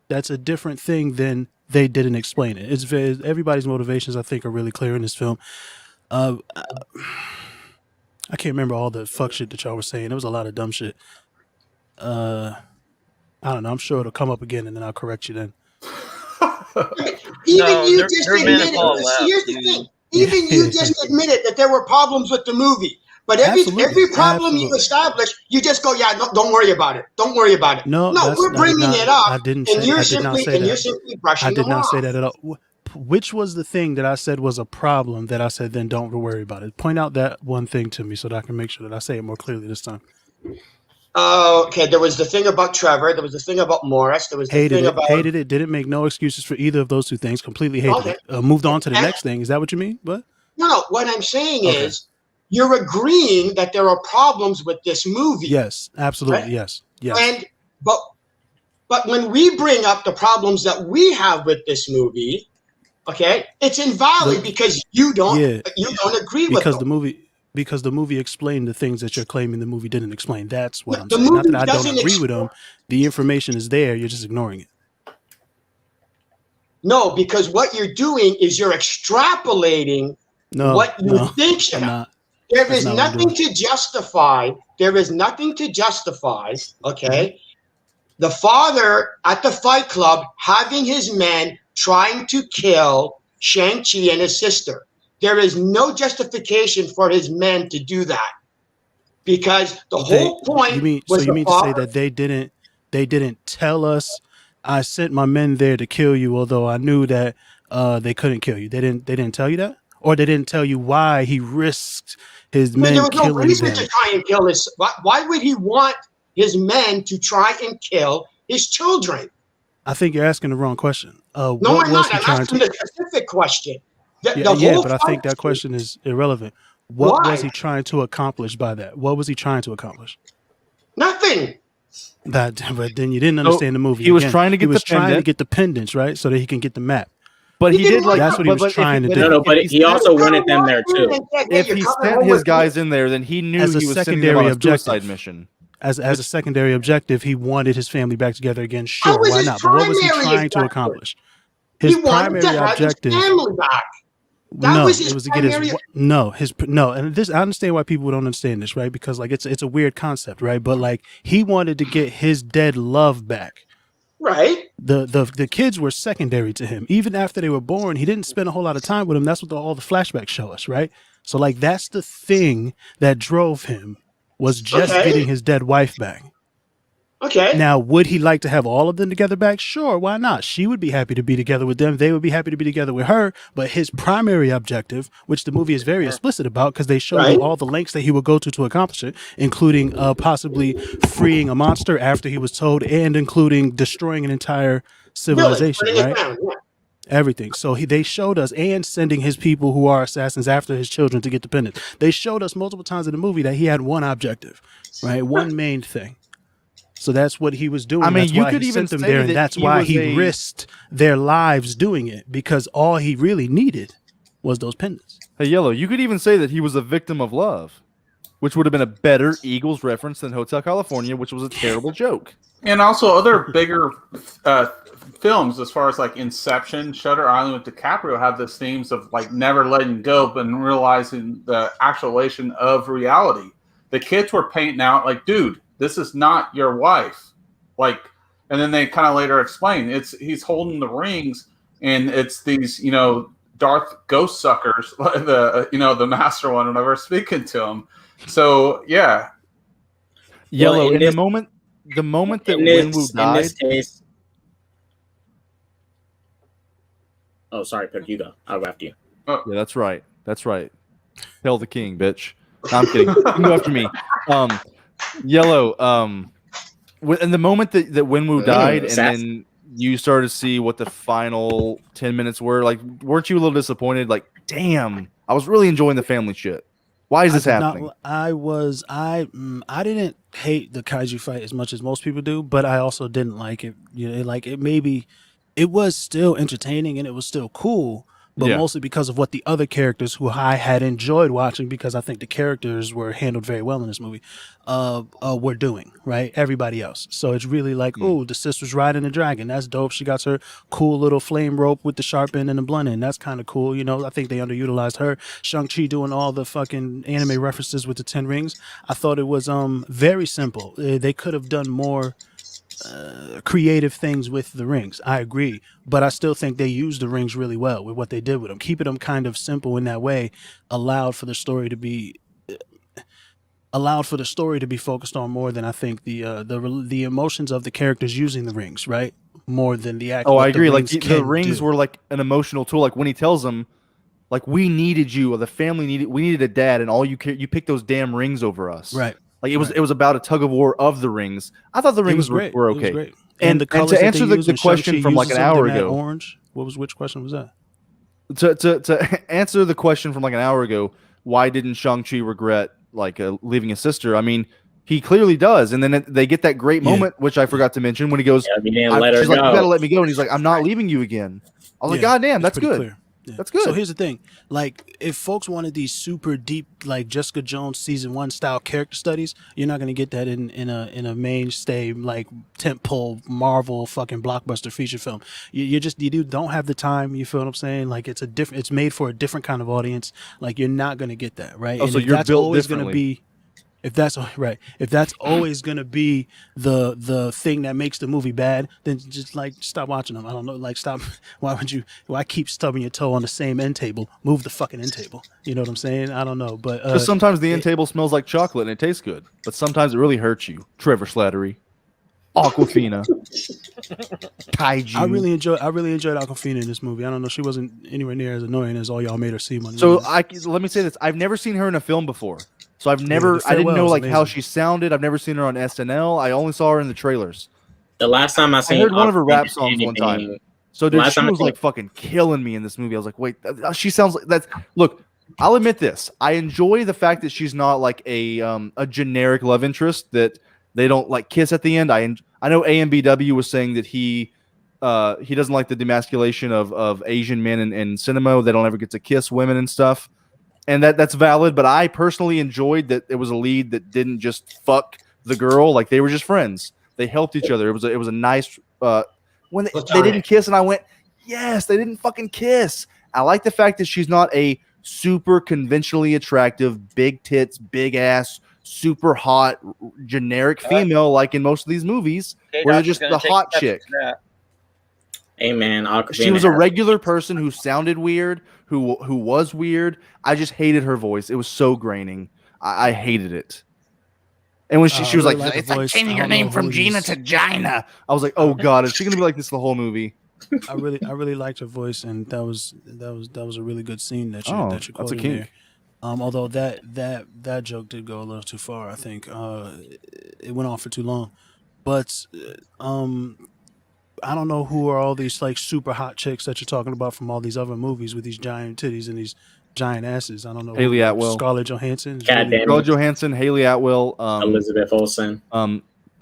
that's a different thing than they didn't explain it. It's very, everybody's motivations, I think, are really clear in this film. I can't remember all the fuck shit that y'all were saying. There was a lot of dumb shit. I don't know. I'm sure it'll come up again, and then I'll correct you then. Even you just admitted. Here's the thing. Even you just admitted that there were problems with the movie. But every problem you establish, you just go, yeah, no, don't worry about it. Don't worry about it. No, we're bringing it up. I did not say that at all. Which was the thing that I said was a problem that I said, then don't worry about it? Point out that one thing to me so that I can make sure that I say it more clearly this time. Okay, there was the thing about Trevor. There was the thing about Morris. There was the thing about... Hated it. Didn't make no excuses for either of those two things. Completely hated it. Moved on to the next thing. Is that what you mean? What? No, what I'm saying is you're agreeing that there are problems with this movie. Yes, absolutely. Right? Yes. But when we bring up the problems that we have with this movie, okay, it's invalid because you don't agree with them. Because the movie explained the things that you're claiming the movie didn't explain. That's what I'm saying. Not that I don't agree with them. The information is there. You're just ignoring it. No, because what you're doing is you're extrapolating what you think should happen. There is nothing to justify. There is nothing to justify, okay, the father at the Fight Club having his men trying to kill Shang-Chi and his sister. There is no justification for his men to do that because the whole point was you mean to say that they didn't tell us I sent my men there to kill you, although I knew that they couldn't kill you. They didn't tell you that, or they didn't tell you why he risked his men killing them. There was no reason to try and kill his. Why would he want his men to try and kill his children? I think you're asking the wrong question. No, I'm not. I'm asking the specific question. But I think that question is irrelevant. What was he trying to accomplish by that? What was he trying to accomplish? Nothing. But then you didn't understand the movie. He was trying to get the pendants, right, so that he can get the map. But he did that's what he was trying to do. No, but he also wanted them there too. If he sent his guys in there, then he knew he was sending them on a suicide mission. As a secondary objective, he wanted his family back together again. Sure, why not? But what was he trying to accomplish? His primary objective. And this, I understand why people don't understand this, right? Because like it's a weird concept, right? But like he wanted to get his dead love back. Right. The kids were secondary to him. Even after they were born, he didn't spend a whole lot of time with them. That's what all the flashbacks show us, right? So like that's the thing that drove him, was just getting his dead wife back. Okay. Now, would he like to have all of them together back? Sure, why not? She would be happy to be together with them. They would be happy to be together with her. But his primary objective, which the movie is very explicit about, because they show you all the lengths that he would go to accomplish it, including possibly freeing a monster after he was told, and including destroying an entire civilization, right? Everything. So they showed us, and sending his people who are assassins after his children to get the pendant. They showed us multiple times in the movie that he had one objective, right? One main thing. So that's what he was doing. I mean, that's why he sent them there, and that's why he risked their lives doing it, because all he really needed was those pendants. Hey, Yellow, you could even say that he was a victim of love, which would have been a better Eagles reference than Hotel California, which was a terrible joke. And also other bigger films, as far as like Inception, Shutter Island with DiCaprio, have those themes of like never letting go, but realizing the actualization of reality. The kids were painting out like, dude, this is not your wife. Like, and then they kind of later explain he's holding the rings, and it's these, Darth ghost suckers, the master one, whenever speaking to him. So yeah. Yellow, the moment that Wenwu died. In this case, oh, sorry, Pick, you go. I'll go after you. Yeah, that's right. That's right. Hail the king, bitch. No, I'm kidding. You can go after me. Yellow, in the moment that Wenwu died, and then you started to see what the final 10 minutes were, like, weren't you a little disappointed? Like, damn, I was really enjoying the family shit. Why is this happening? I didn't hate the kaiju fight as much as most people do, but I also didn't like it. It was still entertaining and it was still cool, but mostly because of what the other characters who I had enjoyed watching, because I think the characters were handled very well in this movie, were doing, right? Everybody else. So it's really like, oh, the sister's riding a dragon. That's dope. She got her cool little flame rope with the sharp end and the blunt end. That's kind of cool. I think they underutilized her. Shang-Chi doing all the fucking anime references with the 10 rings. I thought it was very simple. They could have done more creative things with the rings. I agree, but I still think they used the rings really well with what they did with them. Keeping them kind of simple in that way allowed for the story to be focused on more than I think the emotions of the characters using the rings, right? More than the actual. Oh, I agree. Like the rings were like an emotional tool. Like when he tells them, like, we needed you, or the family needed a dad, and all you picked those damn rings over us, right? Like it was about a tug of war of the rings. I thought the rings were okay. It was great. And the colors to answer the question from like an hour ago, orange. Which question was that? To answer the question from like an hour ago, why didn't Shang-Chi regret like leaving his sister? I mean, he clearly does. And then they get that great moment, which I forgot to mention, when he goes, she's like, you gotta let me go, and he's like, I'm not leaving you again. I was like, God damn, that's good. Clear. Yeah. That's good. So here's the thing: like, if folks wanted these super deep, like Jessica Jones season 1 style character studies, you're not gonna get that in a mainstay like tentpole Marvel fucking blockbuster feature film. You don't have the time. You feel what I'm saying? Like, it's made for a different kind of audience. Like, you're not gonna get that, right? Oh, and so you're built differently. If that's always gonna be the thing that makes the movie bad, then just like stop watching them. I don't know, like stop. Why keep stubbing your toe on the same end table? Move the fucking end table. You know what I'm saying? I don't know, but because sometimes the end table smells like chocolate and it tastes good, but sometimes it really hurts you. Trevor Slattery, Aquafina, Kaiju. I really enjoyed Aquafina in this movie. I don't know, she wasn't anywhere near as annoying as all y'all made her seem. So let me say this: I've never seen her in a film before. So I didn't know like how she sounded. I've never seen her on SNL. I only saw her in the trailers. The last time I heard one of her rap songs one time. So dude, she was like fucking killing me in this movie. I was like, wait, she sounds like that's. Look, I'll admit this. I enjoy the fact that she's not like a generic love interest that they don't like kiss at the end. I know AMBW was saying that he doesn't like the demasculation of Asian men in cinema. They don't ever get to kiss women and stuff. And that's valid, but I personally enjoyed that it was a lead that didn't just fuck the girl. Like, they were just friends. They helped each other. It was a nice when they didn't kiss, and I went, yes, they didn't fucking kiss. I like the fact that she's not a super conventionally attractive, big tits, big ass, super hot, generic female like in most of these movies, where they're just the hot chick. Hey man, she was a regular person who sounded weird, who was weird. I just hated her voice. It was so graining. I hated it. And when she was like, it's like changing your name from Gina to Gina. I was like, oh god, is she gonna be like this the whole movie? I really liked her voice, and that was a really good scene that you quoted that's a kink. there. Although that joke did go a little too far. I think it went on for too long. But I don't know who are all these like super hot chicks that you're talking about from all these other movies with these giant titties and these giant asses. I don't know. Haley Atwell, Scarlett Johansson, Scarlett Johansson, Haley Atwell, Elizabeth Olsen.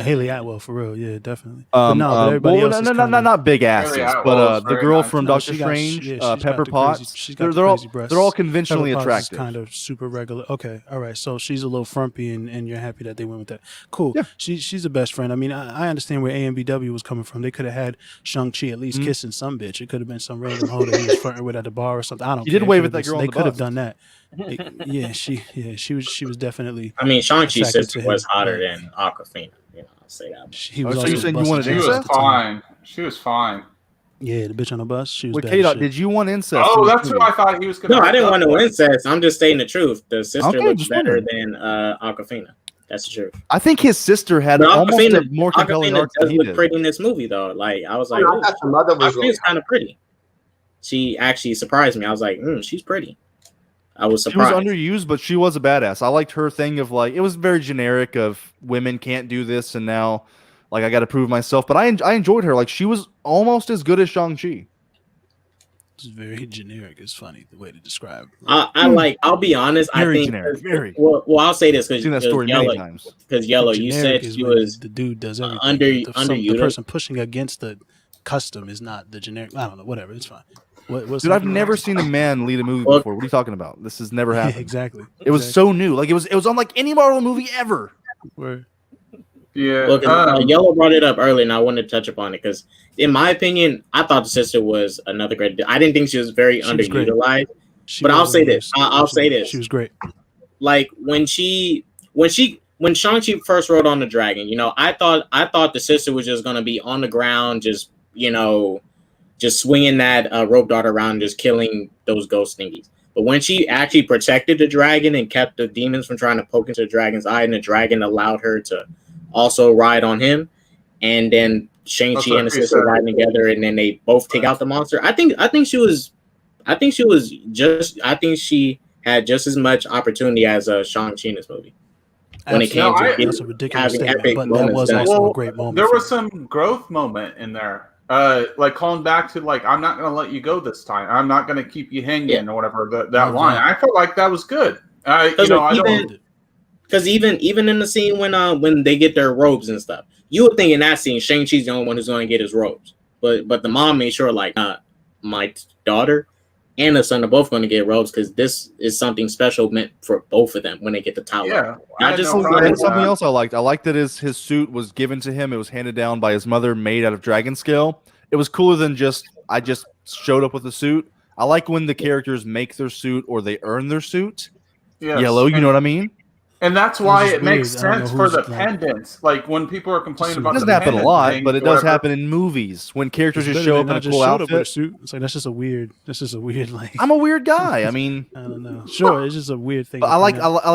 Haley Atwell, for real, yeah, definitely. But everybody else not big asses, but the girl from Doctor Strange, Pepper Potts, they're all conventionally attractive. Kind of super regular. Okay, all right. So she's a little frumpy, and you're happy that they went with that. Cool. Yeah. She's a best friend. I mean, I understand where AMBW was coming from. They could have had Shang-Chi at least kissing some bitch. It could have been some random hoe that he was flirting with at the bar or something. I don't. He did wave at that girl. They could have done that. She was definitely. I mean, Shang-Chi's sister was hotter than Aquafina. You know, I'll say that. She was fine. She was fine. Yeah, the bitch on the bus. She was. Wait, K-Dot, did you want incest? Oh, that's who I thought he was going to. No, I didn't want no incest. I'm just stating the truth. The sister looks better than Aquafina. That's the truth. I think his sister had almost a more compelling arc than he did. Pretty in this movie, though. Like, I was like, Aquafina's kind of pretty. She actually surprised me. I was like, she's pretty. I was surprised. She was underused, but she was a badass. I liked her thing of like, it was very generic of women can't do this, and now like I got to prove myself. But I enjoyed her. Like she was almost as good as Shang-Chi. It's very generic. It's funny the way to describe. I'll be honest. Very I think generic. Very. Well, I'll say this because seen that story many times. Because Yellow, you said is she when was the dude does everything. The the person pushing against the custom is not the generic. I don't know. Whatever. It's fine. Dude, I've never seen a man lead a movie before. What are you talking about? This has never happened. Exactly. It was so new. Like it was unlike any Marvel movie ever. Yeah. Look, Yellow brought it up earlier, and I wanted to touch upon it because, in my opinion, I thought the sister was another great. I didn't think she was very underutilized. But I'll say this. I'll say this. She was great. Like when Shang-Chi first rode on the dragon, I thought the sister was just gonna be on the ground, just just swinging that rope dart around, just killing those ghost thingies. But when she actually protected the dragon and kept the demons from trying to poke into the dragon's eye, and the dragon allowed her to also ride on him, and then Shang-Chi and the sister riding together, and then they both take out the monster. I think she had just as much opportunity as Shang-Chi in this movie. When it came to that's a ridiculous having statement, epic but moments, that was also a great moment. There was some growth moment in there. Like calling back to I'm not going to let you go this time. I'm not going to keep you hanging or whatever. That line, I felt like that was good. Because even in the scene when they get their robes and stuff, you would think in that scene Shang-Chi's the only one who's going to get his robes, but the mom made sure my daughter and the son are both going to get robes because this is something special meant for both of them when they get the tower. Yeah, not just something else I liked. I liked that his suit was given to him. It was handed down by his mother, made out of dragon scale. It was cooler than I just showed up with a suit. I like when the characters make their suit or they earn their suit. Yes. Yellow, you know what I mean? And that's why it makes sense for the pendants. Like when people are complaining about it doesn't happen a lot, but it does happen in movies when characters just show up in a cool outfit. Suit. It's like that's just a weird like. I'm a weird guy. I mean, I don't know. Sure, it's just a weird thing. I like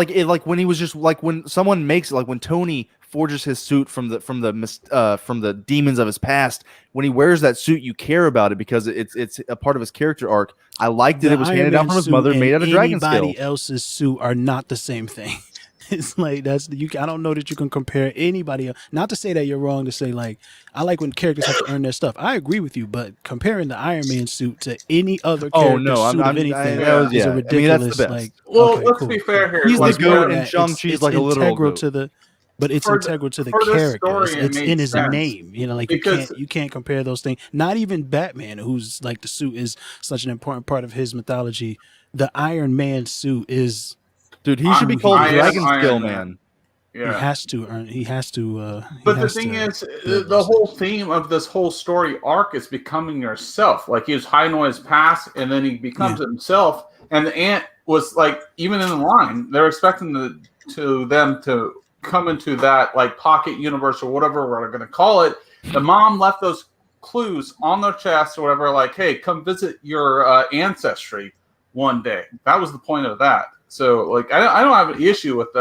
it. Like when he was just like when someone makes it, like when Tony forges his suit from the demons of his past. When he wears that suit, you care about it because it's a part of his character arc. I liked that it was handed down from his mother, made out of dragon scale. Anybody else's suit are not the same thing. It's like I don't know that you can compare anybody else. Not to say that you're wrong to say I like when characters have to earn their stuff. I agree with you, but comparing the Iron Man suit to any other character suit of anything is a ridiculous. I mean, that's the best. Let's be fair here. He's the goat, and Shang-Chi's like a literal goat. But it's integral to the character. It's in his name. You can't compare those things. Not even Batman, who's like the suit is such an important part of his mythology. The Iron Man suit is. Dude, he should be called Dragon Scale Man. Yeah. He has to. But the thing is, the whole theme of this whole story arc is becoming yourself. Like he was hiding on his past, and then he becomes himself. And the aunt was like, even in the line, they're expecting them to come into that like pocket universe or whatever we're going to call it. The mom left those clues on their chest or whatever, like, hey, come visit your ancestry one day. That was the point of that. So, like, I don't have an issue with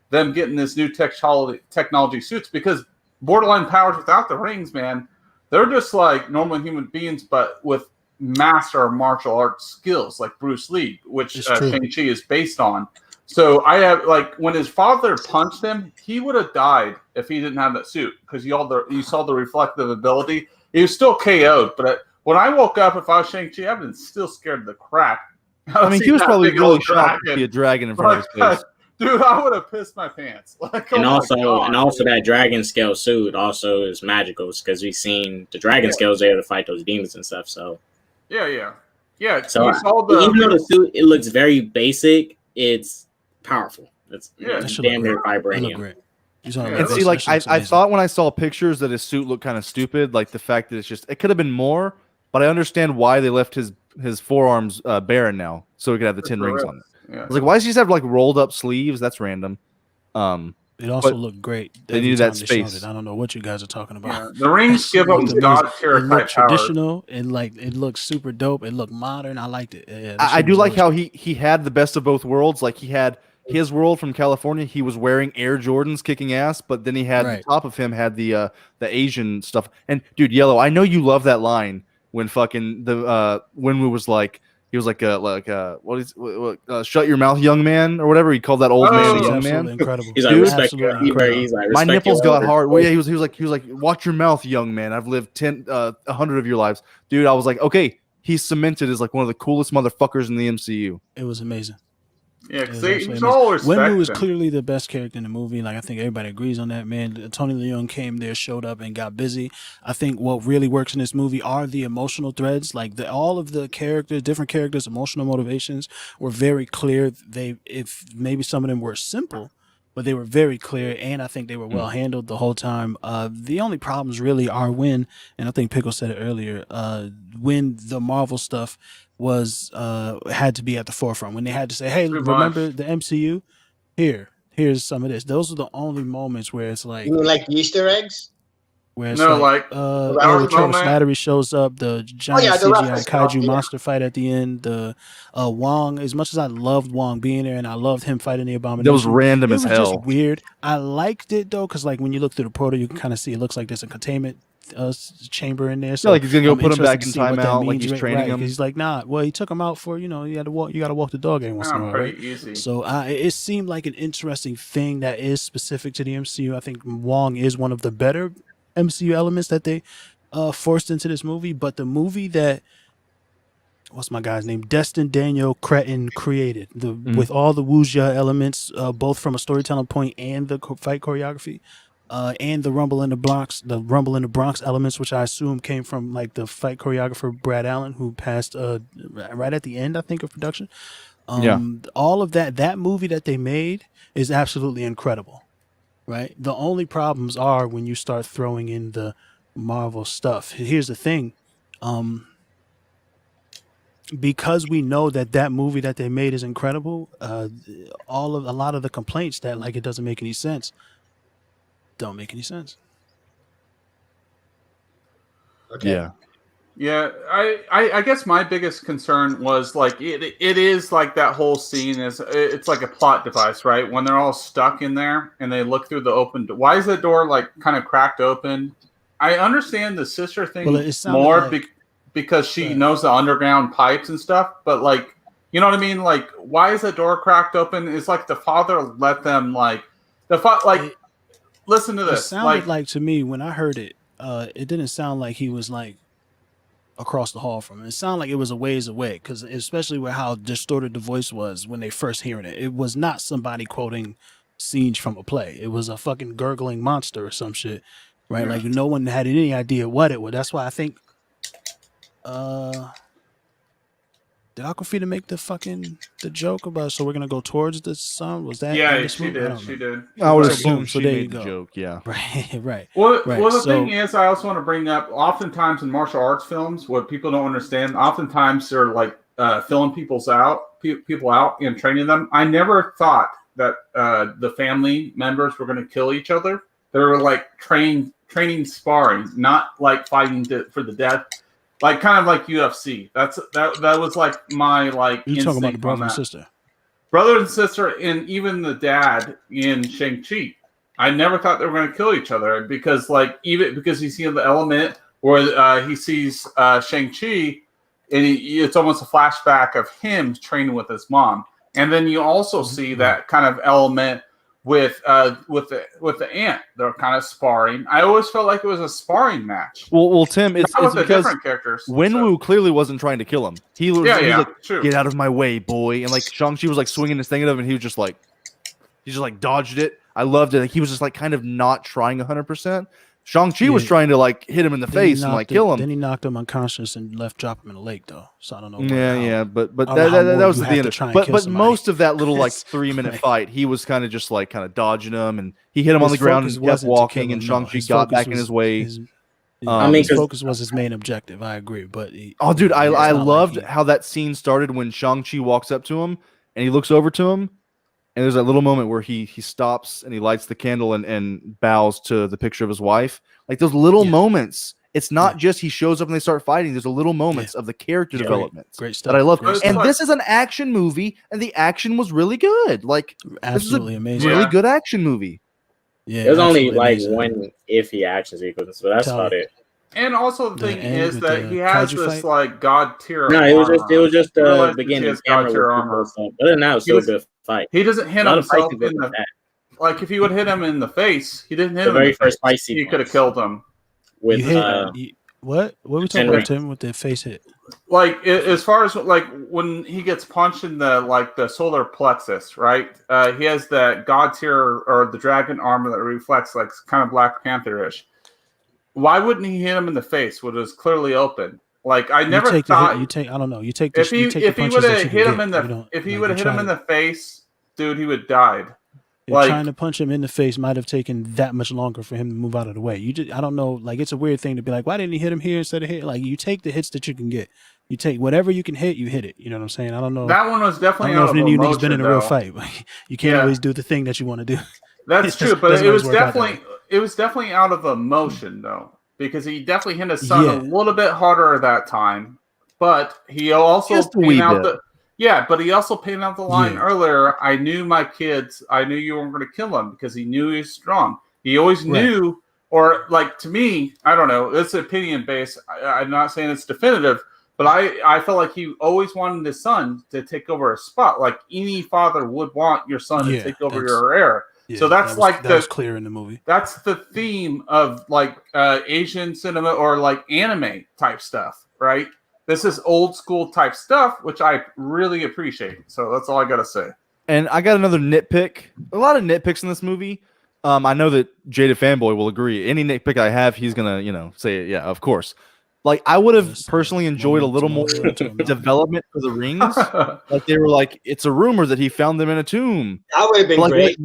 them getting this new technology suits because borderline powers without the rings, man, they're just like normal human beings, but with master martial arts skills, like Bruce Lee, which Shang-Chi is based on. So I have when his father punched him, he would have died if he didn't have that suit because you saw the reflective ability. He was still KO'd, but when I woke up, if I was Shang-Chi, I'd been still scared of the crap. I mean, he was probably really shocked to see a dragon in front of his face. Dude, I would have pissed my pants. And also that dragon scale suit also is magical because we've seen the dragon scales there to fight those demons and stuff. So yeah. So even though the suit it looks very basic, it's powerful. It's damn near vibranium. And see, like I thought when I saw pictures that his suit looked kind of stupid. Like the fact that it could have been more, but I understand why they left his forearms barren now, so he could have the 10 rings on it. Yeah. I was like, why does he just have like rolled up sleeves? That's random. It also looked great. They needed that space. I don't know what you guys are talking about. Yeah. The rings give them god tier type power. Traditional and like it looked super dope. It looked modern. I liked it. Yeah, I do like how he had the best of both worlds. Like he had his world from California. He was wearing Air Jordans, kicking ass, but then he had the top of him had the Asian stuff. And dude, Yellow, I know you love that line when fucking the Wenwu was like, He was like shut your mouth, young man, or whatever. He called that old man a young man. Incredible. He's like, Dude, respect your, he's like, my respect nipples your got elders. hard. Well, yeah, he was like, watch your mouth, young man. I've lived 100 of your lives, dude. I was like, okay, he's cemented as like one of the coolest motherfuckers in the MCU. It was amazing. Yeah, because he's all respect. Wenwu was clearly the best character in the movie. Like I think everybody agrees on that. Man, Tony Leung came there, showed up, and got busy. I think what really works in this movie are the emotional threads. Like all of the characters, different characters' emotional motivations were very clear. If maybe some of them were simple, but they were very clear, and I think they were well handled the whole time. The only problems really are when, and I think Pickle said it earlier, when the Marvel stuff was had to be at the forefront, when they had to say, hey, remember the MCU? Here's some of this. Those are the only moments where it's like, you mean like Easter eggs? Where it's the Travis Slattery shows up, the giant CGI kaiju monster fight at the end, the Wong. As much as I loved Wong being there and I loved him fighting the Abomination, that was random as hell. It was just weird. I liked it though, because like when you look through the portal, you can kind of see it looks like there's a containment chamber in there. So like he's gonna go put him back in timeout, like he's training him. He's like, nah. Well, he took him out for you got to walk. You got to walk the dog every once in a while, right? Easy. So it seemed like an interesting thing that is specific to the MCU. I think Wong is one of the better MCU elements that they forced into this movie. But the movie that what's my guy's name? Destin Daniel Cretton created with all the wuxia elements, both from a storytelling point and the fight choreography. And the Rumble in the Bronx elements, which I assume came from like the fight choreographer Brad Allen, who passed right at the end, I think, of production. All of that movie that they made is absolutely incredible, right? The only problems are when you start throwing in the Marvel stuff. Here's the thing, because we know that movie that they made is incredible. A lot of the complaints that like it doesn't make any sense. Don't make any sense. Okay. Yeah, I guess my biggest concern was like it is like that whole scene it's like a plot device, right? When they're all stuck in there and they look through the open door. Why is the door like kind of cracked open? I understand the sister thing more because she knows the underground pipes and stuff, but like, you know what I mean? Like, why is the door cracked open? It's like the father let them listen to this. It sounded like to me when I heard it, it didn't sound like he was like across the hall from him. It sounded like it was a ways away, because especially with how distorted the voice was when they first hearing it. It was not somebody quoting scenes from a play. It was a fucking gurgling monster or some shit, right? Yeah. Like no one had any idea what it was. That's why I think did Aquafina make the joke about so we're gonna go towards the sun? Was that? Yeah, she did. I would assume so she there made you go. The joke. Yeah, right. Well, the thing is, I also want to bring up. Oftentimes in martial arts films, what people don't understand, oftentimes they're like filling people out and training them. I never thought that the family members were going to kill each other. They were like training sparring, not like fighting for the death. Like kind of like UFC. That was like my like. You talking about the brother and sister? Brother and sister, and even the dad in Shang-Chi. I never thought they were going to kill each other because he's seen the element where he sees Shang-Chi, and it's almost a flashback of him training with his mom, and then you also see that kind of element with the aunt. They're kind of sparring. I always felt like it was a sparring match. Well, Tim, it's because different characters. Wenwu clearly wasn't trying to kill him. He was like, true. Get out of my way, boy. And like Shang-Chi was like swinging his thing at him, and he just dodged it. I loved it. Like, he was just like kind of not trying 100%. Shang-Chi was trying to like hit him in the face and like kill him. Then he knocked him unconscious and drop him in the lake though. So I don't know. But that was the end. But most of that little like 3-minute fight, he was kind of dodging him, and he hit him on the ground and kept walking, and Shang-Chi got back in his way. His focus was his main objective. I agree, but I loved how that scene started when Shang-Chi walks up to him and he looks over to him. And there's that little moment where he stops and he lights the candle and bows to the picture of his wife. Like those little moments. It's not just he shows up and they start fighting. There's a little moments of the character development great stuff that I love. And this is an action movie, and the action was really good. Like absolutely amazing, really good action movie. Yeah, there's only like one iffy action sequence, but that's about it. And also the thing is that he has this fight? like god tier. No, it was just the beginning. His god tier armor. Other than that, it was still a good fight. He doesn't hit himself in the like. If he would hit him in the face, he didn't hit him. The very first fight sequence, he could have killed him. With what? What are we talking about, Tim? With the face hit? Like as far as like when he gets punched in the solar plexus, right? He has the god tier or the dragon armor that reflects like kind of Black Panther-ish. Why wouldn't he hit him in the face when it was clearly open? Like I never thought. I don't know. You take the, if he would have hit him in the face, dude, he would have died. Like, trying to punch him in the face might have taken that much longer for him to move out of the way. I don't know. Like it's a weird thing to be like, why didn't he hit him here instead of here? Like you take the hits that you can get. You take whatever you can hit, you hit it. You know what I'm saying? I don't know. That one was definitely. I don't know if any of you niggas been in a real fight. You can't always do the thing that you want to do. That's true, but it was definitely out of emotion though. Because he definitely hit his son a little bit harder that time, but he also painted out the line earlier. I knew my kids. I knew you weren't going to kill him because he knew he was strong. He always knew, or like to me, I don't know. It's opinion based. I'm not saying it's definitive, but I felt like he always wanted his son to take over a spot. Like any father would want your son to take over your heir. Yeah, so that was clear in the movie. That's the theme of like Asian cinema or like anime type stuff, right? This is old school type stuff, which I really appreciate. So that's all I gotta say. And I got another nitpick. A lot of nitpicks in this movie. I know that Jada Fanboy will agree. Any nitpick I have, he's gonna, say, yeah, of course. Like I would have personally enjoyed a little more development for the rings. Like they were like, it's a rumor that he found them in a tomb. That would have been great.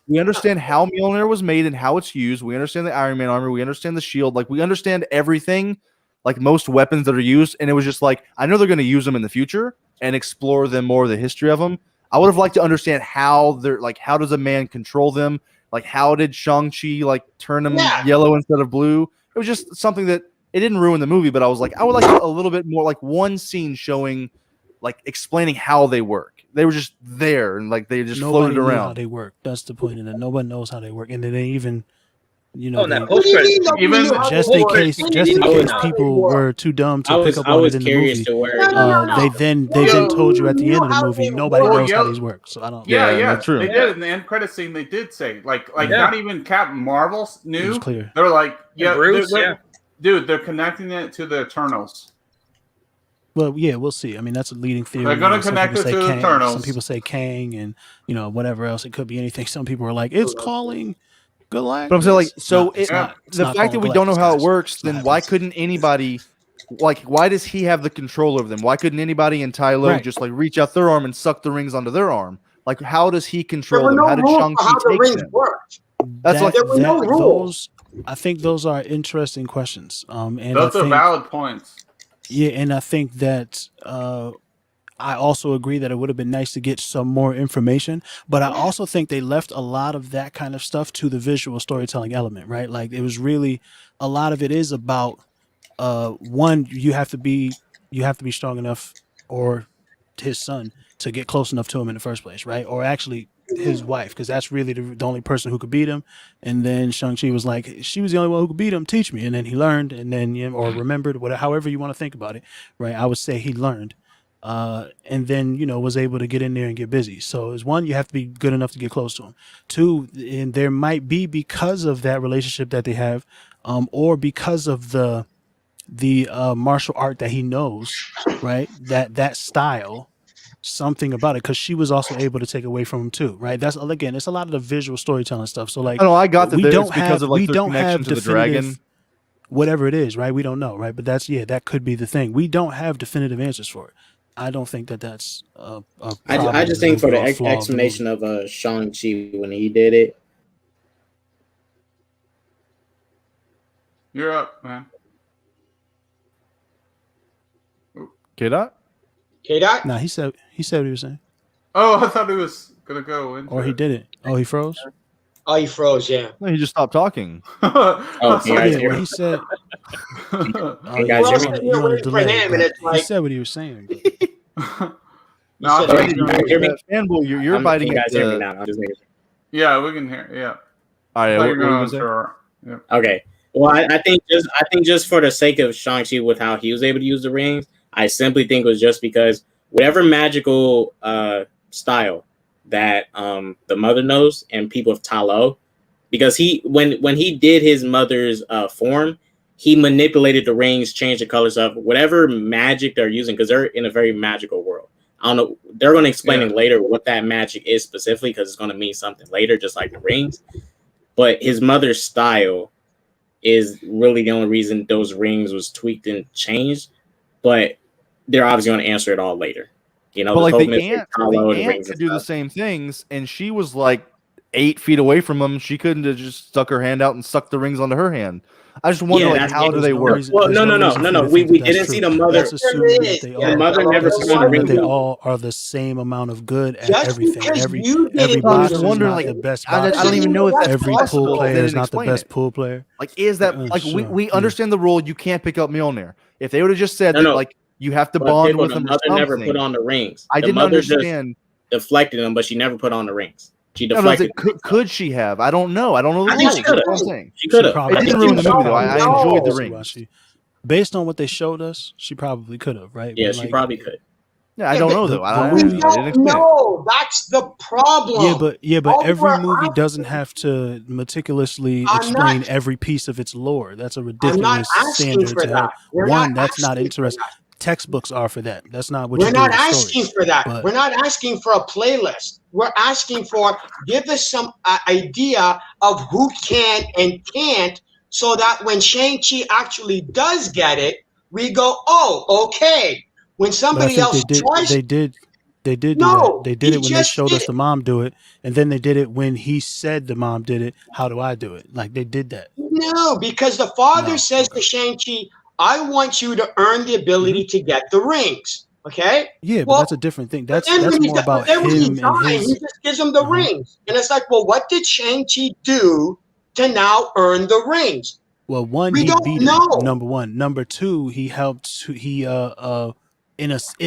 We understand how Mjolnir was made and how it's used. We understand the Iron Man armor. We understand the shield. Like we understand everything. Like most weapons that are used, and it was just like I know they're going to use them in the future and explore them more, the history of them. I would have liked to understand how they're like. How does a man control them? Like how did Shang-Chi like turn them yellow instead of blue? It was just something that it didn't ruin the movie, but I was like, I would like a little bit more, like one scene showing, like explaining how they work. They were just there and like they just floated around. How they work? That's the point, and that nobody knows how they work, and then they even, just in case people were too dumb to pick up on it in the movie. They then told you at the end of the movie nobody knows how these work. So I don't. Yeah, true. They did in the end credit scene. They did say like not even Captain Marvel knew. It was clear. They were like, dude, they're connecting it to the Eternals. Well, yeah, we'll see. I mean, that's a leading theory. They're going to connect it to the Eternals. Some people say Kang, and whatever else. It could be anything. Some people are like, it's calling Galactus. But I'm saying, like, so the fact that we don't know how it works, then why couldn't anybody, like, why does he have the control over them? Why couldn't anybody in Tylo just like reach out their arm and suck the rings onto their arm? Like, how does he control them? How did Shang-Chi take them? That's like no rules. I think those are interesting questions. And those are valid points. Yeah, and I think that I also agree that it would have been nice to get some more information, but I also think they left a lot of that kind of stuff to the visual storytelling element, right? Like it was really a lot of it is about one, you have to be strong enough, or his son, to get close enough to him in the first place, right? Or actually his wife, because that's really the only person who could beat him. And then Shang-Chi was like, she was the only one who could beat him, teach me. And then he learned, and then or remembered, whatever, however you want to think about it, right? I would say he learned. And then, was able to get in there and get busy. So as one, you have to be good enough to get close to him. Two, and there might be, because of that relationship that they have, or because of the martial art that he knows, right? That style, something about it, because she was also able to take away from him too, right? That's, again, it's a lot of the visual storytelling stuff. So like, I got that. We don't have because of like their connection to the dragon. Whatever it is, right? We don't know, right? But that's, that could be the thing. We don't have definitive answers for it. I don't think that's I just think for the explanation of Shang-Chi when he did it. You're up, man. K-Dot? K-Dot? Nah, he said what he was saying. Oh, I thought he was going to go into Or he didn't. Oh, he froze? Oh, he froze, yeah. No, he just stopped talking. He said... Hey guys, he said what he was saying. No, Fanboy, you're biting. You guys hear me now? I'm just making sure. Yeah, we can hear. Yeah. All right. Sure. Yeah. Okay. Well, I think just for the sake of Shang-Chi with how he was able to use the rings, I simply think it was just because whatever magical style that the mother knows and people of Talo, because when he did his mother's form, he manipulated the rings, changed the colors of whatever magic they're using because they're in a very magical world. I don't know. They're going to explain it later what that magic is specifically because it's going to mean something later, just like the rings. But his mother's style is really the only reason those rings was tweaked and changed, but they're obviously going to answer it all later. You know, but like the the aunt could do the same things, and she was like 8 feet away from him. She couldn't have just stuck her hand out and sucked the rings onto her hand. I just wonder, like, how do they work? Well, no. We didn't see the mother. That's assuming that they the mother never put on the rings. They all are the same amount of good at everything. Every boxer is not the best boxer. I don't even know if that's every possible. pool player is not the best pool player. Like, is that like we understand the rule? You can't pick up Mjolnir. If they would have just said that, like, you have to bond with them. The mother never put on the rings. I didn't understand. Deflected them, but she never put on the rings. She deflected. Could she have? I don't know. I don't know the rules. She could have. She could have. It didn't ruin the movie though. I enjoyed the rings. Based on what they showed us, she probably could have, right? Yeah, she probably could. Yeah, I don't know though. No, that's the problem. Yeah, but every movie doesn't have to meticulously explain every piece of its lore. That's a ridiculous standard to have. One, that's not interesting. Textbooks are for that. That's not what we're not asking for that. But we're not asking for a playlist. We're asking for give us some idea of who can and can't, so that when Shang-Chi actually does get it, we go, oh, okay. When somebody else tries, they did do that. They did it when they showed us the mom do it, and then they did it when he said the mom did it. How do I do it? Like they did that. No, because the father says to Shang-Chi, I want you to earn the ability to get the rings. Okay? Yeah, but that's a different thing. That's more about him and his... He just gives him the rings. And it's like, well, what did Shang-Chi do to now earn the rings? Well, one, he beat him, number one. Number two, he helped in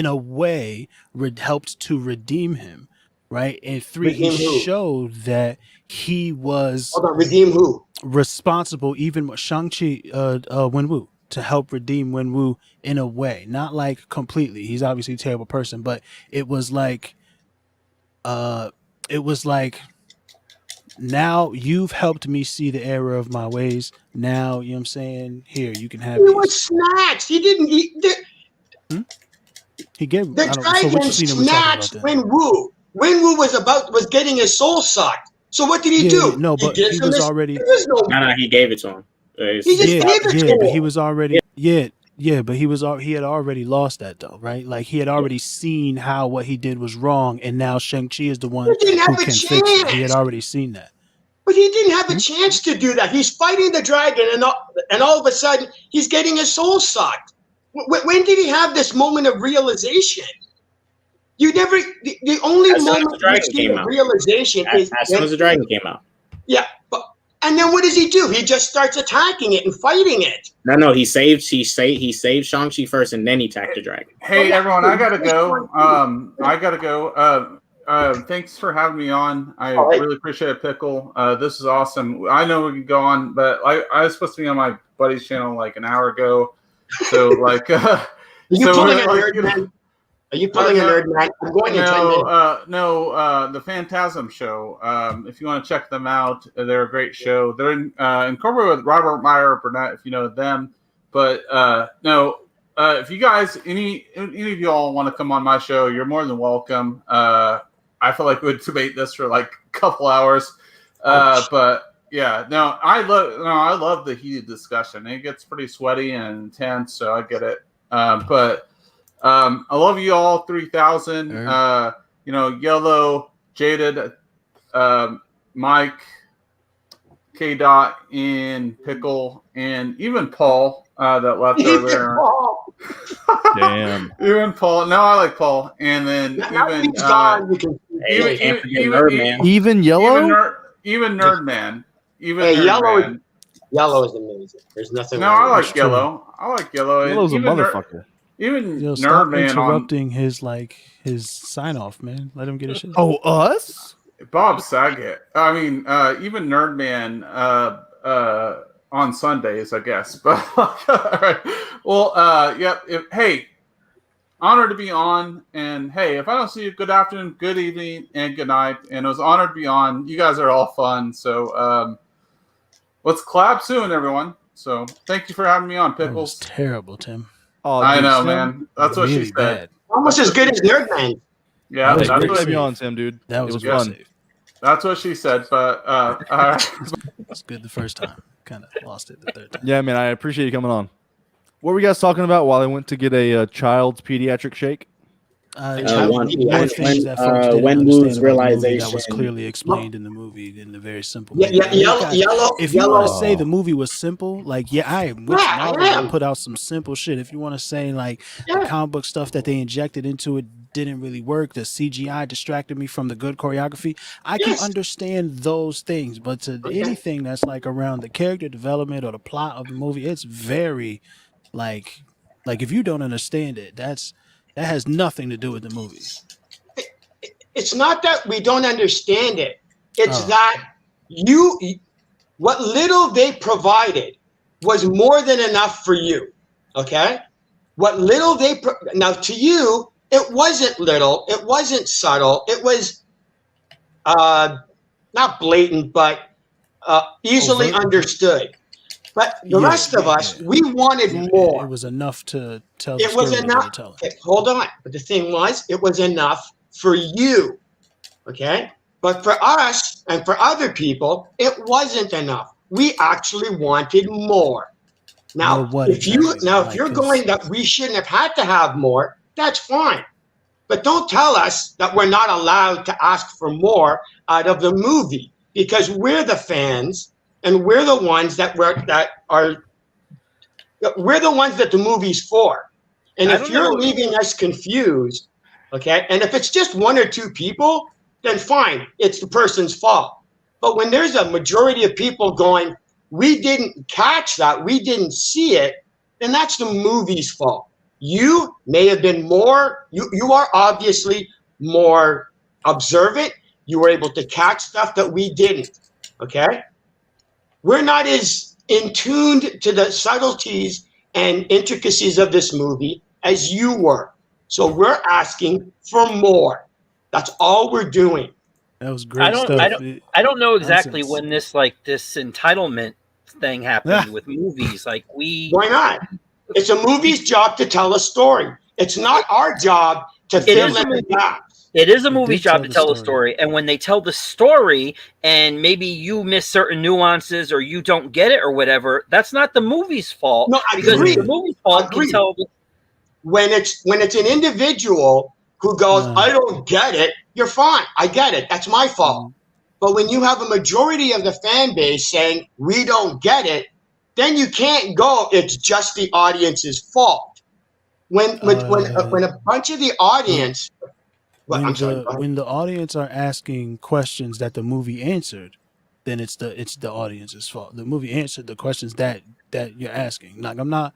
a way helped to redeem him, right? And three, he showed that he was redeem who? Responsible, even Shang-Chi, Wenwu, to help redeem Wenwu in a way, not like completely. He's obviously a terrible person, but it was like now you've helped me see the error of my ways. Now, you know what I'm saying? Here, you can have it. He was snatched. He didn't He gave the dragon snatched Wenwu. Wenwu was getting his soul sucked. So what did he do? No, but he was already. No, he gave it to him. He just gave it to him. But he was already. Yeah, but he had already lost that though, right? Like he had already seen how what he did was wrong, and now Shang-Chi is the one who can fix it. He had already seen that. But he didn't have a chance to do that. He's fighting the dragon, and all of a sudden he's getting his soul sucked. When did he have this moment of realization? You never. The only moment of realization is as soon as the dragon came out. Yeah, and then what does he do? He just starts attacking it and fighting it. No. He saved Shang-Chi first, and then he attacked the dragon. Hey, everyone, I gotta go. Thanks for having me on. I really appreciate it, Pickle. This is awesome. I know we could go on, but I was supposed to be on my buddy's channel like an hour ago. So like, Are you pulling a nerd, man? Are you pulling a nerd, man? I'm going in 10 minutes. The Phantasm Show. If you want to check them out, they're a great show. They're incorporated with Robert Meyer Burnett, if you know them. But if you guys, any of you all want to come on my show, you're more than welcome. I feel like we'd debate this for like a couple hours. But yeah, I love the heated discussion. It gets pretty sweaty and intense, so I get it. But I love you all, 3,000. Yellow, Jaded, Mike, K. Dot, and Pickle, and even Paul that left earlier. Damn. Even Paul. No, I like Paul. And then even Yellow, even Nerdman. Yellow is amazing. There's nothing. No, I like Yellow. Yellow's a motherfucker. Even stop Nerdman interrupting his sign off, man. Let him get his shit. Oh, us? Bob Saget. I mean, even Nerdman. on Sundays, I guess. But all right. Well, hey, honored to be on. And hey, if I don't see you, good afternoon, good evening, and good night. And it was honored to be on. You guys are all fun. So let's collab soon, everyone. So thank you for having me on, Pickles. That was terrible, Tim. Oh, I know, man. That's what really she said. Bad. Almost as good as Nerdman. Yeah, that's what great to be on, Tim, dude. That was fun. fun. That's what she said, but it's good the first time. Kind of lost it the third time. Yeah, man, I appreciate you coming on. What were you guys talking about while I went to get a child's pediatric shake? Wenwu's realization that was clearly explained in the movie in a very simple way. If you want to say the movie was simple, like I am with Marvel put out some simple shit. If you want to say like the comic book stuff that they injected into it didn't really work, the CGI distracted me from the good choreography, I can understand those things. But to anything that's like around the character development or the plot of the movie, it's very like if you don't understand it, that has nothing to do with the movie. It's not that we don't understand it. It's that what little they provided was more than enough for you. Okay? What little now to you, it wasn't little. It wasn't subtle. It was not blatant, but easily understood. But the rest of us, we wanted more. It was enough to tell it was enough. Okay, hold on. But the thing was, it was enough for you. Okay? But for us and for other people, it wasn't enough. We actually wanted more. Now, if you're going that we shouldn't have had to have more, that's fine. But don't tell us that we're not allowed to ask for more out of the movie, because we're the fans. And we're the ones we're the ones that the movie's for. And if you're leaving us confused, okay, and if it's just one or two people, then fine, it's the person's fault. But when there's a majority of people going, we didn't catch that, we didn't see it, then that's the movie's fault. You may have been more, you are obviously more observant. You were able to catch stuff that we didn't, okay? We're not as in tuned to the subtleties and intricacies of this movie as you were. So we're asking for more. That's all we're doing. That was great stuff. I don't know exactly when this entitlement thing happened with movies. Why not? It's a movie's job to tell a story. It's not our job to fill in the gaps. It is a movie's job to tell a story, and when they tell the story and maybe you miss certain nuances or you don't get it or whatever, that's not the movie's fault. No, I because agree. The movie's fault can tell. When it's an individual who goes, I don't get it, you're fine. I get it. That's my fault. But when you have a majority of the fan base saying we don't get it, then you can't go, it's just the audience's fault. When a bunch of the audience when the audience are asking questions that the movie answered, then it's the audience's fault. The movie answered the questions that you're asking. Like, I'm not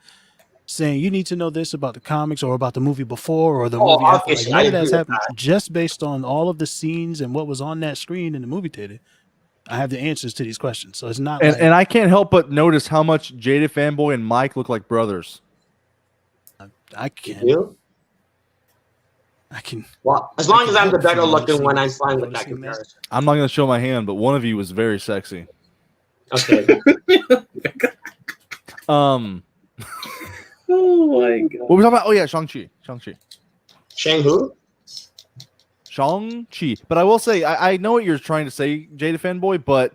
saying you need to know this about the comics or about the movie before or the movie after. Like, none of that's happened. Just based on all of the scenes and what was on that screen in the movie theater, I have the answers to these questions. So it's not. And I can't help but notice how much Jada Fanboy and Mike look like brothers. I can. Well, as long as I'm the better looking one, I'm fine with that comparison. I'm not going to show my hand, but one of you was very sexy. Okay. Oh my god. What were we talking about? Oh yeah, Shang-Chi. Shang who? Shang-Chi. But I will say, I know what you're trying to say, Jada Fanboy, but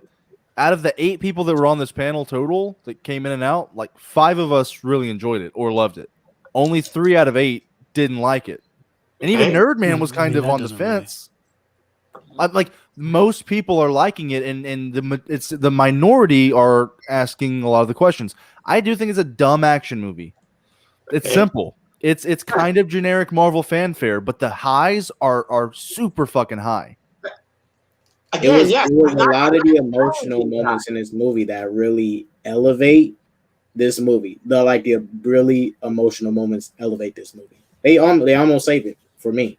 out of the 8 people that were on this panel total that came in and out, like 5 of us really enjoyed it or loved it. Only 3 out of 8 didn't like it. And even Nerdman was kind of on the fence. Really. Like, most people are liking it, and the minority are asking a lot of the questions. I do think it's a dumb action movie. It's simple. It's kind of generic Marvel fanfare, but the highs are super fucking high. There was a lot of the emotional moments in this movie that really elevate this movie. The really emotional moments elevate this movie. They almost save it for me.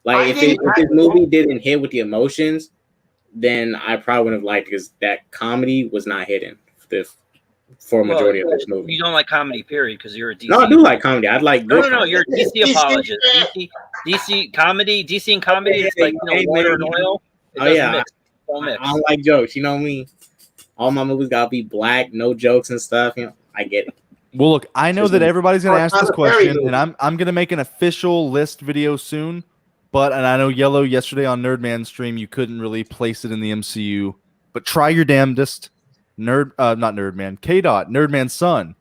Like if this movie didn't hit with the emotions, then I probably wouldn't have liked it because that comedy was not hidden. for a majority of this movie. You don't like comedy, period, because you're a DC. No, I do like comedy. I'd like good. No. You're a DC apologist. DC comedy, DC and comedy. It's like water and oil. It doesn't mix. Don't mix. I don't like jokes. You know me. All my movies gotta be black, no jokes and stuff. I get it. Well, look, I know that everybody's gonna ask this question, and I'm gonna make an official list video soon. And I know Yellow yesterday on Nerdman's stream, you couldn't really place it in the MCU, but try your damnedest. Not Nerdman, K-Dot, Nerdman's son.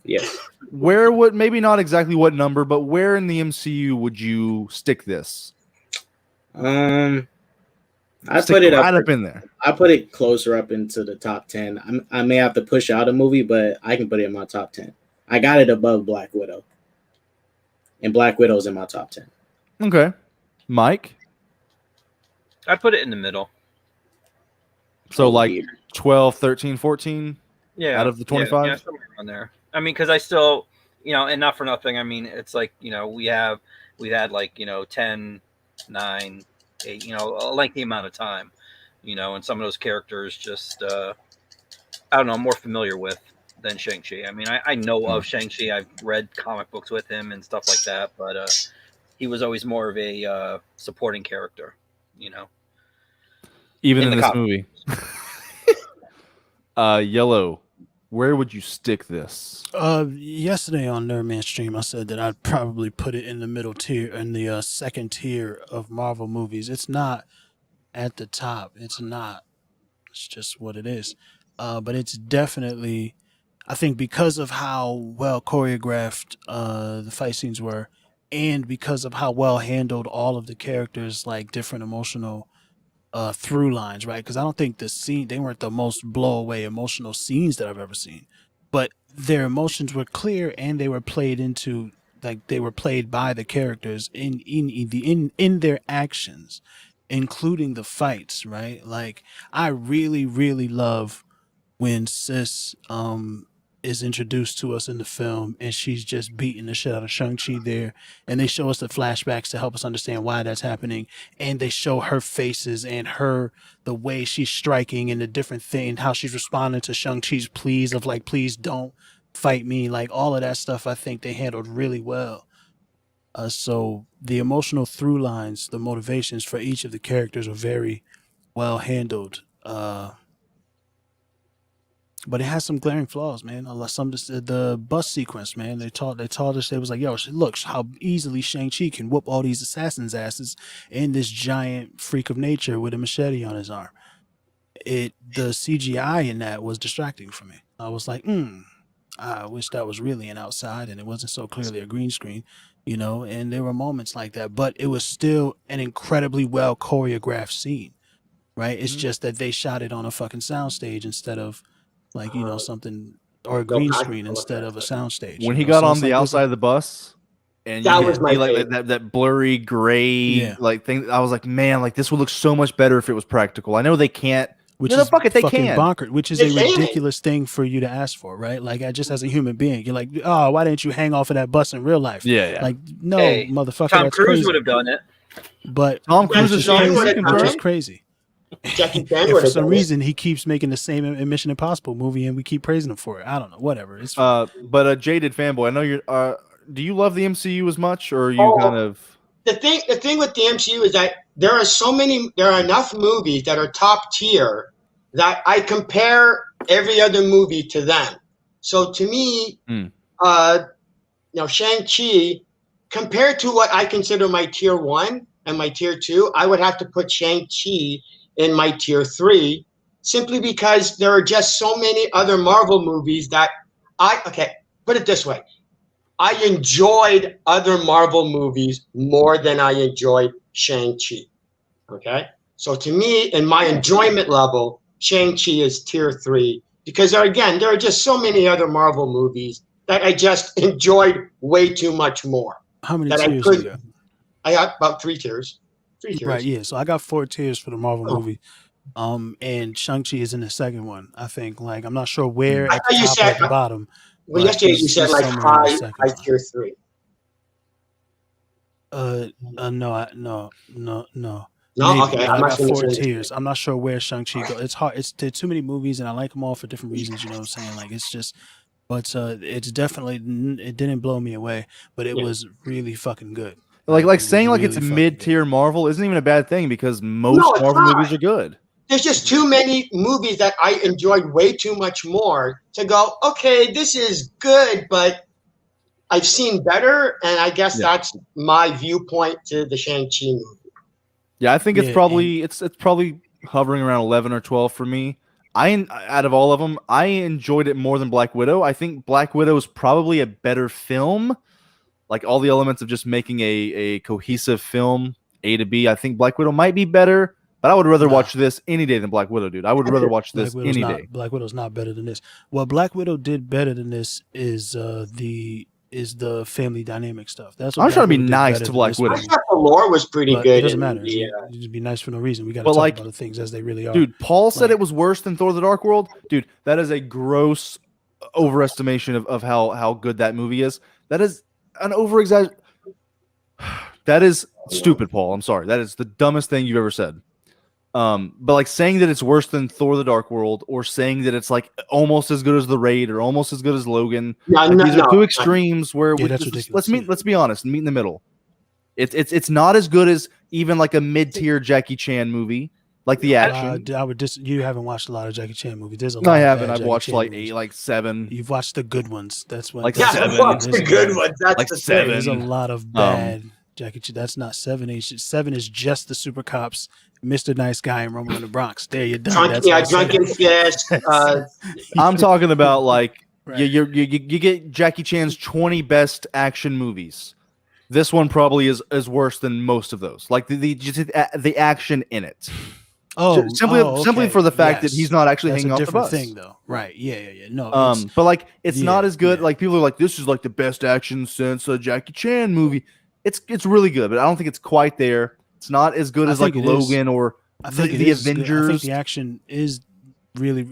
Yes. Where would, maybe not exactly what number, but where in the MCU would you stick this? I put it right up in there. I put it closer up into the top 10. I may have to push out a movie, but I can put it in my top 10. I got it above Black Widow, and Black Widow's in my top 10. Okay. Mike? I put it in the middle. So like 12, 13, 14 out of the 25? Yeah, somewhere around there. I mean, because I still, and not for nothing, I mean, it's like, we've had like, 10, 9, 8, a lengthy amount of time, and some of those characters just, I don't know, I'm more familiar with than Shang-Chi. I mean, I know of Shang-Chi. I've read comic books with him and stuff like that, but he was always more of a supporting character, Even in this movie. Yellow, where would you stick this? Yesterday on Nerdman stream, I said that I'd probably put it in the middle tier, in the second tier of Marvel movies. It's not at the top. It's not. It's just what it is. But it's definitely, I think, because of how well choreographed the fight scenes were, and because of how well handled all of the characters, like different emotional through lines, right? Because I don't think they weren't the most blow away emotional scenes that I've ever seen, but their emotions were clear and they were played into, like, they were played by the characters in their actions, including the fights, right? Like, I really, really love when Sis is introduced to us in the film and she's just beating the shit out of Shang-Chi there, and they show us the flashbacks to help us understand why that's happening, and they show her faces and the way she's striking and the different thing, how she's responding to Shang-Chi's pleas of like, please don't fight me, like all of that stuff. I think they handled really well. So the emotional through lines, the motivations for each of the characters are very well handled. But it has some glaring flaws, man. The bus sequence, man. They taught us. They was like, yo, look how easily Shang-Chi can whoop all these assassins' asses in this giant freak of nature with a machete on his arm. The CGI in that was distracting for me. I was like, I wish that was really an outside and it wasn't so clearly a green screen, and there were moments like that, but it was still an incredibly well choreographed scene, right? It's just that they shot it on a fucking soundstage instead of like, something, or a green screen instead of a soundstage. When he got on the outside of the bus and that you was my like that blurry gray like thing, I was like, man, like this would look so much better if it was practical. I know they can't. Which is fucking bonkers, which is a ridiculous thing for you to ask for, right? Like, just as a human being, you're like, oh, why didn't you hang off of that bus in real life? Yeah. Like, no, motherfucker, Tom that's Cruise crazy. would have done it. But Tom Cruise is crazy. Jackie Chan and for some reason, he keeps making the same Mission Impossible movie, and we keep praising him for it. I don't know, whatever. It's but Jaded fanboy, I know you're. Do you love the MCU as much, or are you kind of? The thing with the MCU is that there are enough movies that are top tier that I compare every other movie to them. So to me, Shang-Chi, compared to what I consider my tier 1 and my tier 2, I would have to put Shang-Chi in my tier 3, simply because there are just so many other Marvel movies that put it this way. I enjoyed other Marvel movies more than I enjoyed Shang-Chi. Okay? So to me, in my enjoyment level, Shang-Chi is tier 3, because there are just so many other Marvel movies that I just enjoyed way too much more. How many tiers do you got? I got about 3 tiers. 3 tiers. Right, yeah. So I got 4 tiers for the Marvel movie. And Shang-Chi is in the second one, I think. Like, I'm not sure where at the top or at the bottom. Well, yesterday you said like high tier 3. No. No, Maybe, okay. but I I'm got not 4 gonna tiers. I'm not sure where Shang-Chi goes. It's hard. There's too many movies, and I like them all for different reasons. You know what I'm saying? Like it's just, but it's definitely it didn't blow me away, but it was really fucking good. Like it saying was like it's a really mid-tier Marvel isn't even a bad thing because most No, it's Marvel not. movies are good. There's just too many movies that I enjoyed way too much more to go, okay, this is good, but I've seen better, and I guess that's my viewpoint to the Shang-Chi movie. Yeah, I think it's probably it's probably hovering around 11 or 12 for me. Out of all of them, I enjoyed it more than Black Widow. I think Black Widow is probably a better film. Like all the elements of just making a cohesive film, A to B. I think Black Widow might be better, but I would rather watch this any day than Black Widow, dude. I would rather watch this any day. Black Widow's not better than this. What Black Widow did better than this is the family dynamic stuff. That's what I'm trying to be nice to Black Widow. I thought the lore was pretty but good. It doesn't matter. It'd be nice for no reason. We got to talk about the things as they really are. Dude, Paul said it was worse than Thor: The Dark World. Dude, that is a gross overestimation of how good that movie is. That is an overexaggeration. That is stupid, Paul. I'm sorry. That is the dumbest thing you've ever said. But like saying that it's worse than Thor: The Dark World, or saying that it's like almost as good as The Raid, or almost as good as Logan. These are two extremes where let's be honest and meet in the middle. It's not as good as even like a mid-tier Jackie Chan movie, like the action. You haven't watched a lot of Jackie Chan movies. There's a lot. No, I haven't. Of I've watched Chan like movies. 8, like 7. You've watched the good ones. That's when like that's 7. Watch the good ones. That's like the 7. There's a lot of bad Jackie Chan. That's not 7. 7 is just the Super Cops, Mr. Nice Guy, and Rumble in the Bronx. There you're done. Drunken Fish. I'm talking about like you get Jackie Chan's 20 best action movies. This one probably is worse than most of those. Like the action in it. Simply for the fact that he's not actually hanging off the bus. Thing though, right? Yeah. No, but like it's not as good. Like people are like, this is like the best action since a Jackie Chan movie. It's really good, but I don't think it's quite there. It's not as good as like Logan or the Avengers. I think the action is really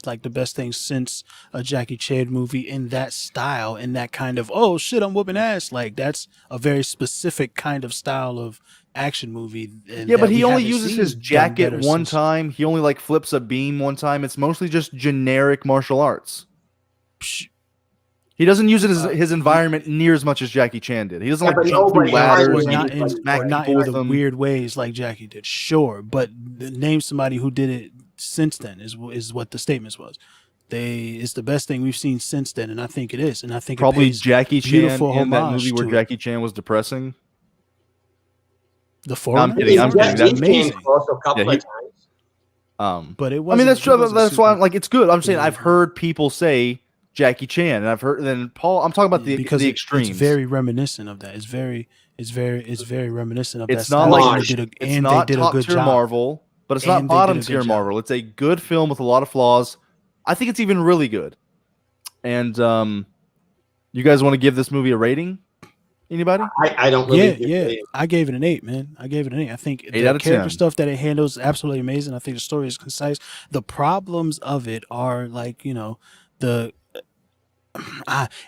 like the best thing since a Jackie Chan movie in that style, in that kind of oh shit I'm whooping ass. Like that's a very specific kind of style of action movie. Yeah, but he only uses his jacket one time. He only like flips a beam one time. It's mostly just generic martial arts. He doesn't use it as his environment near as much as Jackie Chan did. He doesn't like jump through ladders or not in the weird ways like Jackie did. Sure, but name somebody who did it since then is what the statements was. It's the best thing we've seen since then, and I think it is. And I think probably it pays Jackie Chan in that movie where to Jackie Chan was depressing. The Foreigner. I'm kidding. That's amazing. Also a couple of times. But it was. I mean, that's true. That's why I'm like, it's good. I'm saying I've heard people say Jackie Chan, and I've heard then Paul. I'm talking about the extremes. It's very reminiscent of that. It's very reminiscent of that. It's not like it's not top tier Marvel, but it's not bottom tier Marvel. It's a good film with a lot of flaws. I think it's even really good. And you guys want to give this movie a rating? Anybody? I don't really. Yeah. I gave it an 8, man. I gave it an 8. I think 8 the out of character 10. stuff that it handles is absolutely amazing. I think the story is concise. The problems of it are like,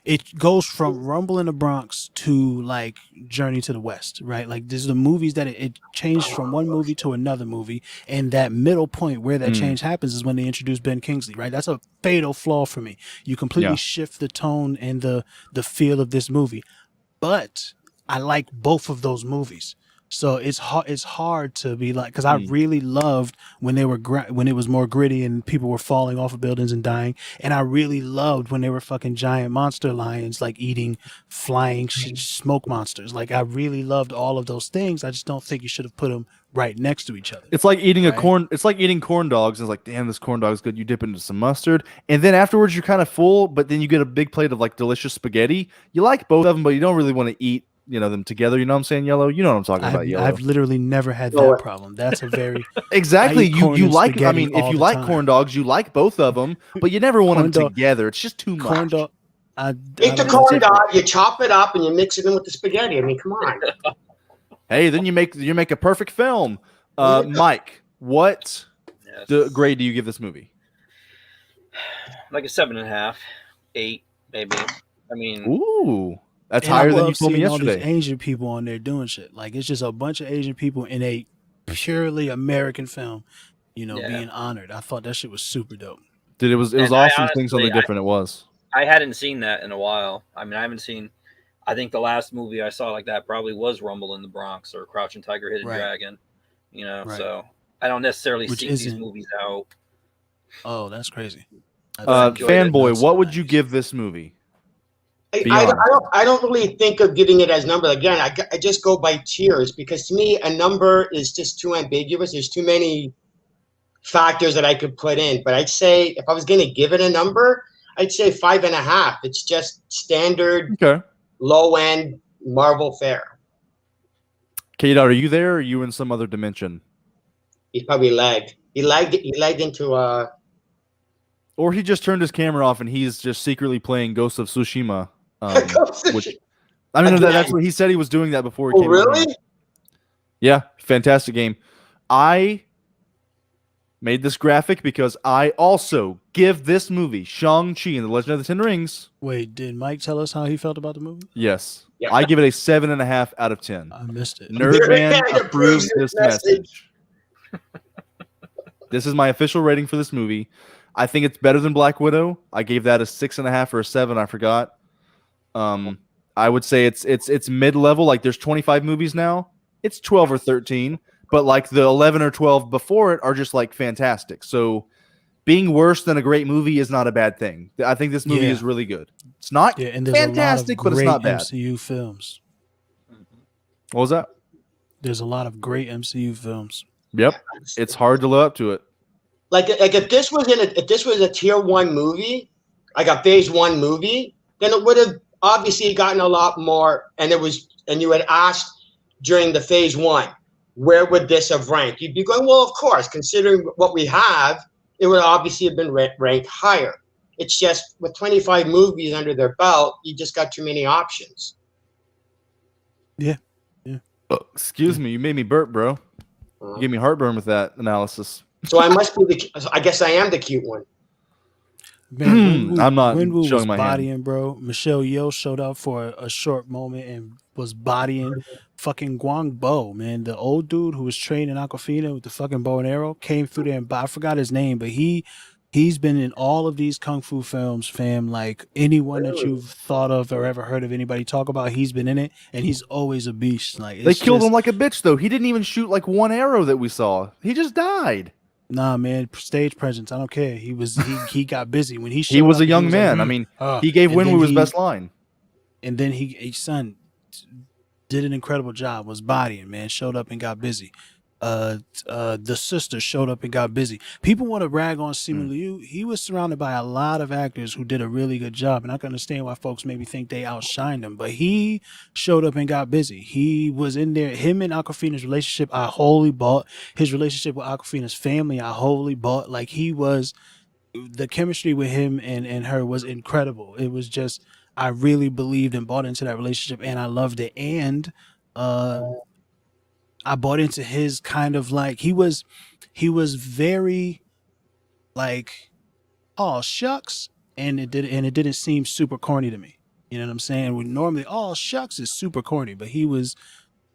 it goes from Rumble in the Bronx to like Journey to the West, right? Like there's the movies that it changed from one movie to another movie, and that middle point where that change happens is when they introduce Ben Kingsley, right? That's a fatal flaw for me. You completely shift the tone and the feel of this movie. But I like both of those movies, so it's hard to be like, because I really loved when they were when it was more gritty and people were falling off of buildings and dying, and I really loved when they were fucking giant monster lions like eating flying smoke monsters. Like I really loved all of those things. I just don't think you should have put them right next to each other. It's like eating It's like eating corn dogs. It's like, damn, this corn dog's good. You dip it into some mustard, and then afterwards you're kind of full, but then you get a big plate of like delicious spaghetti. You like both of them, but you don't really want to eat them together. You know what I'm saying, Yellow? You know what I'm talking about, Yellow. I've literally never had that problem. That's a very exactly. You like. I mean, if you like corn dogs, you like both of them, but you never want them together. It's just too much. Eat the corn dog. You chop it up and you mix it in with the spaghetti. I mean, come on. Hey, then you make a perfect film. Mike, what grade do you give this movie? Like a 7.5, 8, maybe. I mean, ooh, That's and higher I than you love told me seeing all these yesterday. Asian people on there doing shit. Like it's just a bunch of Asian people in a purely American film, being honored. I thought that shit was super dope. Dude, it was awesome seeing something different. It was. I hadn't seen that in a while. I mean, I haven't seen. I think the last movie I saw like that probably was Rumble in the Bronx or Crouching Tiger, Hidden Dragon. So I don't necessarily seek these movies out. Oh, that's crazy. Fanboy, what would you give this movie? I don't really think of giving it as number. Again, I just go by tiers because to me a number is just too ambiguous. There's too many factors that I could put in. But I'd say if I was going to give it a number, I'd say 5.5. It's just standard, low end Marvel fare. K-Dot, are you there or are you in some other dimension? He probably lagged. He lagged into or he just turned his camera off and he's just secretly playing Ghost of Tsushima. Which, I mean, that's what he said he was doing that before he came. Really? Yeah, fantastic game. I made this graphic because I also give this movie, Shang-Chi and the Legend of the Ten Rings. Wait, did Mike tell us how he felt about the movie? Yes. Yeah. I give it a 7.5 out of 10. I missed it. Nerdman approves this message. This is my official rating for this movie. I think it's better than Black Widow. I gave that a 6.5 or a 7. I forgot. I would say it's mid-level. Like there's 25 movies now. It's 12 or 13, but like the 11 or 12 before it are just like fantastic. So being worse than a great movie is not a bad thing. I think this movie is really good. It's not fantastic, but it's not bad. MCU films. What was that? There's a lot of great MCU films. Yep, it's hard to live up to it. Like if this was a tier 1 movie, like a phase 1 movie, then it would have obviously gotten a lot more. And you had asked during the phase 1, where would this have ranked? You'd be going, well, of course, considering what we have, it would obviously have been ranked higher. It's just with 25 movies under their belt, you just got too many options. Yeah. Excuse me, you made me burp, bro. You gave me heartburn with that analysis. So I must be I guess I am the cute one. Man, I'm not Wenwu showing was my bodying, hand. bro. Michelle Yeoh showed up for a short moment and was bodying fucking Guangbo, man. The old dude who was trained in Aquafina with the fucking bow and arrow came through there and I forgot his name, but he's been in all of these kung fu films, fam. Like anyone that you've thought of or ever heard of anybody talk about, he's been in it, and he's always a beast. Like they killed him like a bitch, though. He didn't even shoot like one arrow that we saw. He just died. Nah, man, stage presence. I don't care. He got busy when he. He was a young man. Like, I mean, he gave Wenwu his best line. And then his son did an incredible job. Was bodying, man. Showed up and got busy. The sister showed up and got busy. People want to rag on Simu Liu. He was surrounded by a lot of actors who did a really good job, and I can understand why folks maybe think they outshined him. But he showed up and got busy. He was in there. Him and Aquafina's relationship, I wholly bought. His relationship with Aquafina's family, I wholly bought. Like the chemistry with him and her was incredible. It was just, I really believed and bought into that relationship, and I loved it. And I bought into his kind of like he was very like, oh shucks, and it didn't seem super corny to me. You know what I'm saying? When normally all shucks is super corny, but he was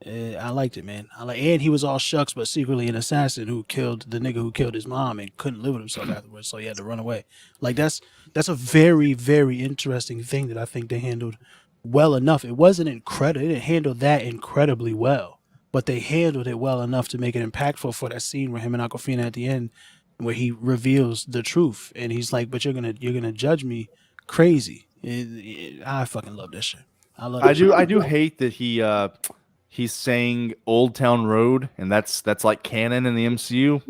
I liked it, man. And he was all shucks, but secretly an assassin who killed the nigga who killed his mom and couldn't live with himself afterwards, so he had to run away. Like that's a very, very interesting thing that I think they handled well enough. It wasn't incredible. They didn't handle that incredibly well, but they handled it well enough to make it impactful for that scene where him and Aquafina at the end, where he reveals the truth, and he's like, "But you're gonna judge me crazy." I fucking love that shit. I do hate that he's saying Old Town Road, and that's like canon in the MCU.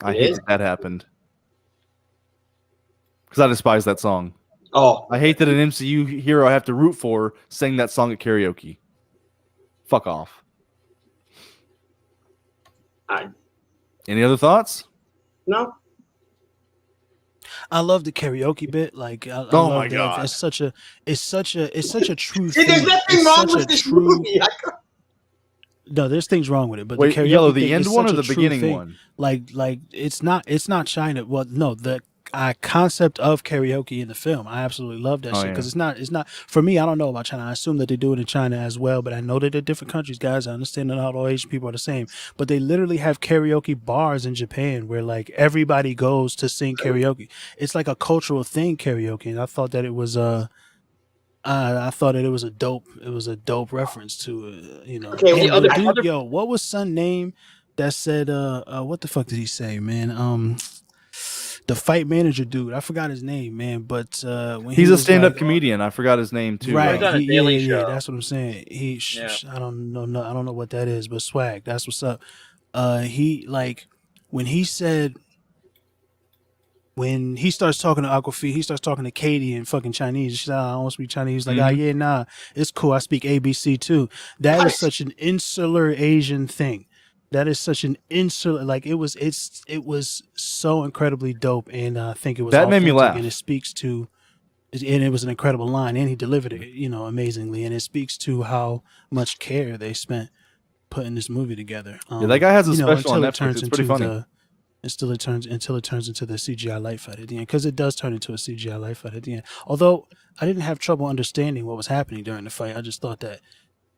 I hate that happened because I despise that song. Oh, I hate that an MCU hero I have to root for sang that song at karaoke. Fuck off. Any other thoughts? No. I love the karaoke bit. Like, oh my god, it's such a true thing. There's nothing wrong with this movie. No, there's things wrong with it. But wait, the karaoke Yellow, the end one or the beginning thing. one? Like it's not China. Well, no, concept of karaoke in the film. I absolutely love that shit because it's not for me. I don't know about China. I assume that they do it in China as well, but I know that they're different countries, guys. I understand that not all Asian people are the same, but they literally have karaoke bars in Japan where like everybody goes to sing karaoke. It's like a cultural thing, karaoke, and I thought that it was I thought that it was a dope reference to Okay, and the dude, other yo, what was son name that said what the fuck did he say, man? The fight manager dude, I forgot his name, man, but when he's he a was stand-up like, comedian. I forgot his name too. right, done a Daily yeah, Show. that's what I'm saying. I don't know, I don't know what that is, but swag, that's what's up. He like when he said when he starts talking to Aquafina, he starts talking to Katie in fucking Chinese. She's like, I don't speak Chinese. He's like, yeah, nah, it's cool. I speak ABC too. That is such an insular Asian thing. That is such an insular, like it was so incredibly dope, and I think it was That made me authentic, laugh. and it speaks to, and it was an incredible line, and he delivered it, amazingly, and it speaks to how much care they spent putting this movie together. Yeah, that guy has a special on until it Netflix. turns It's pretty into funny. until it turns into the CGI light fight at the end, because it does turn into a CGI light fight at the end. Although I didn't have trouble understanding what was happening during the fight, I just thought that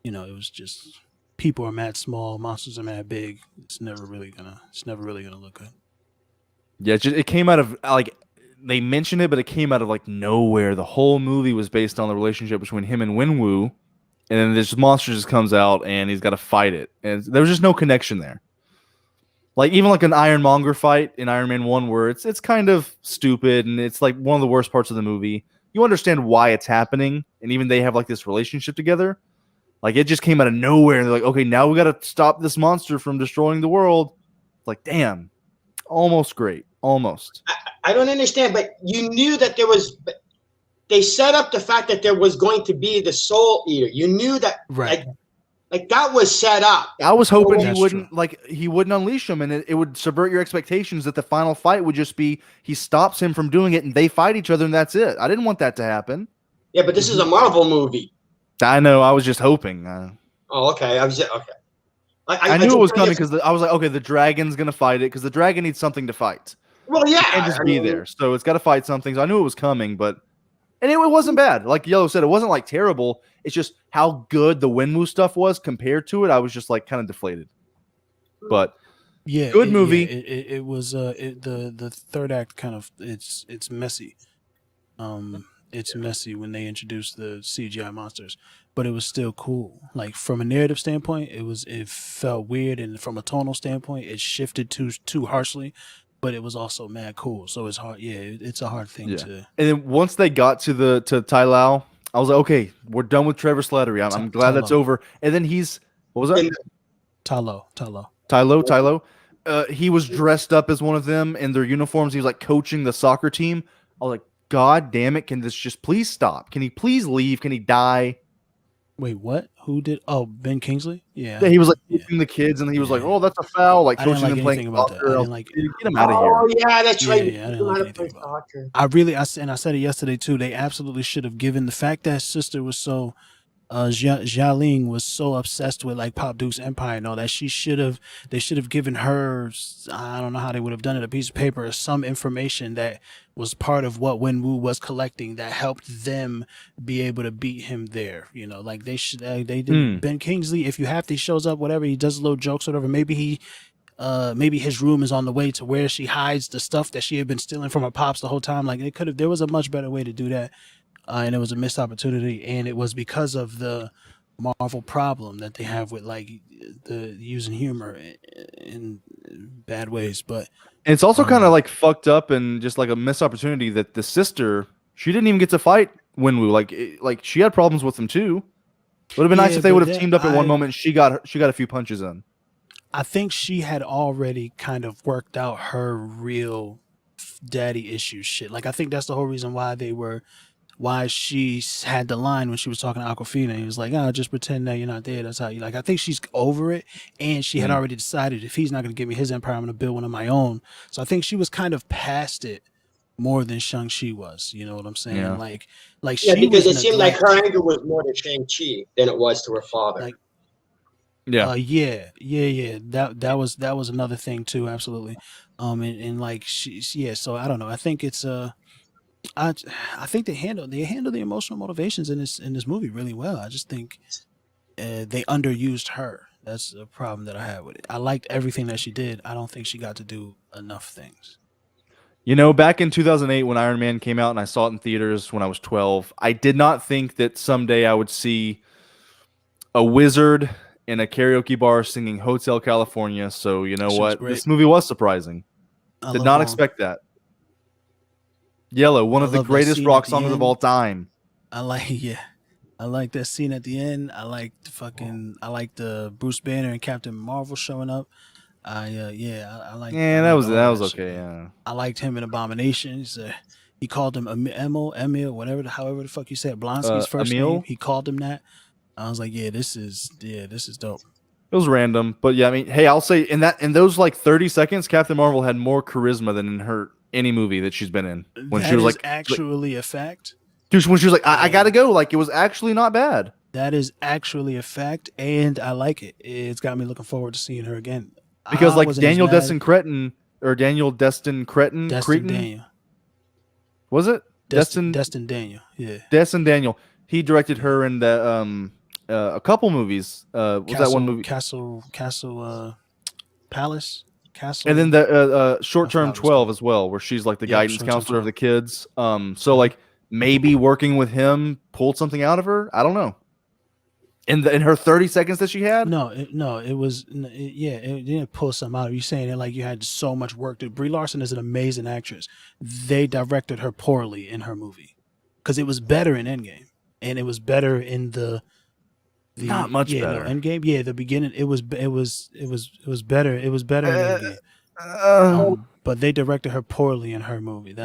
it was just people are mad small, monsters are mad big. It's never really gonna look good. Yeah, it came out of like they mentioned it, but it came out of like nowhere. The whole movie was based on the relationship between him and Wenwu, and then this monster just comes out and he's got to fight it, and there was just no connection there. Like even like an Ironmonger fight in Iron Man 1 where it's kind of stupid and it's like one of the worst parts of the movie. You understand why it's happening, and even they have like this relationship together. Like it just came out of nowhere and they're like, okay, now we got to stop this monster from destroying the world. Like, damn. Almost great. Almost. I don't understand, but you knew that they set up the fact that there was going to be the Soul Eater. You knew that, right? Like that was set up. I was hoping he wouldn't unleash him, and it would subvert your expectations that the final fight would just be he stops him from doing it, and they fight each other, and that's it. I didn't want that to happen. Yeah, but this is a Marvel movie. I know. I was just hoping. Oh, okay. Okay. I knew it was coming because I was like, okay, the dragon's gonna fight it because the dragon needs something to fight. Well, yeah, it can't just be there, so it's got to fight something. So I knew it was coming, and it wasn't bad. Like Yellow said, it wasn't like terrible. It's just how good the Wenwu stuff was compared to it. I was just like kind of deflated. But yeah, good movie. It was the third act kind of it's messy. It's messy when they introduce the CGI monsters, but it was still cool. Like from a narrative standpoint, it felt weird, and from a tonal standpoint, it shifted too harshly. But it was also mad cool, so it's hard. Yeah, it's a hard thing to. And then once they got to Tai Lao, I was like, okay, we're done with Trevor Slattery. I'm glad that's over. And then what was that? Tylo. He was dressed up as one of them in their uniforms. He was like coaching the soccer team. I was like, God damn it! Can this just please stop? Can he please leave? Can he die? Wait, what? Who did? Oh, Ben Kingsley. Yeah, he was like coaching the kids, and he was like, "Oh, that's a foul!" Like coaching them playing soccer. I didn't like get him out of here. Oh yeah, that's right. Yeah, I didn't like anything about it. I said it yesterday too. They absolutely should have given the fact that sister was so. Xialing was so obsessed with like Pop Duke's empire and all that. They should have given her, I don't know how they would have done it, a piece of paper or some information that was part of what Wenwu was collecting that helped them be able to beat him there. Like they did. Ben Kingsley, if you have to, he shows up, whatever, he does little jokes, whatever. Maybe his room is on the way to where she hides the stuff that she had been stealing from her pops the whole time. Like there was a much better way to do that. And it was a missed opportunity, and it was because of the Marvel problem that they have with like the using humor in bad ways. But it's also kind of like fucked up and just like a missed opportunity that the sister, she didn't even get to fight Wenwu. Like she had problems with him too. Would have been nice if they would have teamed up at one moment. She got a few punches in. I think she had already kind of worked out her real daddy issues shit. Like I think that's the whole reason why she had the line when she was talking to Aquafina. He was like, just pretend that you're not there. That's how you like. I think she's over it, and she had already decided if he's not going to give me his empire, I'm going to build one of my own. So I think she was kind of past it more than Shang-Chi was. You know what I'm saying? Yeah. Like because it seemed like her anger was more to Shang-Chi than it was to her father. Yeah. That was another thing too. Absolutely. And like So I don't know. I think it's I think they handle the emotional motivations in this movie really well. I just think they underused her. That's the problem that I had with it. I liked everything that she did. I don't think she got to do enough things. You know, back in 2008 when Iron Man came out and I saw it in theaters when I was 12, I did not think that someday I would see a wizard in a karaoke bar singing Hotel California. So, you know what? This movie was surprising. Did not expect that. Yellow, one of the greatest rock songs of all time. I like that scene at the end. I like the Bruce Banner and Captain Marvel showing up. I like. Yeah, that was okay. Yeah, I liked him in Abomination. He called him Emil, whatever, however the fuck you said Blonsky's first name. He called him that. I was like, this is dope. It was random, but yeah, I mean, hey, I'll say in those like 30 seconds, Captain Marvel had more charisma than in any movie that she's been in. When she was like, actually a fact. Dude, when she was like, I gotta go, like it was actually not bad. That is actually a fact, and I like it. It's got me looking forward to seeing her again. Because like Daniel Destin Cretton, Daniel. Was it Destin Daniel? Yeah, Destin Daniel. He directed her in the a couple movies. Was that one movie? Palace. Castle. And then the Short Term 12 as well, where she's like the guidance counselor of the kids. So like maybe working with him pulled something out of her. I don't know. In her 30 seconds that she had? It didn't pull something out. You're saying it like you had so much work to. Brie Larson is an amazing actress. They directed her poorly in her movie because it was better in Endgame, and it was better in the not much better. No, Endgame. Yeah, the beginning it was better. It was better in Endgame. But they directed her poorly in her movie.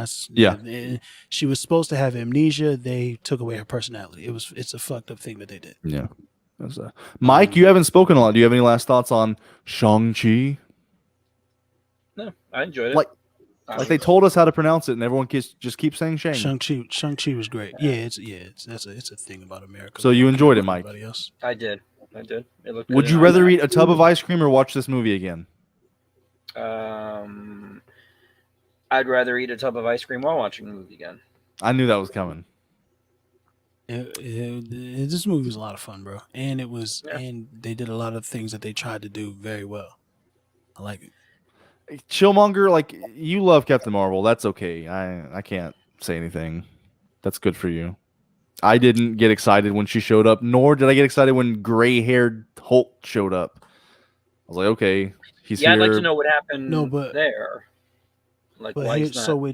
She was supposed to have amnesia. They took away her personality. It's a fucked up thing that they did. Yeah. Mike, you haven't spoken a lot. Do you have any last thoughts on Shang-Chi? No, I enjoyed it. Like they told us how to pronounce it, and everyone just keeps saying Shang. Shang-Chi was great. Yeah, it's a thing about America. So you enjoyed it, Mike? I did. It looked Would good. you rather eat a tub of ice cream or watch this movie again? I'd rather eat a tub of ice cream while watching the movie again. I knew that was coming. This movie was a lot of fun, bro, and and they did a lot of things that they tried to do very well. I like it. Chillmonger, like you love Captain Marvel. That's okay. I can't say anything. That's good for you. I didn't get excited when she showed up, nor did I get excited when gray-haired Hulk showed up. I was like, okay, he's here. I'd like to know what happened there. Like, but why he's not... why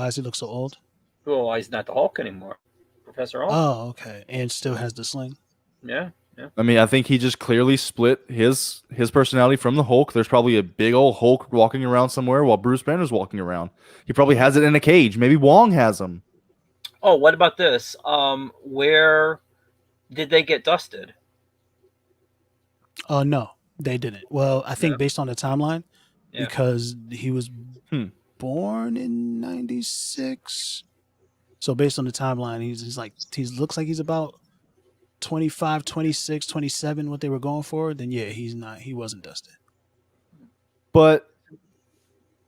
does he look so old? Well, why he's not the Hulk anymore? Professor Hulk. Oh, okay, and still has the sling. Yeah. I mean, I think he just clearly split his personality from the Hulk. There's probably a big old Hulk walking around somewhere while Bruce Banner's walking around. He probably has it in a cage. Maybe Wong has him. Oh, what about this? Where did they get dusted? Oh, no, they didn't. Well, I think based on the timeline, because he was born in 96. So based on the timeline, he looks like he's about 25, 26, 27, what they were going for. Then he wasn't dusted. But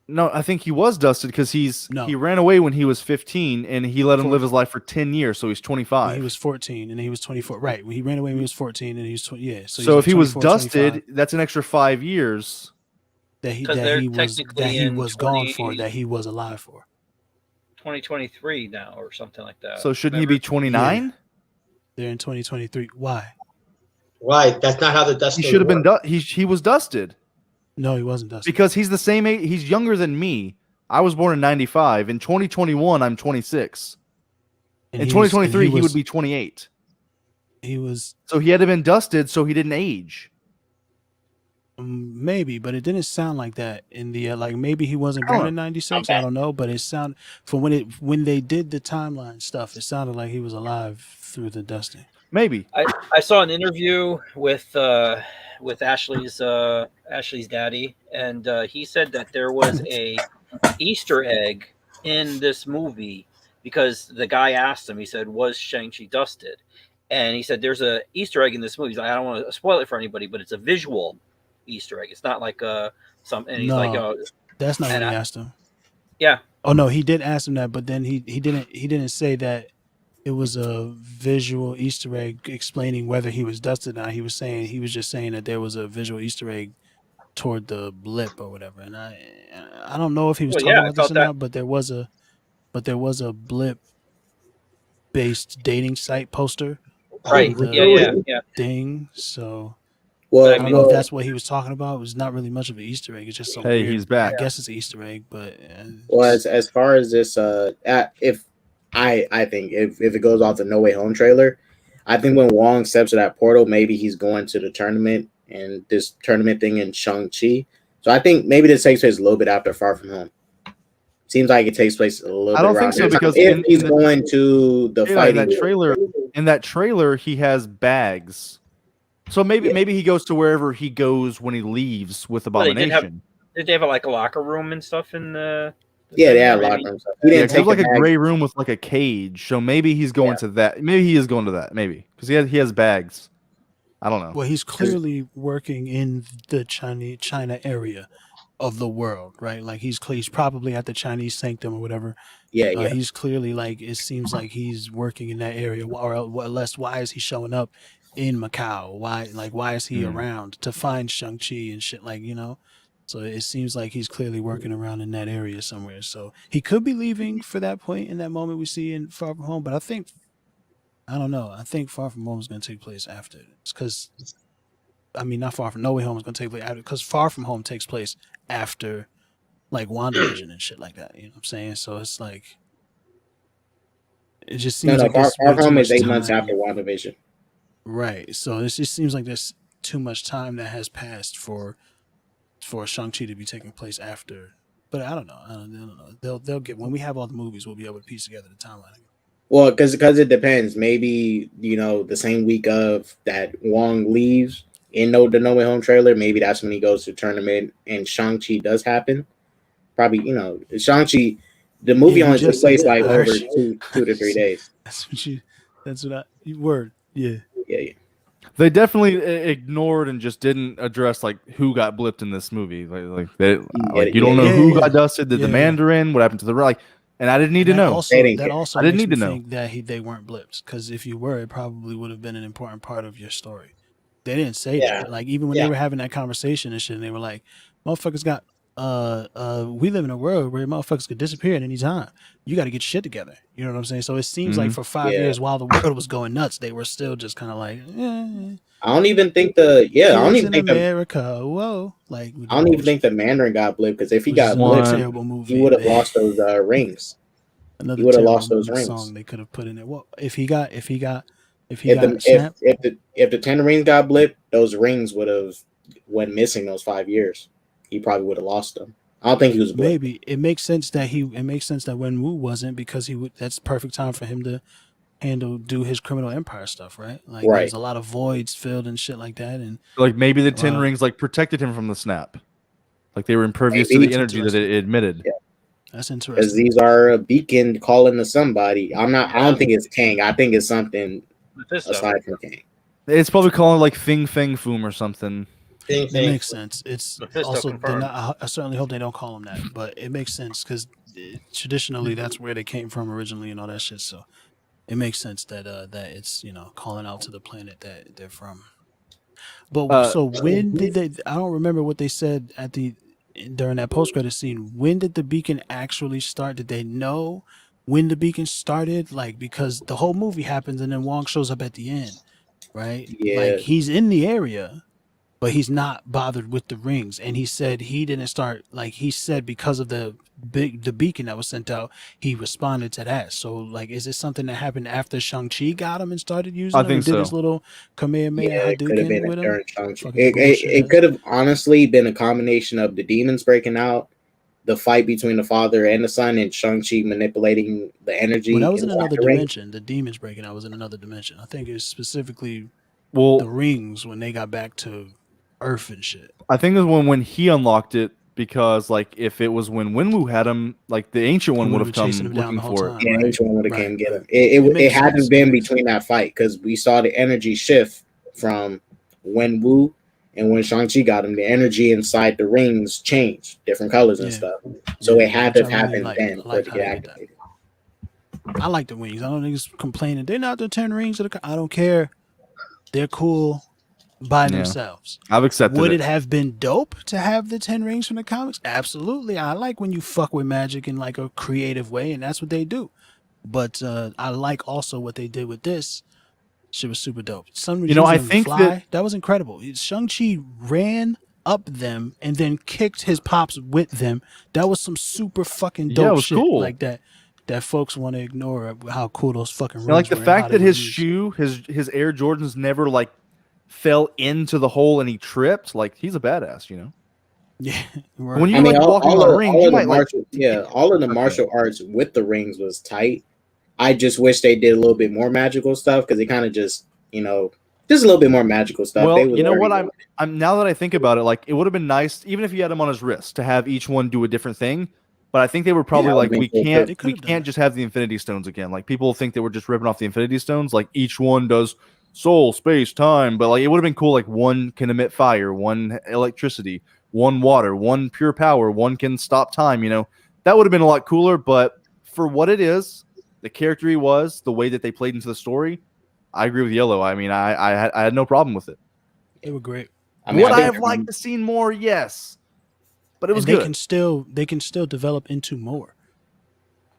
no, I think he was dusted because he ran away when he was 15 and he let him live his life for 10 years. So he's 25. When he was 14 and then he was 24. Right. When he ran away when he was 14 and he was 20. Yeah. So if he was dusted, 25. That's an extra 5 years that he was gone for, that he was alive for. 2023 now or something like that. So shouldn't he be 29? Yeah. They're in 2023. Why? Right. That's not how the dusting. He should have been. He was dusted. No, he wasn't dusted because he's the same age. He's younger than me. I was born in 95. In 2021, I'm 26. In 2023, he would be 28. He was. So he had to have been dusted, so he didn't age. Maybe, but it didn't sound like that in the maybe he wasn't born in 96. Okay. I don't know, but it sounded when they did the timeline stuff, it sounded like he was alive through the dusting. Maybe I saw an interview with Ashley's daddy, and he said that there was a Easter egg in this movie because the guy asked him. He said, "Was Shang-Chi dusted?" And he said there's a Easter egg in this movie. He's like, I don't want to spoil it for anybody, but it's a visual Easter egg. It's not like some. And he's like, oh, that's not what he asked him. Yeah. Oh no, he did ask him that, but then he didn't say that it was a visual Easter egg explaining whether he was dusted or not. He was just saying that there was a visual Easter egg toward the blip or whatever. And I don't know if he was talking about this or not, but there was a blip based dating site poster. Right. Yeah. Thing. So well, I don't know if that's what he was talking about. It was not really much of an Easter egg. It's just so weird. He's back. I guess it's an Easter egg, but well, as far as this, if I think if it goes off the No Way Home trailer, I think when Wong steps to that portal, maybe he's going to the tournament and this tournament thing in Shang-Chi. So I think maybe this takes place a little bit after Far From Home. Seems like it takes place a little bit. I don't think so because if he's going to the fighting in that trailer, he has bags. So maybe he goes to wherever he goes when he leaves with Abomination. Did they have like a locker room and stuff in the? Yeah, they had a locker room stuff. He didn't take like a gray room with like a cage. So maybe he's going to that. Maybe he is going to that. Maybe because he has bags. I don't know. Well, he's clearly working in the China area of the world, right? Like he's probably at the Chinese sanctum or whatever. Yeah. He's clearly like, it seems like he's working in that area. Or less, why is he showing up in Macau? Why is he around to find Shang-Chi and shit? Like, you know, so it seems like he's clearly working around in that area somewhere. So he could be leaving for that point in that moment we see in Far From Home. But I don't know. I think Far From Home is going to take place after. It's because, I mean, not Far From No Way Home is going to take place after, because Far From Home takes place after, like, WandaVision and shit like that. You know what I'm saying? So it's like, it just seems like Far From Home is 8 months after WandaVision. Right. So it just seems like there's too much time that has passed for Shang-Chi to be taking place after. But I don't know. They'll get, when we have all the movies, we'll be able to piece together the timeline. Well, because it depends. Maybe, you know, the same week of that Wong leaves in the No Way Home trailer, maybe that's when he goes to tournament and Shang-Chi does happen. Probably, you know, Shang-Chi, the movie only takes place like over 2 to 3 days. Yeah. They definitely ignored and just didn't address like who got blipped in this movie. You don't know who got dusted. Did the Mandarin? What happened to the and I didn't need to know. That also I didn't need to know that they weren't blipped, because if you were, it probably would have been an important part of your story. They didn't say that. Like even when they were having that conversation and shit, and they were like, "Motherfuckers got we live in a world where motherfuckers could disappear at any time. You got to get your shit together." You know what I'm saying? So it seems like for 5 years while the world was going nuts, they were still just kind of like, I don't even think America. Whoa, like I don't even think the Mandarin got blipped, because if he got blipped, he would have lost those rings. He would have lost those rings. Song they could have put in it. Well, if the 10 rings got blipped, those rings would have went missing those 5 years. He probably would have lost them. I don't think he was blipped. Maybe it makes sense that Wenwu wasn't, because that's perfect time for him to do his criminal empire stuff, right? Like there's a lot of voids filled and shit like that, and like maybe the 10 rings like protected him from the snap, like they were impervious to the energy that it emitted. Yeah. That's interesting. Because these are a beacon calling to somebody. I don't think it's Kang. I think it's something aside from Kang. It's probably calling like Fing Fang Foom or something. It makes sense. It's also I certainly hope they don't call him that, but it makes sense because traditionally that's where they came from originally and all that shit. So it makes sense that that it's, you know, calling out to the planet that they're from. But so when did they? I don't remember what they said during that post-credit scene. When did the beacon actually start? Did they know when the beacon started? Like, because the whole movie happens and then Wong shows up at the end, right? Yeah. Like he's in the area, but he's not bothered with the rings. And he said he didn't start, like he said, because of the beacon that was sent out, he responded to that. So like, is it something that happened after Shang-Chi got him and started using him and did his little Kamehameha Hadouken with him? It could have honestly been a combination of the demons breaking out, the fight between the father and the son, and Shang-Chi manipulating the energy. Well, that was in another dimension. The demons breaking out was in another dimension. I think it's specifically the rings when they got back to Earth and shit. I think it was when he unlocked it, because like if it was when Wenwu had him, like the ancient one He would would've have been come chasing him down looking the whole for it. time. Yeah, Right. each one would have Right, came get him. right. It makes hadn't sense. been between that fight because we saw the energy shift from Wenwu and when Shang-Chi got him, the energy inside the rings changed, different colors and Yeah. stuff. So Yeah, it had which to I have really happened like. then I for like it to how get they did that. activated. I like the wings. I don't think it's complaining. They're not the 10 rings of the. I don't care. They're cool by themselves. I've accepted Would it. it have been dope to have the 10 rings from the comics? Absolutely. I like when you fuck with magic in like a creative way, and that's what they do. But I like also what they did with this. Shit was super dope. Some You know, I using them to think fly. That was incredible. Shang-Chi ran up them and then kicked his pops with them. That was some super fucking Yeah, dope it was shit. cool. Like that folks want to ignore how cool those fucking And like rings the were and how fact they that were his used. shoe, his Air Jordans never like fell into the hole and he tripped. Like he's a badass, you know. Yeah, right. When you I mean, like walking on rings, you might like all of the martial arts with the rings was tight. I just wish they did a little bit more magical stuff because they kind of just, just a little bit more magical stuff. Well, They was you know what? already I'm now that I think about it, like it would have been nice, even if he had him on his wrist, to have each one do a different thing. But I think they were probably Yeah, like, I we think they can't just have the Infinity Stones again. Like people think that we're just ripping off the Infinity Stones. Like each one does soul, space, time. But like it would have been cool. Like one can emit fire, one electricity, one water, one pure power, one can stop time. You know, that would have been a lot cooler. But for what it is, the character he was, the way that they played into the story, I agree with Yellow. I mean, I had no problem with it. They were great. Would I have liked to see more? Yes, but it was and good. They can still develop into more.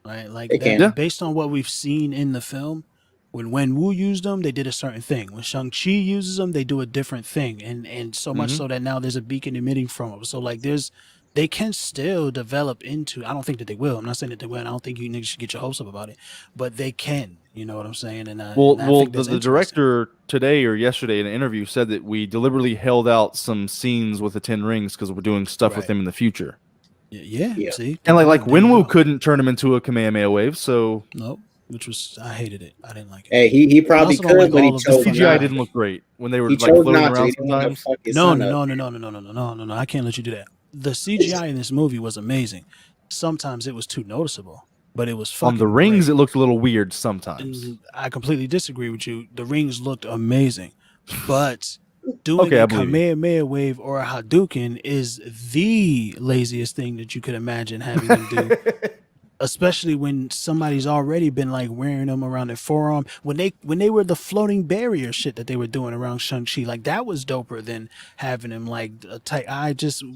Right, like They that. can. Yeah. Based on what we've seen in the film, when Wenwu used them, they did a certain thing. When Shang-Chi uses them, they do a different thing, and so much so that now there's a beacon emitting from them. So like they can still develop into. I don't think that they will. I'm not saying that they will. I don't think you niggas should get your hopes up about it, but they can. You know what I'm saying? And I think that's the director today or yesterday in an interview said that we deliberately held out some scenes with the 10 rings because we're doing stuff with them in the future. Yeah. See, And like Wenwu couldn't turn him into a Kamehameha wave, so nope. Which was I hated it. I didn't like it. Hey, he probably could, but he the chose CGI not. didn't look great when they were He like chose floating not to. around He didn't want to sometimes. fuck his No. son up. I can't let you do that. The CGI in this movie was amazing. Sometimes it was too noticeable, but it was fucking On the rings, great. it looked a little weird sometimes. And I completely disagree with you. The rings looked amazing, but doing Okay, I a believe you. Kamehameha wave or a Hadouken is the laziest thing that you could imagine having them do. Especially when somebody's already been like wearing them around their forearm. When they were the floating barrier shit that they were doing around Shang-Chi, like that was doper than having him like a tight.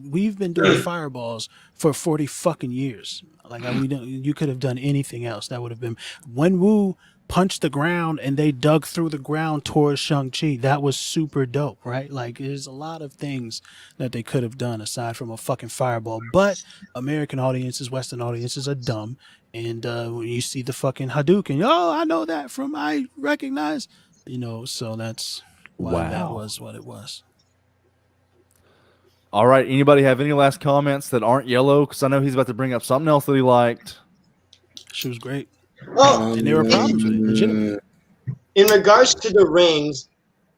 We've been doing fireballs for 40 fucking years. Like you could have done anything else. That would have been when Wu punched the ground and they dug through the ground towards Shang-Chi. That was super dope, right? Like there's a lot of things that they could have done aside from a fucking fireball. But American audiences, Western audiences are dumb. And when you see the fucking Hadouken, I know that I recognize, so that's why that was what it was. All right. Anybody have any last comments that aren't Yellow? Because I know he's about to bring up something else that he liked. She was great. Well, and there were problems with it, legitimately. In regards to the rings,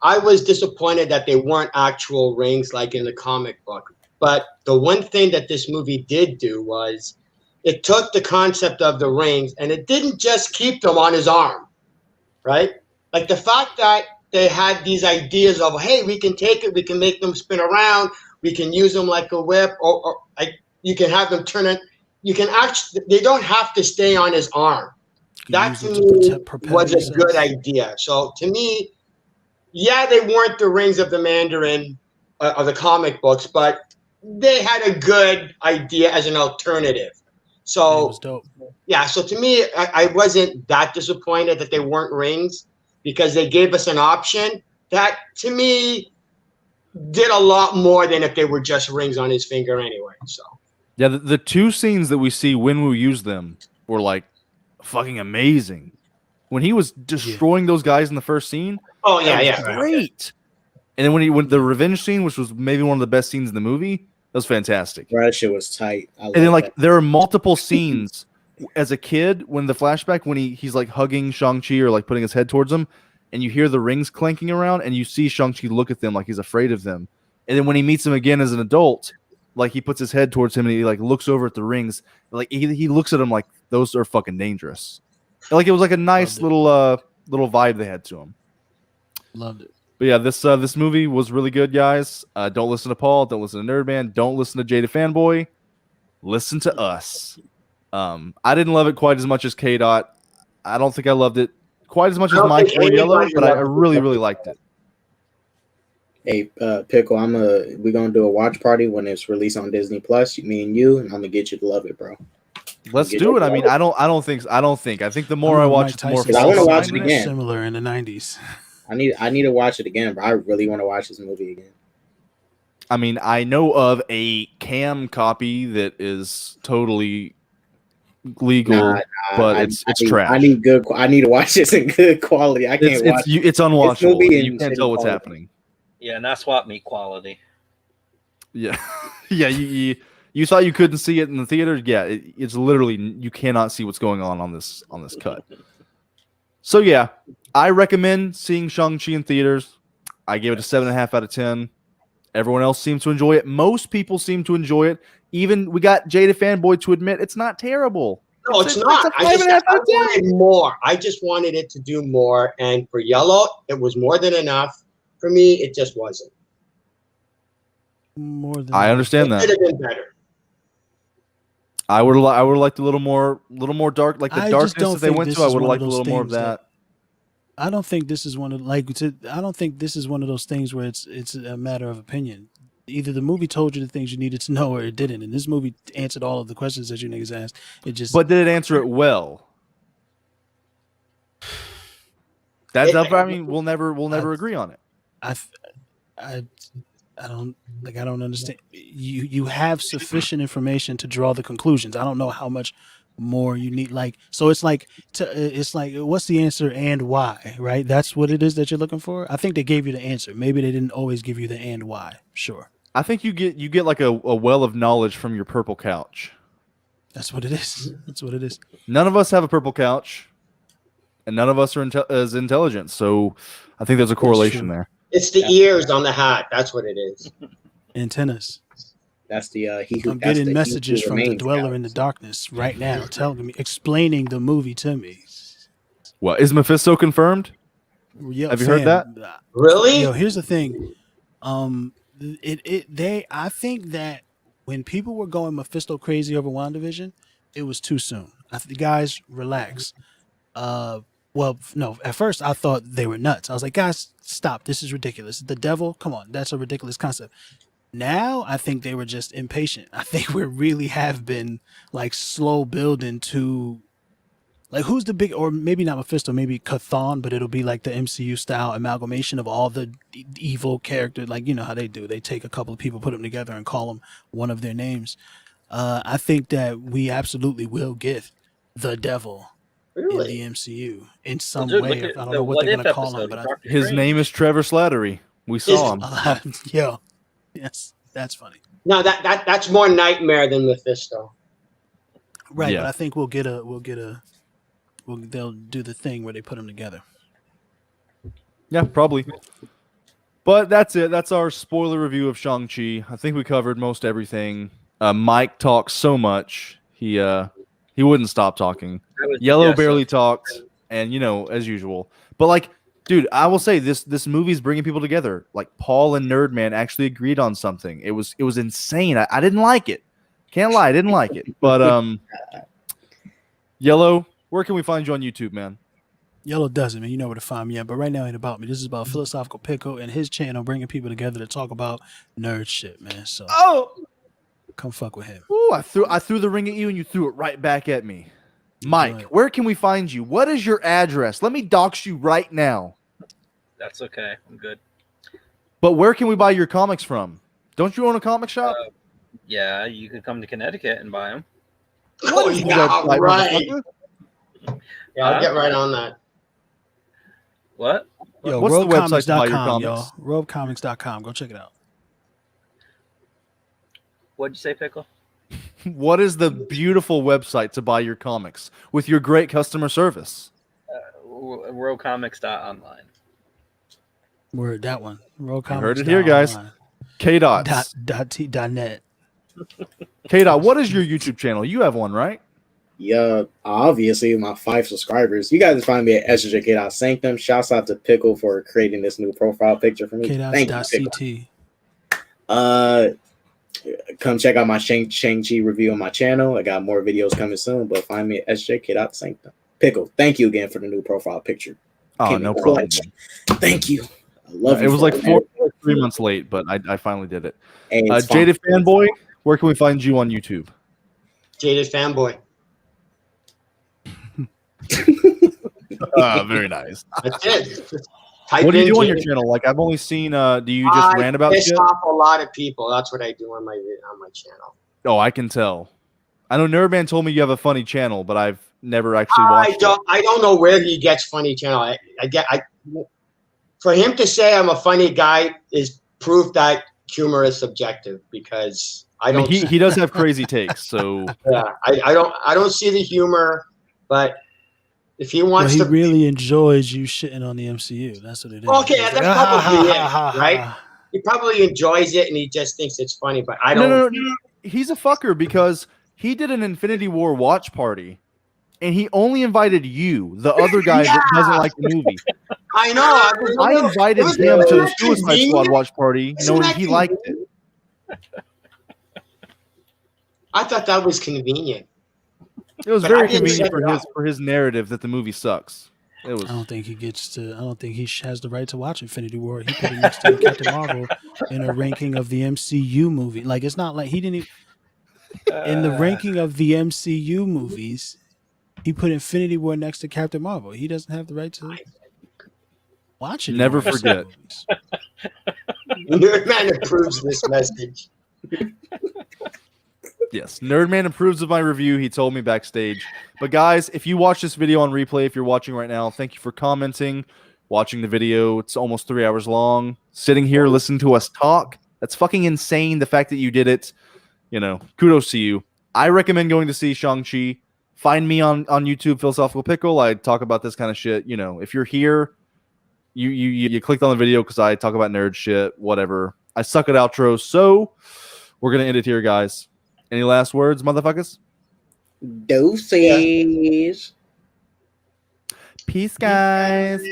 I was disappointed that they weren't actual rings like in the comic book. But the one thing that this movie did do was it took the concept of the rings and it didn't just keep them on his arm, right? Like the fact that they had these ideas of, hey, we can take it, we can make them spin around, we can use them like a whip, or you can have them turn it. You can actually, they don't have to stay on his arm. That to me was a good idea. So to me, yeah, they weren't the rings of the Mandarin of the comic books, but they had a good idea as an alternative. So it was dope. Yeah, so to me, I wasn't that disappointed that they weren't rings because they gave us an option that to me did a lot more than if they were just rings on his finger anyway. So yeah, the two scenes that we see Wenwu use them were like fucking amazing. When he was destroying those guys in the first scene, that was great. And then when he went the revenge scene, which was maybe one of the best scenes in the movie, that was fantastic. Bro, that shit was tight. And then like there are multiple scenes as a kid when the flashback when he's like hugging Shang-Chi or like putting his head towards him, and you hear the rings clanking around, and you see Shang-Chi look at them like he's afraid of them. And then when he meets him again as an adult, like he puts his head towards him and he like looks over at the rings. Like he looks at him like those are fucking dangerous. Like it was like a nice little vibe they had to him. Loved it. But yeah, this movie was really good, guys. Don't listen to Paul. Don't listen to Nerdman. Don't listen to Jada Fanboy. Listen to us. I didn't love it quite as much as K Dot. I don't think I loved it quite as much as Mike or Yellow, but I really, really liked it. Hey, Pickle, we're gonna do a watch party when it's released on Disney Plus. Me and you, and I'm gonna get you to love it, bro. Let's do it. I mean, I think the more I watch it, the more I want to watch it again. Similar in the 90s. I need to watch it again, bro. I really want to watch this movie again. I mean, I know of a cam copy that is totally legal, but it's trash. I need to watch this in good quality. I can't watch it. It's unwatchable. You can't tell what's happening. Yeah, not swap meet quality. Yeah, yeah. You thought you couldn't see it in the theater? Yeah, it's literally you cannot see what's going on this cut. So yeah, I recommend seeing Shang-Chi in theaters. I gave it a 7.5 out of 10. Everyone else seems to enjoy it. Most people seem to enjoy it. Even we got Jada Fanboy to admit it's not terrible. No, it's not. I wanted more. I just wanted it to do more. And for Yellow, it was more than enough. For me, it just wasn't. More than I understand that. It could have been better. I would liked a little more dark, like the darkness that they went to. I would have liked a little more of that. I don't think this is one of I don't think this is one of those things where it's a matter of opinion. Either the movie told you the things you needed to know, or it didn't. And this movie answered all of the questions that you niggas asked. But did it answer it well? I mean, we'll never agree on it. I don't understand. You have sufficient information to draw the conclusions. I don't know how much more you need. It's like what's the answer and why, right? That's what it is that you're looking for. I think they gave you the answer. Maybe they didn't always give you the and why. Sure. I think you get like a well of knowledge from your purple couch. That's what it is. That's what it is. None of us have a purple couch, and none of us are as intelligent. So I think there's a correlation there. It's the ears on the hat. That's what it is. Antennas. That's the I'm getting messages from the dweller in the darkness right now, telling me, explaining the movie to me. What is Mephisto confirmed? Yo, have you heard that? Really? Yo, here's the thing. I think that when people were going Mephisto crazy over WandaVision, it was too soon. Guys, relax. Well, no, at first I thought they were nuts. I was like, guys, stop. This is ridiculous. The devil? Come on. That's a ridiculous concept. Now I think they were just impatient. I think we really have been like slow building to like who's the big, or maybe not Mephisto, maybe Chthon, but it'll be like the MCU style amalgamation of all the evil characters. Like, you know how they do. They take a couple of people, put them together and call them one of their names. I think that we absolutely will get the devil in the MCU in some way. I don't know what they're going to call him, but his name is Trevor Slattery. We saw him. Yeah. Yes, that's funny. No, that's more nightmare than Mephisto. Right, yeah. But I think they'll do the thing where they put them together. Yeah, probably. But that's it. That's our spoiler review of Shang-Chi. I think we covered most everything. Mike talks so much. He wouldn't stop talking. Yellow barely talked, and as usual. But like, dude, I will say this movie's bringing people together. Like Paul and Nerdman actually agreed on something. It was insane. I didn't like it. Can't lie, I didn't like it. But Yellow, where can we find you on YouTube, man? Yellow doesn't, man. You know where to find me at. But right now ain't about me. This is about Philosophical Pickle and his channel, bringing people together to talk about nerd shit, man. So come fuck with him. Ooh, I threw the ring at you and you threw it right back at me. Mike, where can we find you? What is your address? Let me dox you right now. That's okay. I'm good. But where can we buy your comics from? Don't you own a comic shop? Yeah, you can come to Connecticut and buy them. Oh, yeah, right. Yeah, I'll get right on that. What? Yo, what's the website to buy your comics? comics? Robecomics.com. Go check it out. What'd you say, Pickle? What is the beautiful website to buy your comics with your great customer service? Robecomics.online. Word, that one. You heard it here, guys. K-Dots. .net. K-Dot, what is your YouTube channel? You have one, right? Yeah, obviously my 5 subscribers. You guys can find me at SJK.Sanctum. Shouts out to Pickle for creating this new profile picture for me. Thank you, Pickle. Come check out my Shang-Chi review on my channel. I got more videos coming soon, but find me at SJK.Sanctum. Pickle, thank you again for the new profile picture. Oh, no problem. Thank you. I love you. It was like 3 months late, but I finally did it. Hey, Jaded Fanboy, where can we find you on YouTube? Jaded Fanboy. Very nice. That's it. What do you do on your channel? Like, I've only seen. Do you just rant about piss shit? off a lot of people. That's what I do on my channel. Oh, I can tell. I know Nerdman told me you have a funny channel, but I've never actually watched it. I don't know where he gets funny channel. For him to say I'm a funny guy is proof that humor is subjective, because I don't. He does have crazy takes, so yeah, I don't see the humor, but if he wants he to, really enjoys you shitting on the MCU. That's what it is. Okay, that's probably it, right? He probably enjoys it and he just thinks it's funny, but I don't. No. He's a fucker because he did an Infinity War watch party, and he only invited you, the other guy that doesn't like the movie. I know. I invited him to the Suicide Squad watch party, knowing he liked it. I thought that was convenient. It was very convenient for his narrative that the movie sucks. It was. I don't think he has the right to watch Infinity War. He put it next to Captain Marvel in a ranking of the MCU movie. Like, it's not like he didn't even, in the ranking of the MCU movies, he put Infinity War next to Captain Marvel. He doesn't have the right to watch it. Never forget. Nerdman approves this message. Yes, Nerdman approves of my review. He told me backstage. But guys, if you watch this video on replay, if you're watching right now, thank you for commenting, watching the video. It's almost 3 hours long. Sitting here listening to us talk. That's fucking insane, the fact that you did it. You know, kudos to you. I recommend going to see Shang-Chi. Find me on YouTube, Philosophical Pickle. I talk about this kind of shit. You know, if you're here, you clicked on the video because I talk about nerd shit, whatever. I suck at outros, so we're going to end it here, guys. Any last words, motherfuckers? Doses. Peace, guys.